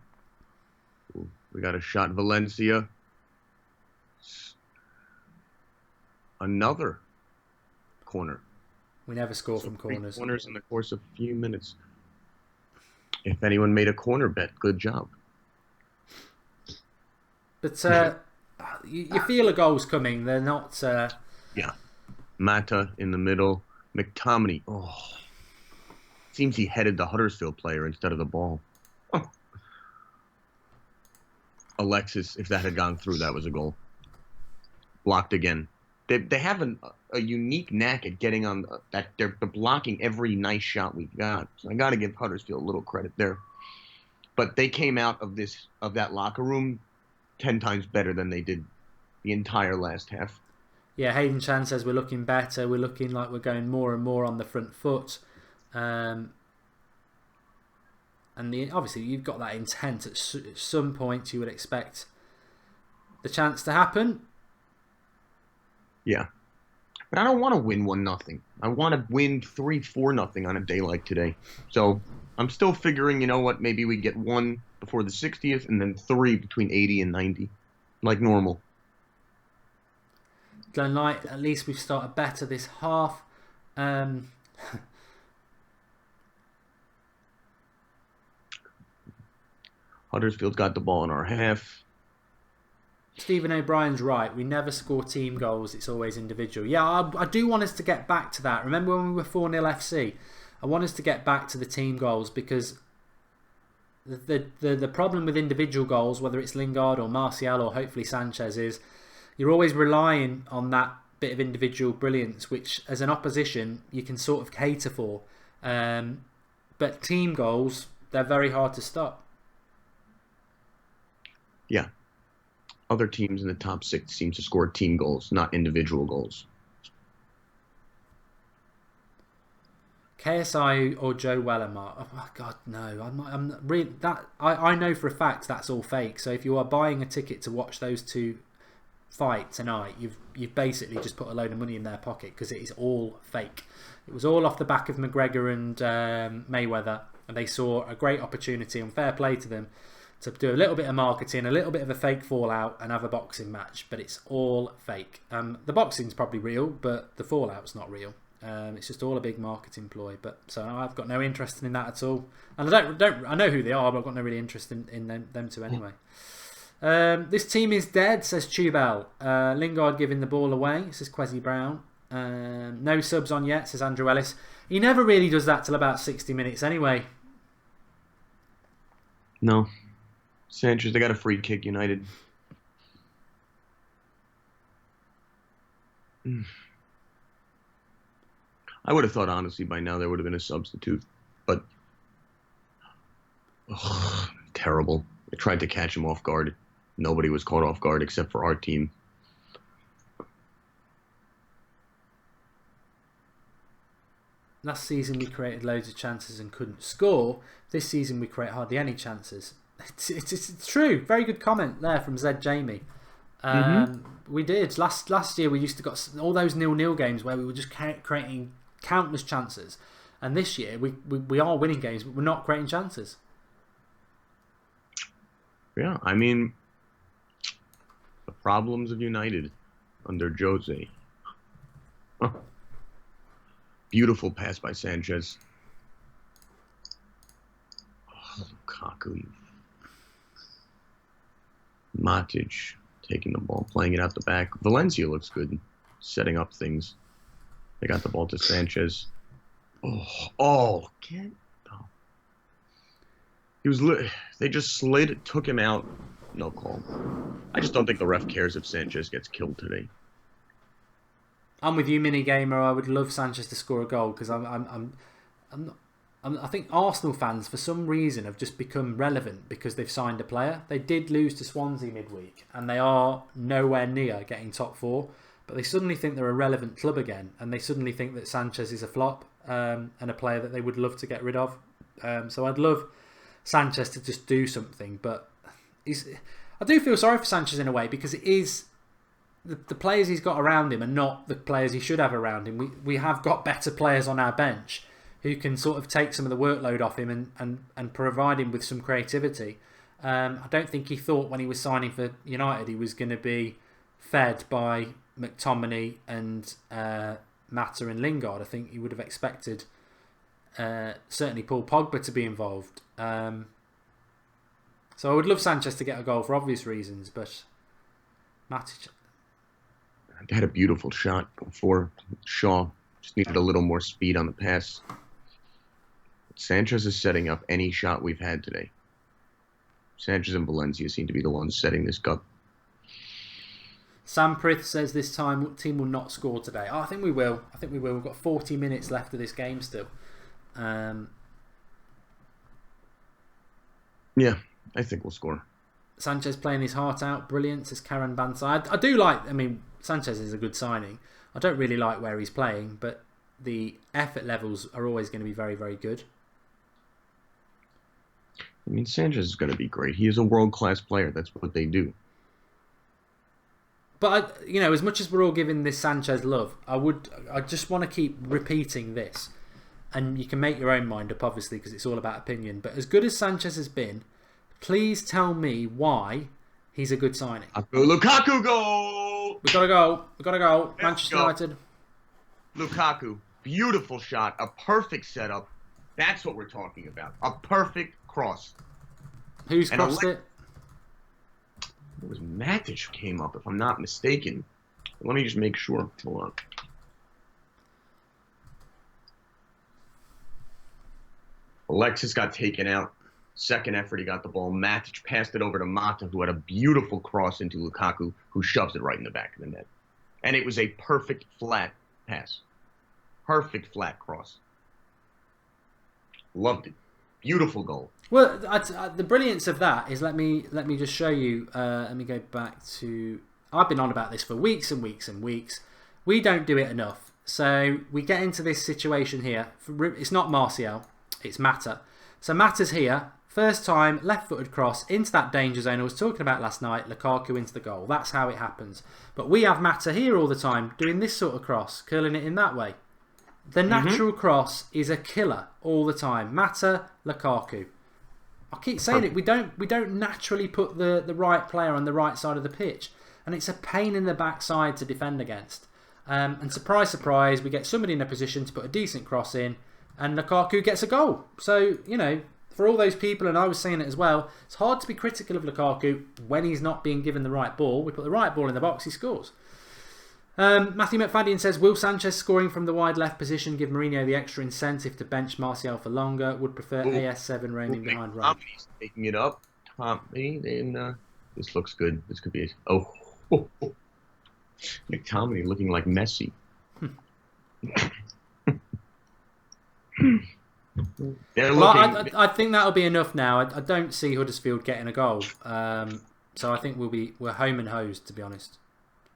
Ooh, we got a shot Valencia. Another corner. We never score from corners. 3 corners in the course of a few minutes. If anyone made a corner bet, good job. But you feel a goal's coming. They're not... Yeah. Mata in the middle. McTominay. Oh. Seems he headed the Huddersfield player instead of the ball. Oh. Alexis, if that had gone through, that was a goal. Blocked again. They have a unique knack at getting on that. They're blocking every nice shot we've got. So I got to give Huddersfield a little credit there. But they came out of that locker room 10 times better than they did the entire last half. Yeah, Hayden Chan says we're looking better. We're looking like we're going more and more on the front foot. And obviously you've got that intent. At some point you would expect the chance to happen. Yeah. But I don't want to win 1-0. I want to win 3-4-0 on a day like today. So I'm still figuring, you know what, maybe we get 1 before the 60th and then 3 between 80 and 90. Like normal. Glenn Knight, at least we've started better this half. Huddersfield got the ball in our half. Stephen O'Brien's right. We never score team goals. It's always individual. Yeah, I do want us to get back to that. Remember when we were 4-0 FC? I want us to get back to the team goals because the problem with individual goals, whether it's Lingard or Martial or hopefully Sanchez, is you're always relying on that bit of individual brilliance, which as an opposition you can sort of cater for. But team goals, they're very hard to stop. Yeah. Other teams in the top 6 seem to score team goals, not individual goals. KSI or Joe Wellermar? Oh my God, no! I'm not really that. I know for a fact that's all fake. So if you are buying a ticket to watch those two fight tonight, you've basically just put a load of money in their pocket because it is all fake. It was all off the back of McGregor and Mayweather, and they saw a great opportunity, and fair play to them, to do a little bit of marketing, a little bit of a fake fallout, and have a boxing match. But it's all fake. The boxing's probably real, but the fallout's not real. It's just all a big marketing ploy. But so I've got no interest in that at all, and I know who they are, but I've got no really interest in them two anyway. This team is dead, says Tubel. Lingard giving the ball away, says Kwesi Brown. No subs on yet, says Andrew Ellis. He never really does that till about 60 minutes anyway. No. Sanchez, they got a free kick, United. I would have thought, honestly, by now there would have been a substitute. But, terrible. I tried to catch him off guard. Nobody was caught off guard except for our team. Last season we created loads of chances and couldn't score. This season we create hardly any chances. It's true. Very good comment there from Zed Jamie. We did. Last year we used to got all those 0-0 games where we were just creating countless chances. And this year we are winning games, but we're not creating chances. Yeah, I mean, the problems of United under Jose. Beautiful pass by Sanchez. Oh, Lukaku. Matic taking the ball, playing it out the back. Valencia looks good, setting up things. They got the ball to Sanchez. Get. Oh. They just slid, took him out. No call. I just don't think the ref cares if Sanchez gets killed today. I'm with you, mini gamer. I would love Sanchez to score a goal because I think Arsenal fans, for some reason, have just become relevant because they've signed a player. They did lose to Swansea midweek, and they are nowhere near getting top 4. But they suddenly think they're a relevant club again, and they suddenly think that Sanchez is a flop and a player that they would love to get rid of. So I'd love Sanchez to just do something, but I do feel sorry for Sanchez in a way because it is the players he's got around him are not the players he should have around him. We have got better players on our bench who can sort of take some of the workload off him and provide him with some creativity. I don't think he thought when he was signing for United he was going to be fed by McTominay and Mata and Lingard. I think he would have expected certainly Paul Pogba to be involved. So I would love Sanchez to get a goal for obvious reasons, but Matic had a beautiful shot before Shaw. Just needed a little more speed on the pass. Sanchez is setting up any shot we've had today. Sanchez and Valencia seem to be the ones setting this up. Sam Prith says this time team will not score today. Oh, I think we will. We've got 40 minutes left of this game still. Yeah, I think we'll score. Sanchez playing his heart out. Brilliant, says Karen Bansai. I do like, Sanchez is a good signing. I don't really like where he's playing, but the effort levels are always going to be very, very good. Sanchez is going to be great. He is a world-class player. That's what they do. But, as much as we're all giving this Sanchez love, I just want to keep repeating this. And you can make your own mind up, obviously, because it's all about opinion. But as good as Sanchez has been, please tell me why he's a good signing. Lukaku goal! We got to go. Manchester United. Lukaku. Beautiful shot. A perfect setup. That's what we're talking about. A perfect cross. Who's crossed it? It was Matic who came up, if I'm not mistaken. Let me just make sure. Hold on. Alexis got taken out. Second effort, he got the ball. Matic passed it over to Mata, who had a beautiful cross into Lukaku, who shoves it right in the back of the net. And it was a perfect flat pass. Perfect flat cross. Loved it. Beautiful goal. Well, the brilliance of that is let me just show you. Let me go back to. I've been on about this for weeks and weeks and weeks. We don't do it enough. So we get into this situation here. It's not Martial, it's Mata. So Mata's here. First time, left-footed cross into that danger zone I was talking about last night. Lukaku into the goal. That's how it happens. But we have Mata here all the time doing this sort of cross, curling it in that way. The natural cross is a killer all the time. Mata, Lukaku. I keep saying it. We don't naturally put the right player on the right side of the pitch, and it's a pain in the backside to defend against. And surprise, surprise, we get somebody in a position to put a decent cross in, and Lukaku gets a goal. So for all those people, and I was saying it as well, it's hard to be critical of Lukaku when he's not being given the right ball. We put the right ball in the box, he scores. Matthew McFadden says, will Sanchez scoring from the wide left position give Mourinho the extra incentive to bench Martial for longer? Would prefer AS7 roaming behind right. Tommy's taking it up. Tommy, and this looks good. This could be McTominay looking like Messi. I think that'll be enough now. I don't see Huddersfield getting a goal. So I think we're home and hosed, to be honest.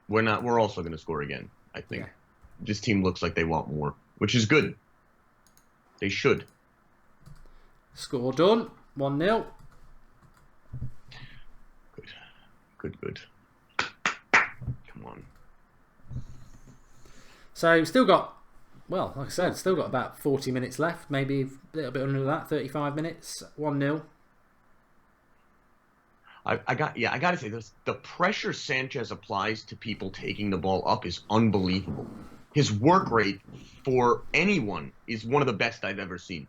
We're not. We're also going to score again, I think. Yeah. This team looks like they want more, which is good. They should. Score done. 1-0. Good. Come on. So still got, like I said, still got about 40 minutes left. Maybe a little bit under that, 35 minutes. 1-0. I got to say this: the pressure Sanchez applies to people taking the ball up is unbelievable. his work rate for anyone is one of the best I've ever seen.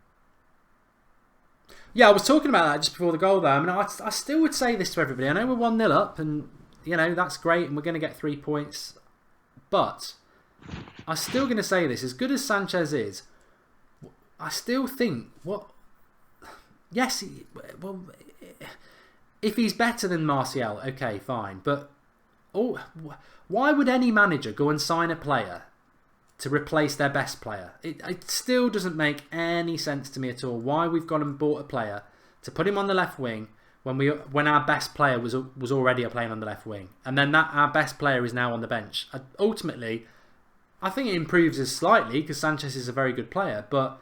Yeah, I was talking about that just before the goal there. I mean, I still would say this to everybody. I know we're 1-0 up and, that's great and we're going to get 3 points. But I'm still going to say this. As good as Sanchez is, I still think, yes, well, if he's better than Martial, okay, fine. But why would any manager go and sign a player to replace their best player? It still doesn't make any sense to me at all. Why we've gone and bought a player to put him on the left wing when our best player was already playing on the left wing, and then our best player is now on the bench. Ultimately, I think it improves us slightly because Sanchez is a very good player, but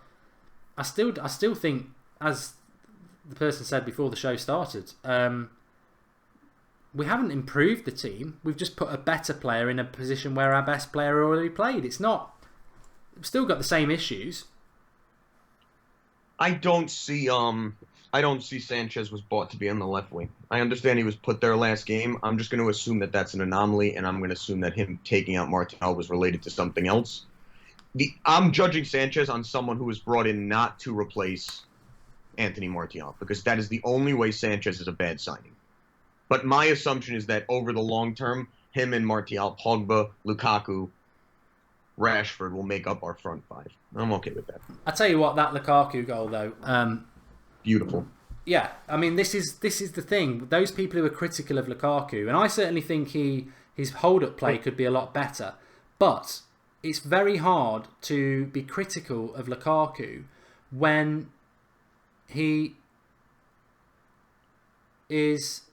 I still think, as the person said before the show started, we haven't improved the team. We've just put a better player in a position where our best player already played. We've still got the same issues. I don't see Sanchez was bought to be on the left wing. I understand he was put there last game. I'm just going to assume that that's an anomaly, and I'm going to assume that him taking out Martial was related to something else. I'm judging Sanchez on someone who was brought in not to replace Anthony Martial, because that is the only way Sanchez is a bad signing. But my assumption is that over the long term, him and Martial, Pogba, Lukaku, Rashford will make up our front five. I'm okay with that. I tell you what, that Lukaku goal though, beautiful. Yeah, I mean this is the thing. Those people who are critical of Lukaku, and I certainly think his hold-up play could be a lot better, but it's very hard to be critical of Lukaku when he is...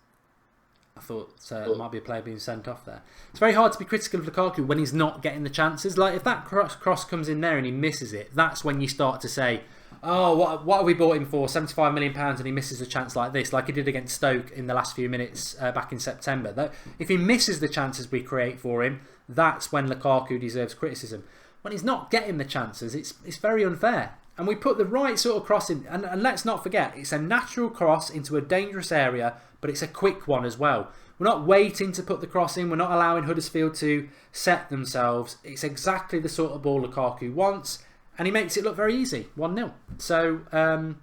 I thought there might be a player being sent off there. It's very hard to be critical of Lukaku when he's not getting the chances. Like, if that cross comes in there and he misses it, that's when you start to say, oh, what have we bought him for? £75 million, and he misses a chance like this, like he did against Stoke in the last few minutes back in September. If he misses the chances we create for him, that's when Lukaku deserves criticism. When he's not getting the chances, it's very unfair. And we put the right sort of cross in, and let's not forget, it's a natural cross into a dangerous area, but it's a quick one as well. We're not waiting to put the cross in. We're not allowing Huddersfield to set themselves. It's exactly the sort of ball Lukaku wants, and he makes it look very easy, 1-0. So,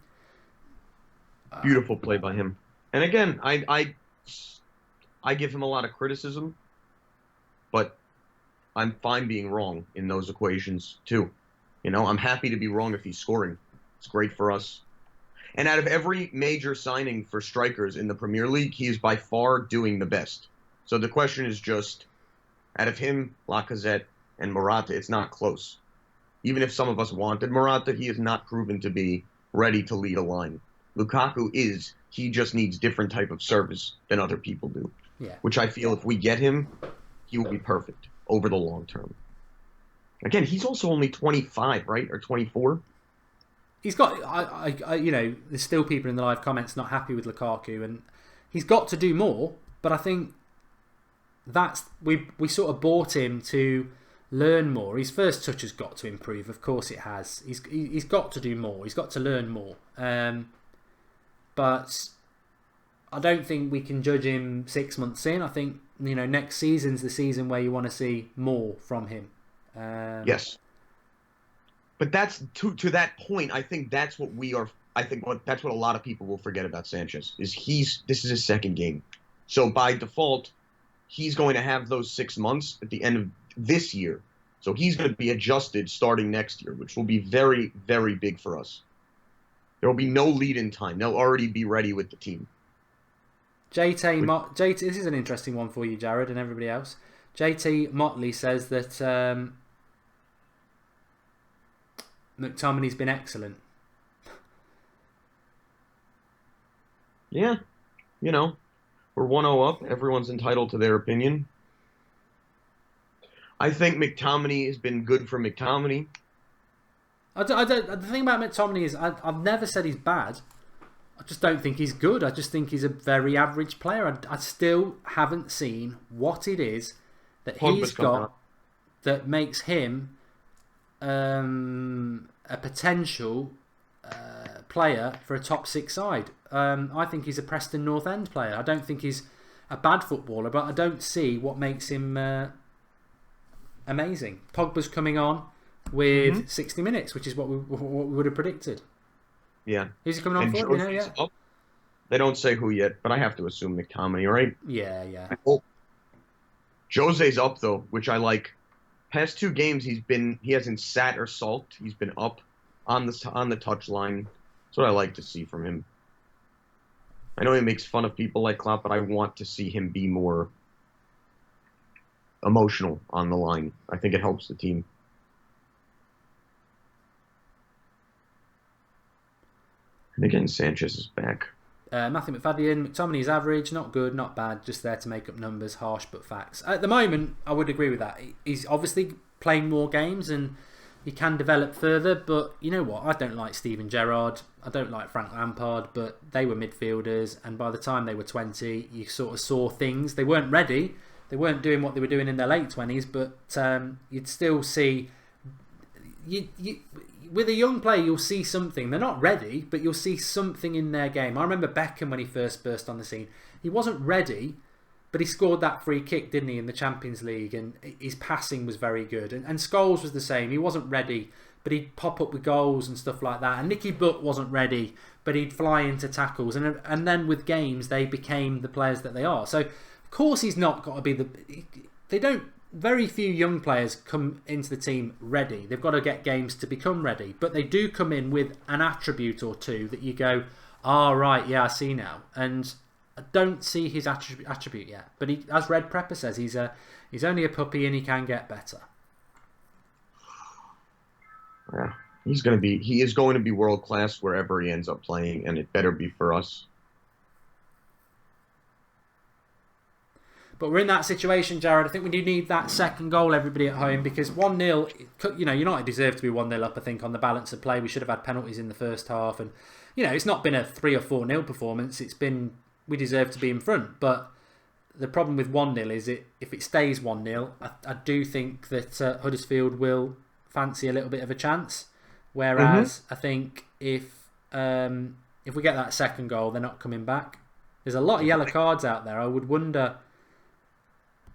beautiful play by him. And again, I give him a lot of criticism, but I'm fine being wrong in those equations too. I'm happy to be wrong if he's scoring. It's great for us. And out of every major signing for strikers in the Premier League, he is by far doing the best. So the question is just, out of him, Lacazette, and Morata, it's not close. Even if some of us wanted Morata, he has not proven to be ready to lead a line. Lukaku is. He just needs different type of service than other people do. Yeah. Which I feel if we get him, he will be perfect over the long term. Again, he's also only 25, right? Or 24? He's got, there's still people in the live comments not happy with Lukaku, and he's got to do more. But I think we sort of bought him to learn more. His first touch has got to improve. Of course it has. He's got to do more. He's got to learn more. But I don't think we can judge him 6 months in. I think next season's the season where you want to see more from him. Yes. But that's to that point. I think that's what we are. That's what a lot of people will forget about Sanchez is this is his second game, so by default, he's going to have those 6 months at the end of this year. So he's going to be adjusted starting next year, which will be very, very big for us. There will be no lead-in time. They'll already be ready with the team. JT, this is an interesting one for you, Jared, and everybody else. JT Motley says that McTominay's been excellent. Yeah, we're 1-0 up. Everyone's entitled to their opinion. I think McTominay has been good for McTominay. The thing about McTominay is I've never said he's bad. I just don't think he's good. I just think he's a very average player. I still haven't seen what it is that he's got that makes him a potential player for a top 6 side. I think he's a Preston North End player. I don't think he's a bad footballer, but I don't see what makes him amazing. Pogba's coming on with 60 minutes, which is what we would have predicted. Yeah. Who's he coming on for? Do we know yet? Up. They don't say who yet, but I have to assume McTominay, right? Yeah. I hope. Jose's up though, which I like. Past 2 games, he hasn't sat or sulked. He's been up on the touch line. That's what I like to see from him. I know he makes fun of people like Klopp, but I want to see him be more emotional on the line. I think it helps the team. And again, Sanchez is back. Matthew McFadden, McTominay's average, not good, not bad, just there to make up numbers, harsh but facts. At the moment, I would agree with that. He's obviously playing more games and he can develop further, but you know what? I don't like Steven Gerrard, I don't like Frank Lampard, but they were midfielders, and by the time they were 20, you sort of saw things. They weren't ready, they weren't doing what they were doing in their late 20s, but you'd still see... with a young player, you'll see something. They're not ready, but you'll see something in their game. I remember Beckham when he first burst on the scene. He wasn't ready, but he scored that free kick, didn't he, in the Champions League, and his passing was very good. And Scholes was the same. He wasn't ready, but he'd pop up with goals and stuff like that. And Nicky Butt wasn't ready, but he'd fly into tackles. And then with games, they became the players that they are. So, of course, he's not got to be the... They don't... Very few young players come into the team ready. They've got to get games to become ready. But they do come in with an attribute or two that you go, right, yeah, I see now. And I don't see his attribute yet. But he, as Red Prepper says, he's only a puppy and he can get better. Yeah, he is going to be world class wherever he ends up playing, and it better be for us. But we're in that situation, Jared. I think we do need that second goal, everybody at home, because 1-0, United deserve to be 1-0 up, I think, on the balance of play. We should have had penalties in the first half. And, it's not been a 3 or 4-0 performance. It's been, we deserve to be in front. But the problem with 1-0 is if it stays 1-0, I do think that Huddersfield will fancy a little bit of a chance. Whereas I think if we get that second goal, they're not coming back. There's a lot of yellow cards out there. I would wonder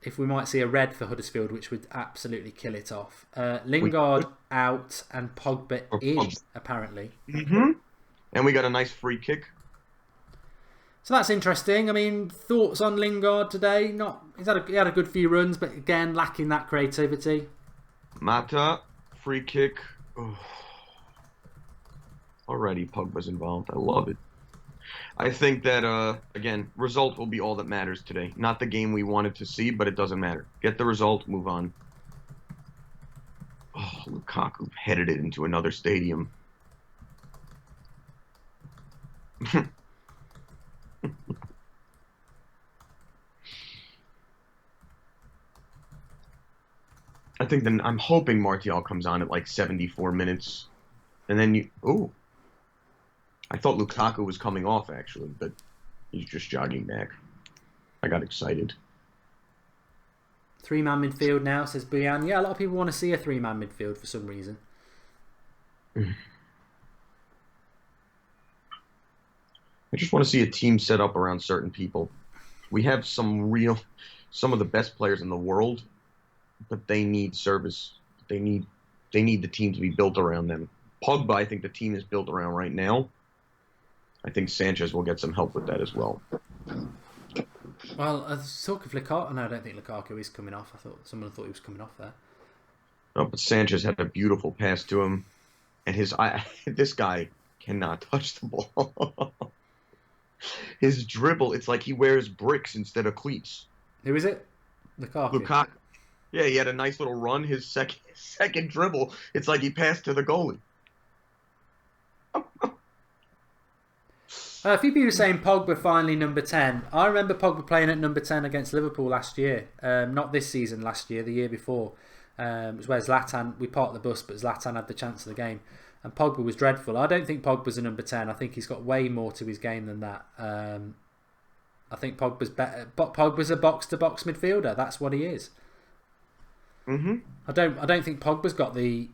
if we might see a red for Huddersfield, which would absolutely kill it off. Lingard out and Pogba in, apparently. And we got a nice free kick. So that's interesting. I mean, thoughts on Lingard today? He had a good few runs, but again, lacking that creativity. Mata, free kick. Oh. Already Pogba's involved. I love it. I think that, again, result will be all that matters today. Not the game we wanted to see, but it doesn't matter. Get the result, move on. Oh, Lukaku headed it into another stadium. I think then I'm hoping Martial comes on at like 74 minutes. And then I thought Lukaku was coming off, actually, but he's just jogging back. I got excited. 3-man midfield now, says Buyan. Yeah, a lot of people want to see a 3-man midfield for some reason. I just want to see a team set up around certain people. We have some of the best players in the world, but they need service. They need the team to be built around them. Pogba, I think the team is built around right now. I think Sanchez will get some help with that as well. Well, talk of Lukaku. No, I don't think Lukaku is coming off. Someone thought he was coming off there. No, but Sanchez had a beautiful pass to him, and this guy cannot touch the ball. His dribble, it's like he wears bricks instead of cleats. Who is it? Lukaku. Yeah, he had a nice little run. His second dribble, it's like he passed to the goalie. A few people saying Pogba finally number 10. I remember Pogba playing at number 10 against Liverpool last year. Not this season, last year, the year before. It was where Zlatan, we parked the bus, but Zlatan had the chance of the game. And Pogba was dreadful. I don't think Pogba's a number 10. I think he's got way more to his game than that. I think Pogba's better. Pogba's a box-to-box midfielder. That's what he is. I don't think Pogba's got the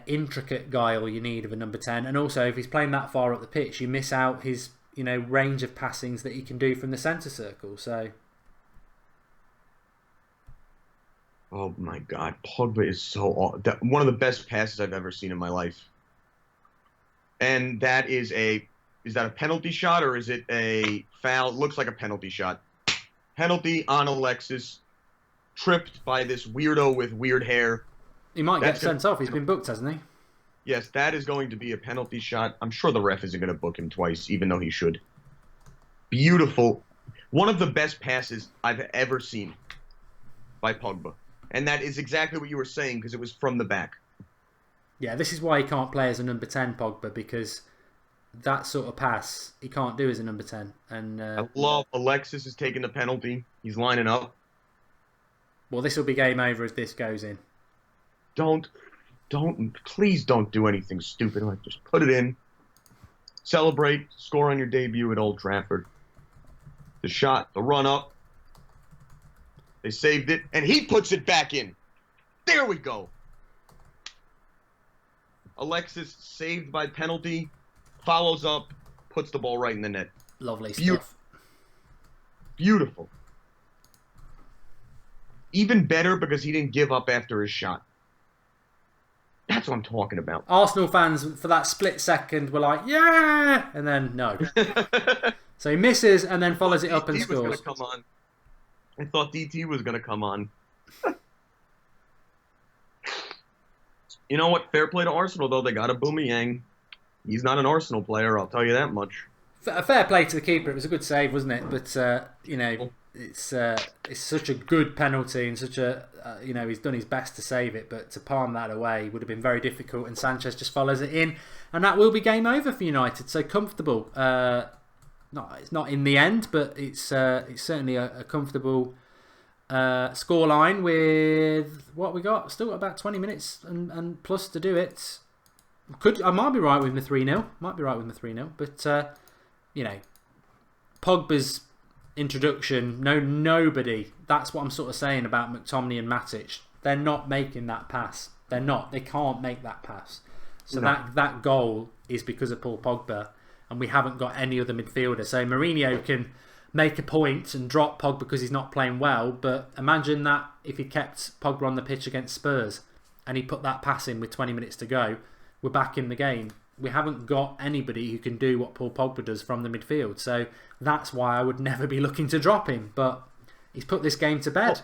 intricate guile you need of a number 10, and also if he's playing that far up the pitch, you miss out his range of passings that he can do from the centre circle. So Oh my God, Pogba is one of the best passes I've ever seen in my life. And that is that a penalty shot or is it a foul? It looks like a penalty shot. Penalty on Alexis, tripped by this weirdo with weird hair. He might get sent off. He's been booked, hasn't he? Yes, that is going to be a penalty shot. I'm sure the ref isn't going to book him twice, even though he should. Beautiful. One of the best passes I've ever seen by Pogba. And that is exactly what you were saying, because it was from the back. Yeah, this is why he can't play as a number 10, Pogba, because that sort of pass he can't do as a number 10. And I love Alexis is taking the penalty. He's lining up. Well, this will be game over if this goes in. Please don't do anything stupid. Like, just put it in. Celebrate, score on your debut at Old Trafford. The shot, the run up. They saved it, and he puts it back in. There we go. Alexis, saved by penalty, follows up, puts the ball right in the net. Lovely stuff. Beautiful. Even better because he didn't give up after his shot. That's what I'm talking about. Arsenal fans, for that split second, were like, yeah! And then, no. So he misses and then follows it up and scores. Was gonna come on. I thought DT was going to come on. You know what? Fair play to Arsenal, though. They got a Aubameyang. He's not an Arsenal player, I'll tell you that much. Fair play to the keeper. It was a good save, wasn't it? But, it's such a good penalty and such a... he's done his best to save it, but to palm that away would have been very difficult, and Sanchez just follows it in. And that will be game over for United. So comfortable. It's not in the end, but it's certainly a comfortable scoreline with what we got. Still got about 20 minutes and plus to do it. I might be right with the 3-0. But Pogba's introduction. Nobody. That's what I'm sort of saying about McTominay and Matic. They're not making that pass. They're not. They can't make that pass. So that goal is because of Paul Pogba. And we haven't got any other midfielder. So Mourinho can make a point and drop Pogba because he's not playing well. But imagine that if he kept Pogba on the pitch against Spurs and he put that pass in with 20 minutes to go, we're back in the game. We haven't got anybody who can do what Paul Pogba does from the midfield. So that's why I would never be looking to drop him. But he's put this game to bed.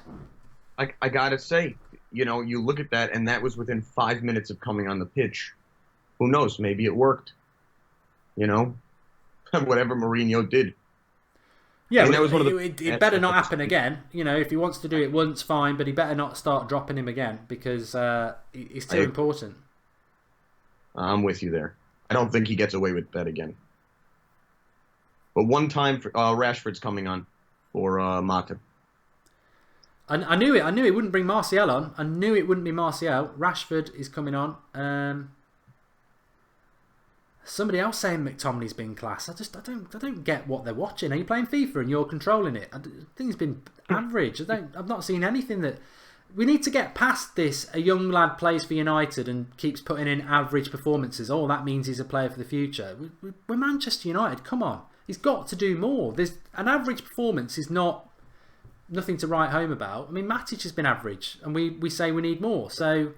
I got to say, you look at that and that was within 5 minutes of coming on the pitch. Who knows? Maybe it worked. Whatever Mourinho did. Yeah, that was it better not happen again. If he wants to do it once, fine, but he better not start dropping him again because it's too important. I'm with you there. I don't think he gets away with that again. But one time, Rashford's coming on for Mata. I knew it. I knew it wouldn't bring Martial on. I knew it wouldn't be Martial. Rashford is coming on. Somebody else saying McTominay's been class. I don't get what they're watching. Are you playing FIFA and you're controlling it? I think it's been average. I've not seen anything that... We need to get past this. A young lad plays for United and keeps putting in average performances. Oh, that means he's a player for the future. We're Manchester United. Come on. He's got to do more. An average performance is nothing to write home about. I mean, Matic has been average and we say we need more. So...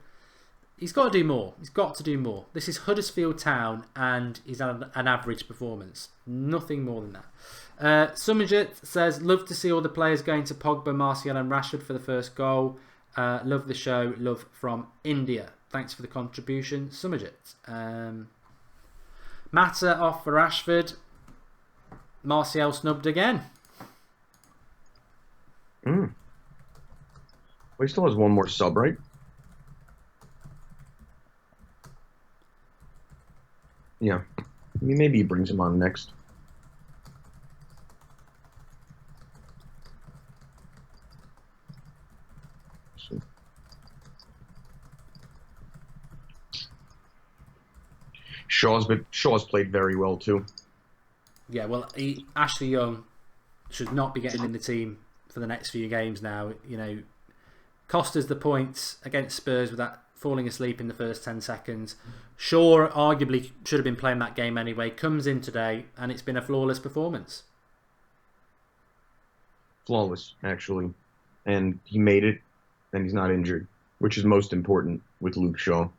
He's got to do more. He's got to do more. This is Huddersfield Town and he's had an average performance. Nothing more than that. Summerjet says, love to see all the players going to Pogba, Martial and Rashford for the first goal. Love the show. Love from India. Thanks for the contribution, Summerjet. Mata off for Rashford. Martial snubbed again. Well, he still has one more sub, right? Yeah. Maybe he brings him on next. Shaw's played very well too. Yeah, well, Ashley Young should not be getting in the team for the next few games now. Cost us the points against Spurs with that falling asleep in the first 10 seconds. Shaw arguably should have been playing that game anyway. Comes in today and it's been a flawless performance. Flawless, actually. And he made it and he's not injured, which is most important with Luke Shaw.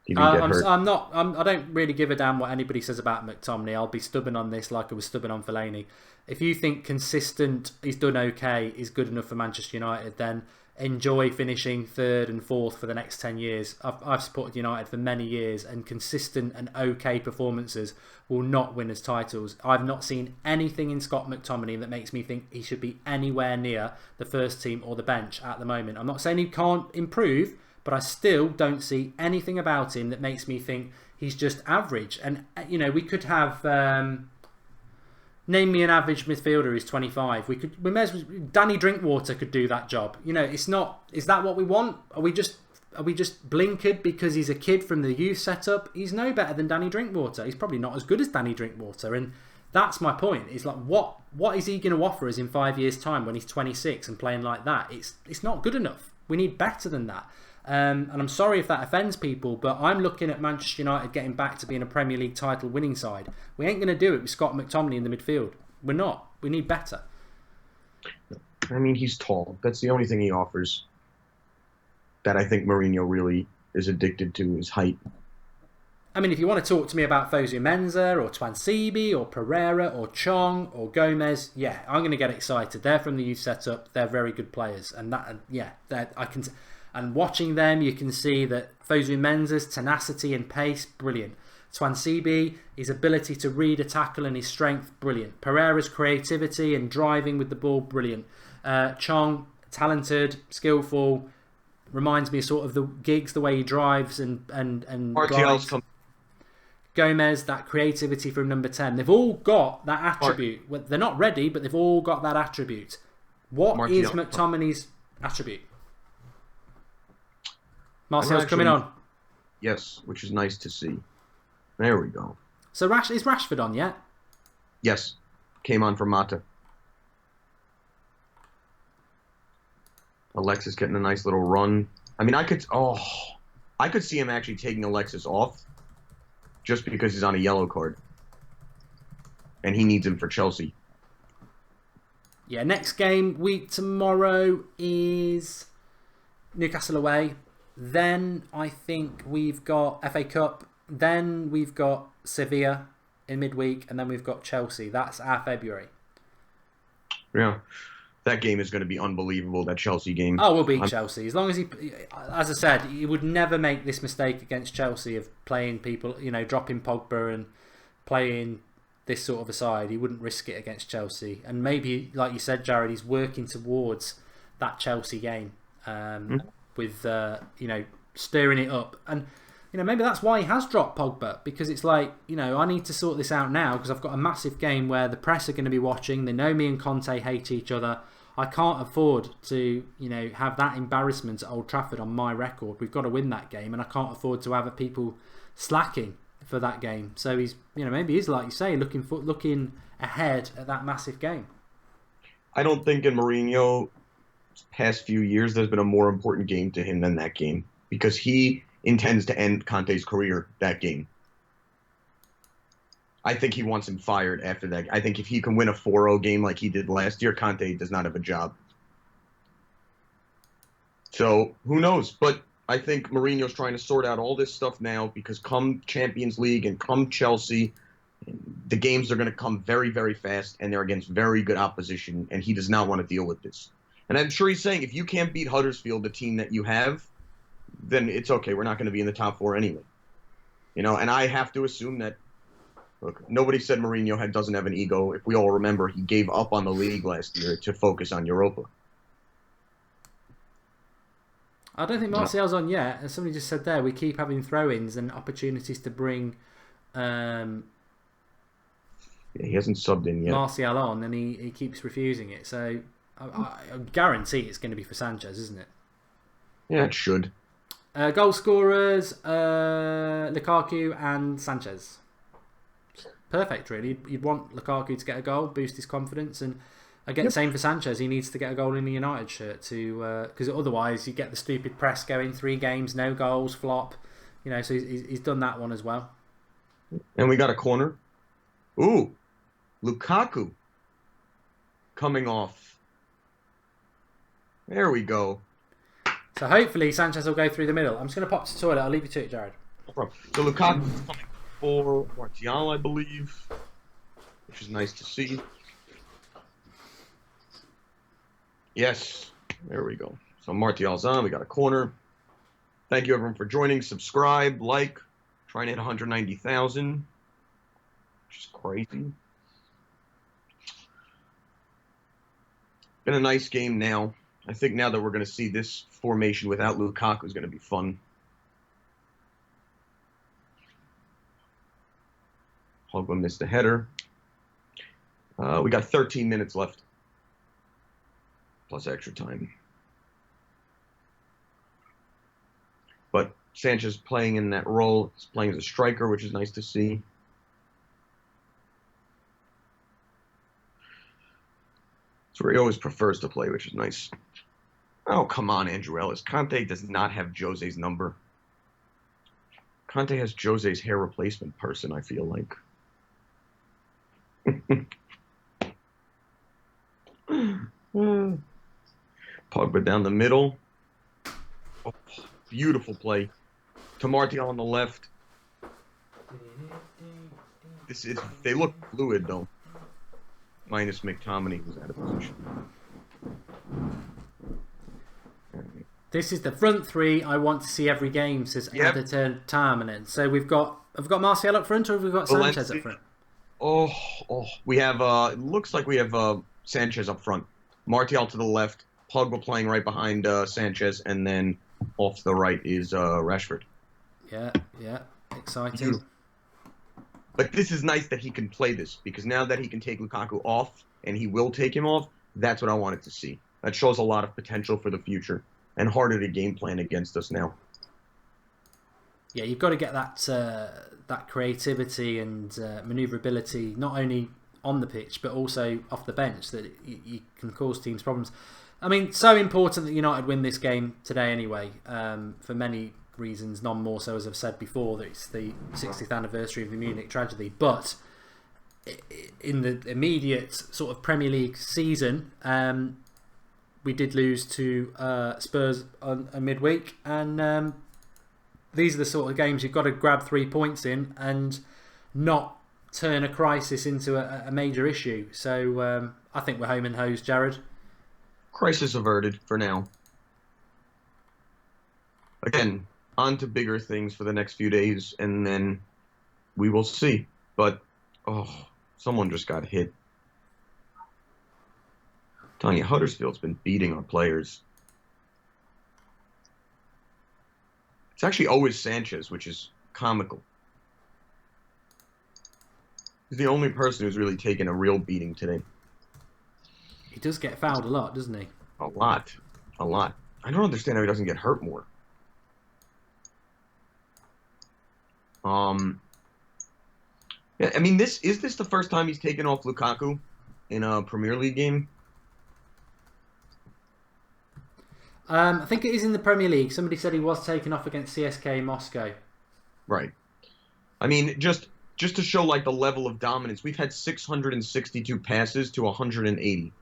He didn't get hurt. I don't really give a damn what anybody says about McTominay. I'll be stubborn on this like I was stubborn on Fellaini. If you think consistent, he's done okay, is good enough for Manchester United, then enjoy finishing 3rd and 4th for the next 10 years. I've supported United for many years, and consistent and okay performances will not win us titles. I've not seen anything in Scott McTominay that makes me think he should be anywhere near the first team or the bench at the moment. I'm not saying he can't improve, but I still don't see anything about him that makes me think he's just average. And, you know, we could have... name me an average midfielder who's 25. We may as well, Danny Drinkwater could do that job. You know, it's not... Is that what we want? Are we just blinkered because he's a kid from the youth setup? He's no better than Danny Drinkwater. He's probably not as good as Danny Drinkwater. And that's my point. It's like, what is he going to offer us in 5 years' time when he's 26 and playing like that? It's not good enough. We need better than that. And I'm sorry if that offends people, but I'm looking at Manchester United getting back to being a Premier League title winning side. We ain't going to do it with Scott McTominay in the midfield. We're not. We need better. I mean, he's tall. That's the only thing he offers that I think Mourinho really is addicted to, is height. I mean, if you want to talk to me about Fosu Mensah or Twansibi or Pereira or Chong or Gomez, yeah, I'm going to get excited. They're from the youth setup. They're very good players. And And watching them, you can see that Fosu Mensah's tenacity and pace, brilliant. Twansibi, his ability to read a tackle and his strength, brilliant. Pereira's creativity and driving with the ball, brilliant. Chong, talented, skillful, reminds me sort of the Giggs, the way he drives and glides. Gomez, that creativity from number 10. They've all got that attribute. They're not ready, but they've all got that attribute. What is McTominay's attribute? Martial's coming on. Yes, which is nice to see. There we go. So is Rashford on yet? Yes. Came on for Mata. Alexis getting a nice little run. I mean, I could see him actually taking Alexis off just because he's on a yellow card. And he needs him for Chelsea. Yeah, next game week tomorrow is Newcastle away. Then I think we've got FA Cup. Then we've got Sevilla in midweek. And then we've got Chelsea. That's our February. Yeah. That game is going to be unbelievable, that Chelsea game. Oh, we'll beat Chelsea. As long as as I said, he would never make this mistake against Chelsea of playing people, you know, dropping Pogba and playing this sort of a side. He wouldn't risk it against Chelsea. And maybe, like you said, Jared, he's working towards that Chelsea game. With stirring it up, and maybe that's why he has dropped Pogba, because it's like, I need to sort this out now because I've got a massive game where the press are going to be watching. They know me and Conte hate each other. I can't afford to have that embarrassment at Old Trafford on my record. We've got to win that game, and I can't afford to have people slacking for that game. So he's maybe he's, like you say, looking ahead at that massive game. I don't think in Mourinho past few years there's been a more important game to him than that game, because he intends to end Conte's career that game. I think he wants him fired after that. I think if he can win a 4-0 game like he did last year, Conte does not have a job. So who knows? But I think Mourinho's trying to sort out all this stuff now, because come Champions League and come Chelsea, the games are going to come very, very fast, and they're against very good opposition, and he does not want to deal with this. And I'm sure he's saying, if you can't beat Huddersfield, the team that you have, then it's okay. We're not going to be in the top 4 anyway. And I have to assume that, look, nobody said Mourinho doesn't have an ego. If we all remember, he gave up on the league last year to focus on Europa. I don't think Martial's on yet. As somebody just said there, we keep having throw-ins and opportunities to bring he hasn't subbed in yet. Martial on, and he keeps refusing it. So I guarantee it's going to be for Sanchez, isn't it? Yeah, it should. Goal scorers, Lukaku and Sanchez. Perfect, really. You'd want Lukaku to get a goal, boost his confidence, and again, same for Sanchez. He needs to get a goal in the United shirt because otherwise you get the stupid press going, 3 games, no goals, flop. So he's done that one as well. And we got a corner. Ooh, Lukaku coming off There we go. So hopefully Sanchez will go through the middle. I'm just going to pop to the toilet. I'll leave you to it, Jared. No problem. So Lukaku is coming for Martial, I believe, which is nice to see. Yes, there we go. So Martial's on. We got a corner. Thank you, everyone, for joining. Subscribe, like. Trying to hit 190,000, which is crazy. Been a nice game now. I think now that we're going to see this formation without Lukaku is going to be fun. Pogba missed a header. We got 13 minutes left, plus extra time. But Sanchez playing in that role. He's playing as a striker, which is nice to see. That's where he always prefers to play, which is nice. Oh, come on, Andrew Ellis. Conte does not have Jose's number. Conte has Jose's hair replacement person, I feel like. Pogba down the middle. Oh, beautiful play. To Martial on the left. They look fluid, though. Minus McTominay, who's out of position. This is the front three I want to see every game, says Editor Tarmanen. So I've got Martial up front, or have we got Sanchez up front? We have, it looks like we have Sanchez up front. Martial to the left, Pogba playing right behind Sanchez, and then off to the right is Rashford. Yeah, exciting. Beautiful. But this is nice that he can play this, because now that he can take Lukaku off, and he will take him off, that's what I wanted to see. That shows a lot of potential for the future, and harder to game plan against us now. Yeah, you've got to get that creativity and manoeuvrability, not only on the pitch, but also off the bench, that you can cause teams problems. I mean, so important that United win this game today anyway, for many reasons, none more so, as I've said before, that it's the 60th anniversary of the Munich tragedy. But in the immediate sort of Premier League season, we did lose to Spurs on a midweek, and these are the sort of games you've got to grab 3 points in and not turn a crisis into a major issue. So I think we're home and hosed, Jared. Crisis averted for now. Again, on to bigger things for the next few days, and then we will see. But, someone just got hit. I'm telling you, Huddersfield's been beating our players. It's actually always Sanchez, which is comical. He's the only person who's really taken a real beating today. He does get fouled a lot, doesn't he? A lot. I don't understand how he doesn't get hurt more. Yeah, I mean, is this the first time he's taken off Lukaku in a Premier League game? I think it is in the Premier League. Somebody said he was taken off against CSKA Moscow. Right. I mean, just to show like the level of dominance, we've had 662 passes to 180.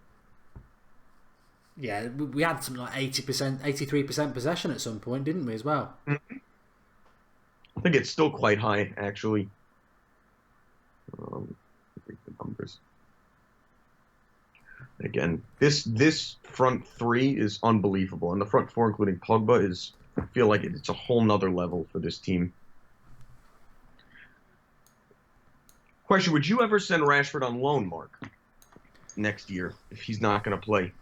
Yeah, we had something like 80%, 83% possession at some point, didn't we, as well? Mm-hmm. I think it's still quite high, actually. The numbers. Again, this front three is unbelievable, and the front four, including Pogba, I feel like it's a whole nother level for this team. Question: would you ever send Rashford on loan, Mark, next year if he's not going to play?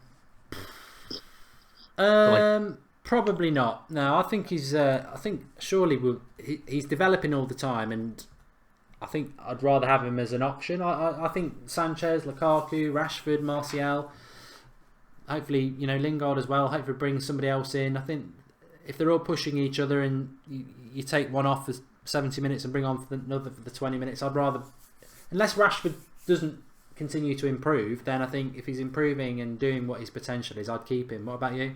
Probably not. No, I think he's. I think surely he's developing all the time, and I think I'd rather have him as an option. I think Sanchez, Lukaku, Rashford, Martial, hopefully Lingard as well. Hopefully bring somebody else in. I think if they're all pushing each other and you take one off for 70 minutes and bring on another for the 20 minutes, I'd rather, unless Rashford doesn't continue to improve, then I think if he's improving and doing what his potential is, I'd keep him. What about you?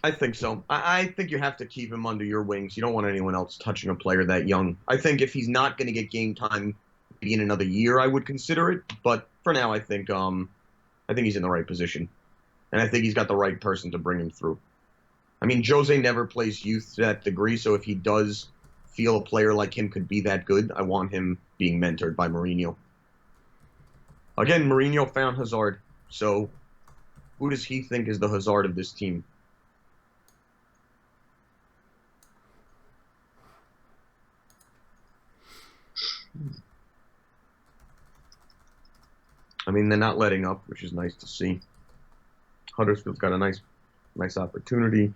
I think so. I think you have to keep him under your wings. You don't want anyone else touching a player that young. I think if he's not going to get game time, maybe in another year, I would consider it. But for now, I think he's in the right position. and I think he's got the right person to bring him through. I mean, Jose never plays youth to that degree, so if he does feel a player like him could be that good, I want him being mentored by Mourinho. Again, Mourinho found Hazard, so who does he think is the Hazard of this team? I mean, they're not letting up, which is nice to see. Huddersfield's got a nice opportunity.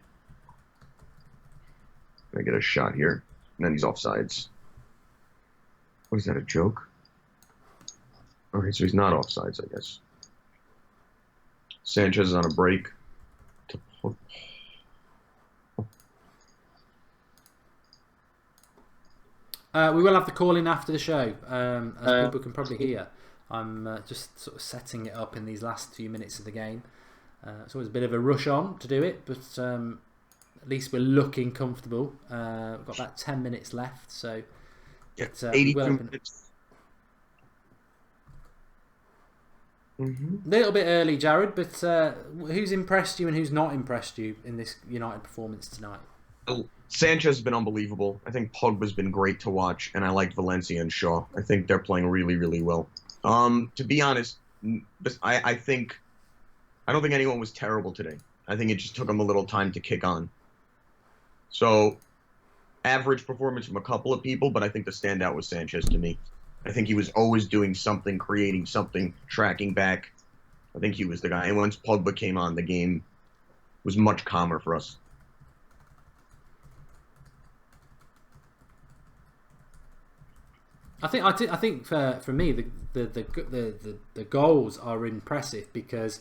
Gonna get a shot here, and then he's offsides. Oh, is that a joke? Okay, so he's not offsides, I guess. Sanchez is on a break. We will have the call in after the show, as people can probably hear. I'm just sort of setting it up in these last few minutes of the game. It's always a bit of a rush on to do it, but at least we're looking comfortable. We've got about 10 minutes left, so 82 minutes. A little bit early, Jared, but who's impressed you and who's not impressed you in this United performance tonight? Sanchez has been unbelievable. I think Pogba's been great to watch, and I like Valencia and Shaw. I think they're playing really, really well. To be honest, I don't think anyone was terrible today. I think it just took them a little time to kick on. So, average performance from a couple of people, but I think the standout was Sanchez to me. I think he was always doing something, creating something, tracking back. I think he was the guy. And once Pogba came on, the game was much calmer for us. I think for me the goals are impressive because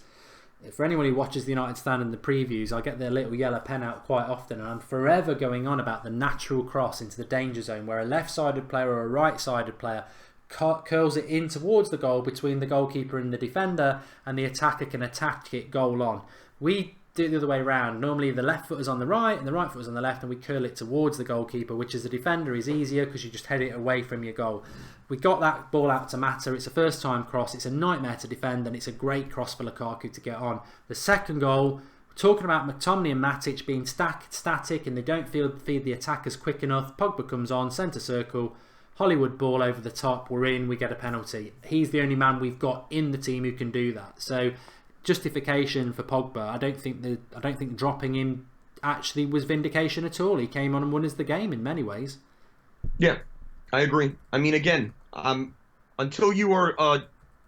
for anyone who watches the United stand in the previews, I get their little yellow pen out quite often, and I'm forever going on about the natural cross into the danger zone where a left-sided player or a right-sided player curls it in towards the goal between the goalkeeper and the defender, and the attacker can attack it goal on. We do it the other way around. Normally the left foot is on the right and the right foot is on the left, and we curl it towards the goalkeeper, which as a defender is easier because you just head it away from your goal. We got that ball out to Mata. It's a first time cross. It's a nightmare to defend, and it's a great cross for Lukaku to get on. The second goal, we're talking about McTominay and Matic being static and they don't feed the attackers quick enough. Pogba comes on, centre circle, Hollywood ball over the top, we're in, we get a penalty. He's the only man we've got in the team who can do that. So justification for Pogba, I don't think dropping him actually was vindication at all. He came on and won us the game in many ways. Yeah, I agree. I mean, again, until you are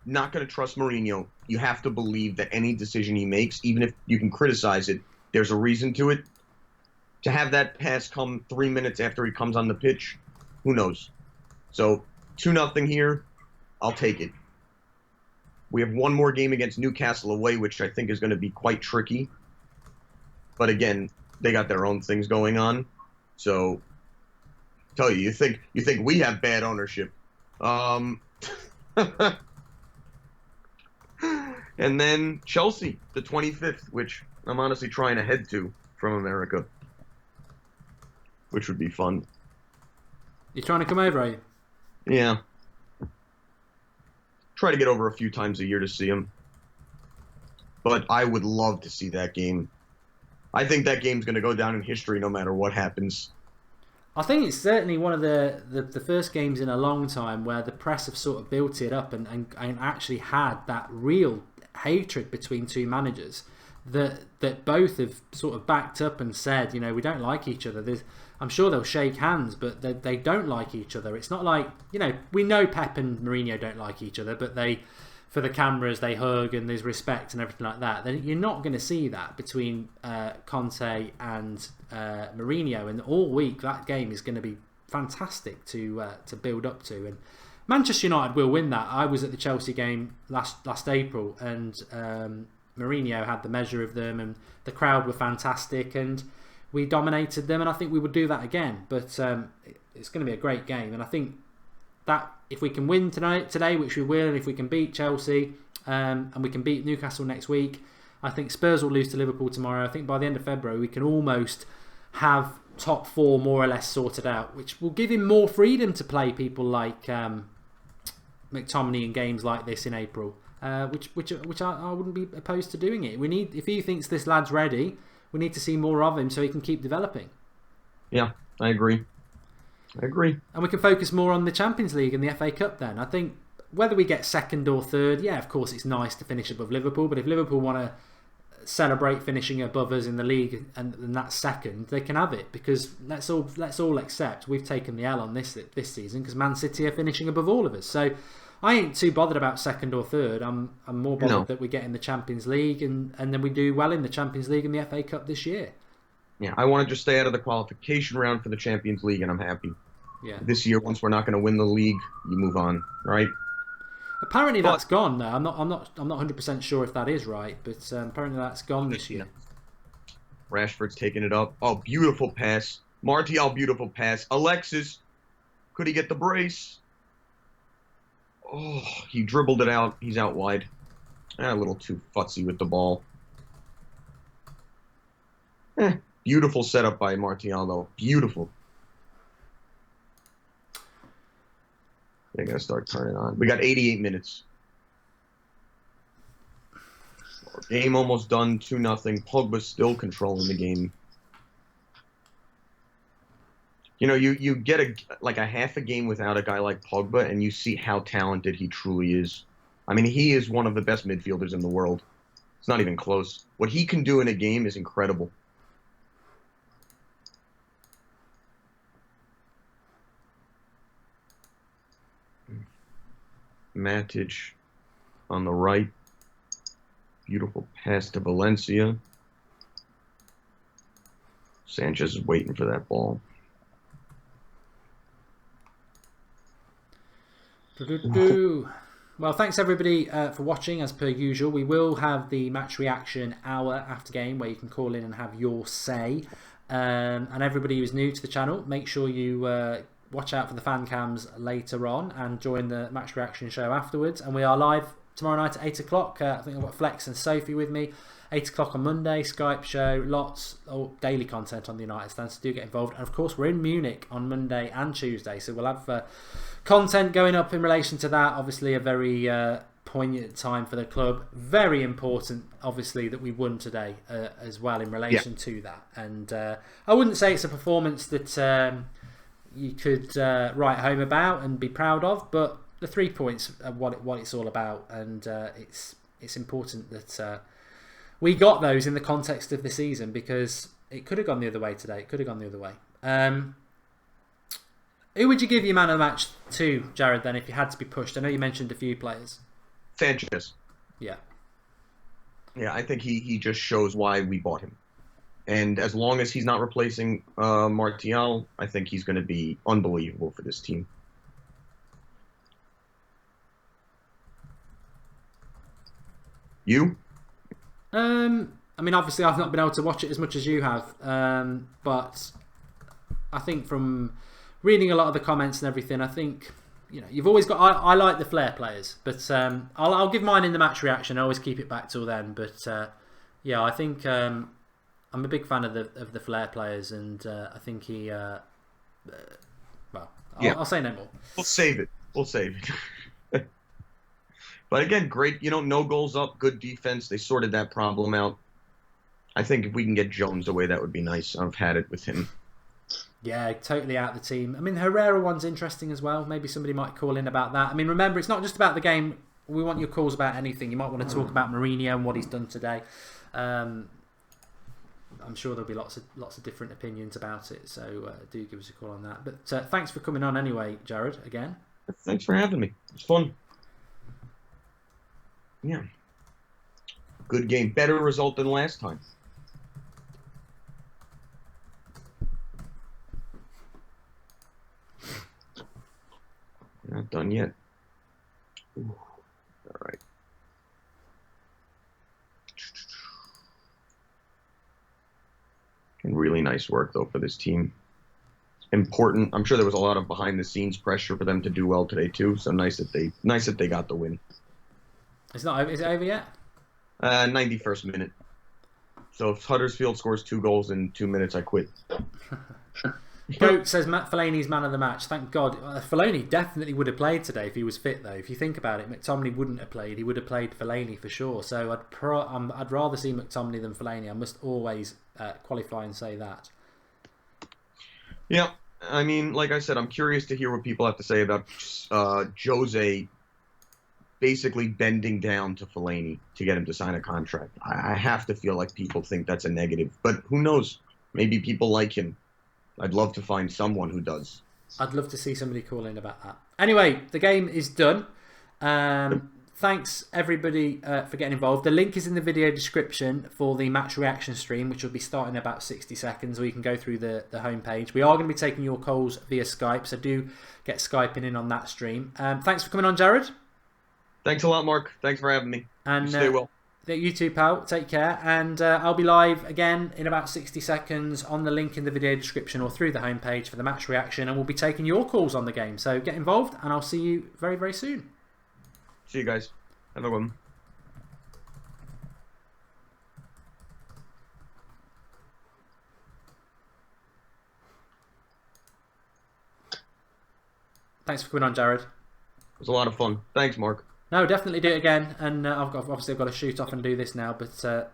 not going to trust Mourinho, you have to believe that any decision he makes, even if you can criticize it, there's a reason to it. To have that pass come 3 minutes after he comes on the pitch, who knows? So 2-0 here, I'll take it. We have one more game against Newcastle away, which I think is going to be quite tricky. But again, they got their own things going on. So, tell you think we have bad ownership. And then Chelsea, the 25th, which I'm honestly trying to head to from America, which would be fun. You're trying to come over, are you? Yeah. Try to get over a few times a year to see him. But I would love to see that game. I think that game's going to go down in history no matter what happens. I think it's certainly one of the first games in a long time where the press have sort of built it up and actually had that real hatred between two managers that both have sort of backed up and said, we don't like each other. I'm sure they'll shake hands, but they don't like each other. It's not like, we know Pep and Mourinho don't like each other, but for the cameras, they hug and there's respect and everything like that. Then you're not going to see that between Conte and Mourinho. And all week, that game is going to be fantastic to build up to. And Manchester United will win that. I was at the Chelsea game last April, and Mourinho had the measure of them, and the crowd were fantastic, and we dominated them, and I think we would do that again. But it's going to be a great game, and I think that if we can win today, which we will, and if we can beat Chelsea and we can beat Newcastle next week, I think Spurs will lose to Liverpool tomorrow. I think by the end of February we can almost have top four more or less sorted out, which will give him more freedom to play people like McTominay in games like this in April. which I wouldn't be opposed to doing it. If he thinks this lad's ready, we need to see more of him so he can keep developing. Yeah, I agree. And we can focus more on the Champions League and the FA Cup then. I think whether we get second or third, yeah, of course it's nice to finish above Liverpool, but if Liverpool want to celebrate finishing above us in the league and that's second, they can have it, because let's all accept we've taken the L on this season because Man City are finishing above all of us. So I ain't too bothered about second or third. I'm more bothered that we get in the Champions League and then we do well in the Champions League and the FA Cup this year. Yeah, I want to just stay out of the qualification round for the Champions League, and I'm happy. Yeah. This year, once we're not going to win the league, you move on, right? Apparently that's gone now. I'm not 100% sure if that is right, but apparently that's gone this year. Rashford's taking it up. Oh, beautiful pass. Martial, beautiful pass. Alexis, could he get the brace? Oh, he dribbled it out. He's out wide. A little too futzy with the ball. Beautiful setup by Martial, though. Beautiful. They're going to start turning on. We got 88 minutes. Game almost done, 2-0. Pogba's still controlling the game. You know, you get a half a game without a guy like Pogba, and you see how talented he truly is. I mean, he is one of the best midfielders in the world. It's not even close. What he can do in a game is incredible. Matic on the right. Beautiful pass to Valencia. Sanchez is waiting for that ball. Well, thanks everybody for watching. As per usual, we will have the match reaction hour after game where you can call in and have your say. And everybody who's new to the channel, make sure you watch out for the fan cams later on and join the match reaction show afterwards. And we are live tomorrow night at 8 o'clock. I think I've got Flex and Sophie with me. 8 o'clock on Monday, Skype show, lots of daily content on the United stand, so do get involved. And of course, we're in Munich on Monday and Tuesday, so we'll have content going up in relation to that. Obviously, a very poignant time for the club. Very important, obviously, that we won today as well in relation to that. And I wouldn't say it's a performance that you could write home about and be proud of, but the 3 points are what it's all about, and it's important that we got those in the context of the season, because it could have gone the other way today. It could have gone the other way. Who would you give your man of the match to, Jared, then, if you had to be pushed? I know you mentioned a few players. Sanchez. Yeah. Yeah, I think he just shows why we bought him. And as long as he's not replacing Martial, I think he's going to be unbelievable for this team. You? I mean, obviously, I've not been able to watch it as much as you have, but I think from reading a lot of the comments and everything, I think, you know, you've always got. I like the flair players, but I'll give mine in the match reaction. I always keep it back till then, but yeah, I think I'm a big fan of the flair players, and I think he. Well, I'll say no more. We'll save it. But again, great, no goals up, good defense. They sorted that problem out. I think if we can get Jones away, that would be nice. I've had it with him. Yeah, totally out of the team. I mean, the Herrera one's interesting as well. Maybe somebody might call in about that. I mean, remember, it's not just about the game. We want your calls about anything. You might want to talk about Mourinho and what he's done today. I'm sure there'll be lots of different opinions about it. So do give us a call on that. But thanks for coming on anyway, Jared, again. Thanks for having me. It's fun. Yeah. Good game. Better result than last time. Not done yet. Ooh. All right. And really nice work, though, for this team. Important. I'm sure there was a lot of behind-the-scenes pressure for them to do well today, too. So nice that they got the win. It's not over. Is it over yet? 91st minute. So if Huddersfield scores 2 goals in 2 minutes, I quit. Goat says Matt Fellaini's man of the match. Thank God. Fellaini definitely would have played today if he was fit, though. If you think about it, McTominay wouldn't have played. He would have played Fellaini for sure. So I'd rather see McTominay than Fellaini. I must always qualify and say that. Yeah, I mean, like I said, I'm curious to hear what people have to say about Jose basically bending down to Fellaini to get him to sign a contract. I have to feel like people think that's a negative, but who knows? Maybe people like him. I'd love to find someone who does. I'd love to see somebody call in about that. Anyway, the game is done. Thanks everybody for getting involved. The link is in the video description for the match reaction stream, which will be starting in about 60 seconds, or you can go through the homepage. We are going to be taking your calls via Skype, so do get Skyping in on that stream. Thanks for coming on, Jared. Thanks a lot, Mark. Thanks for having me. And stay well. You too, pal. Take care. And I'll be live again in about 60 seconds on the link in the video description or through the homepage for the match reaction. And we'll be taking your calls on the game. So get involved, and I'll see you very, very soon. See you guys. Have a good one. Thanks for coming on, Jared. It was a lot of fun. Thanks, Mark. No, definitely do it again. And obviously I've got to shoot off and do this now, but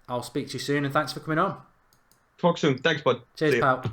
I'll speak to you soon. And thanks for coming on. Talk soon. Thanks, bud. Cheers, pal.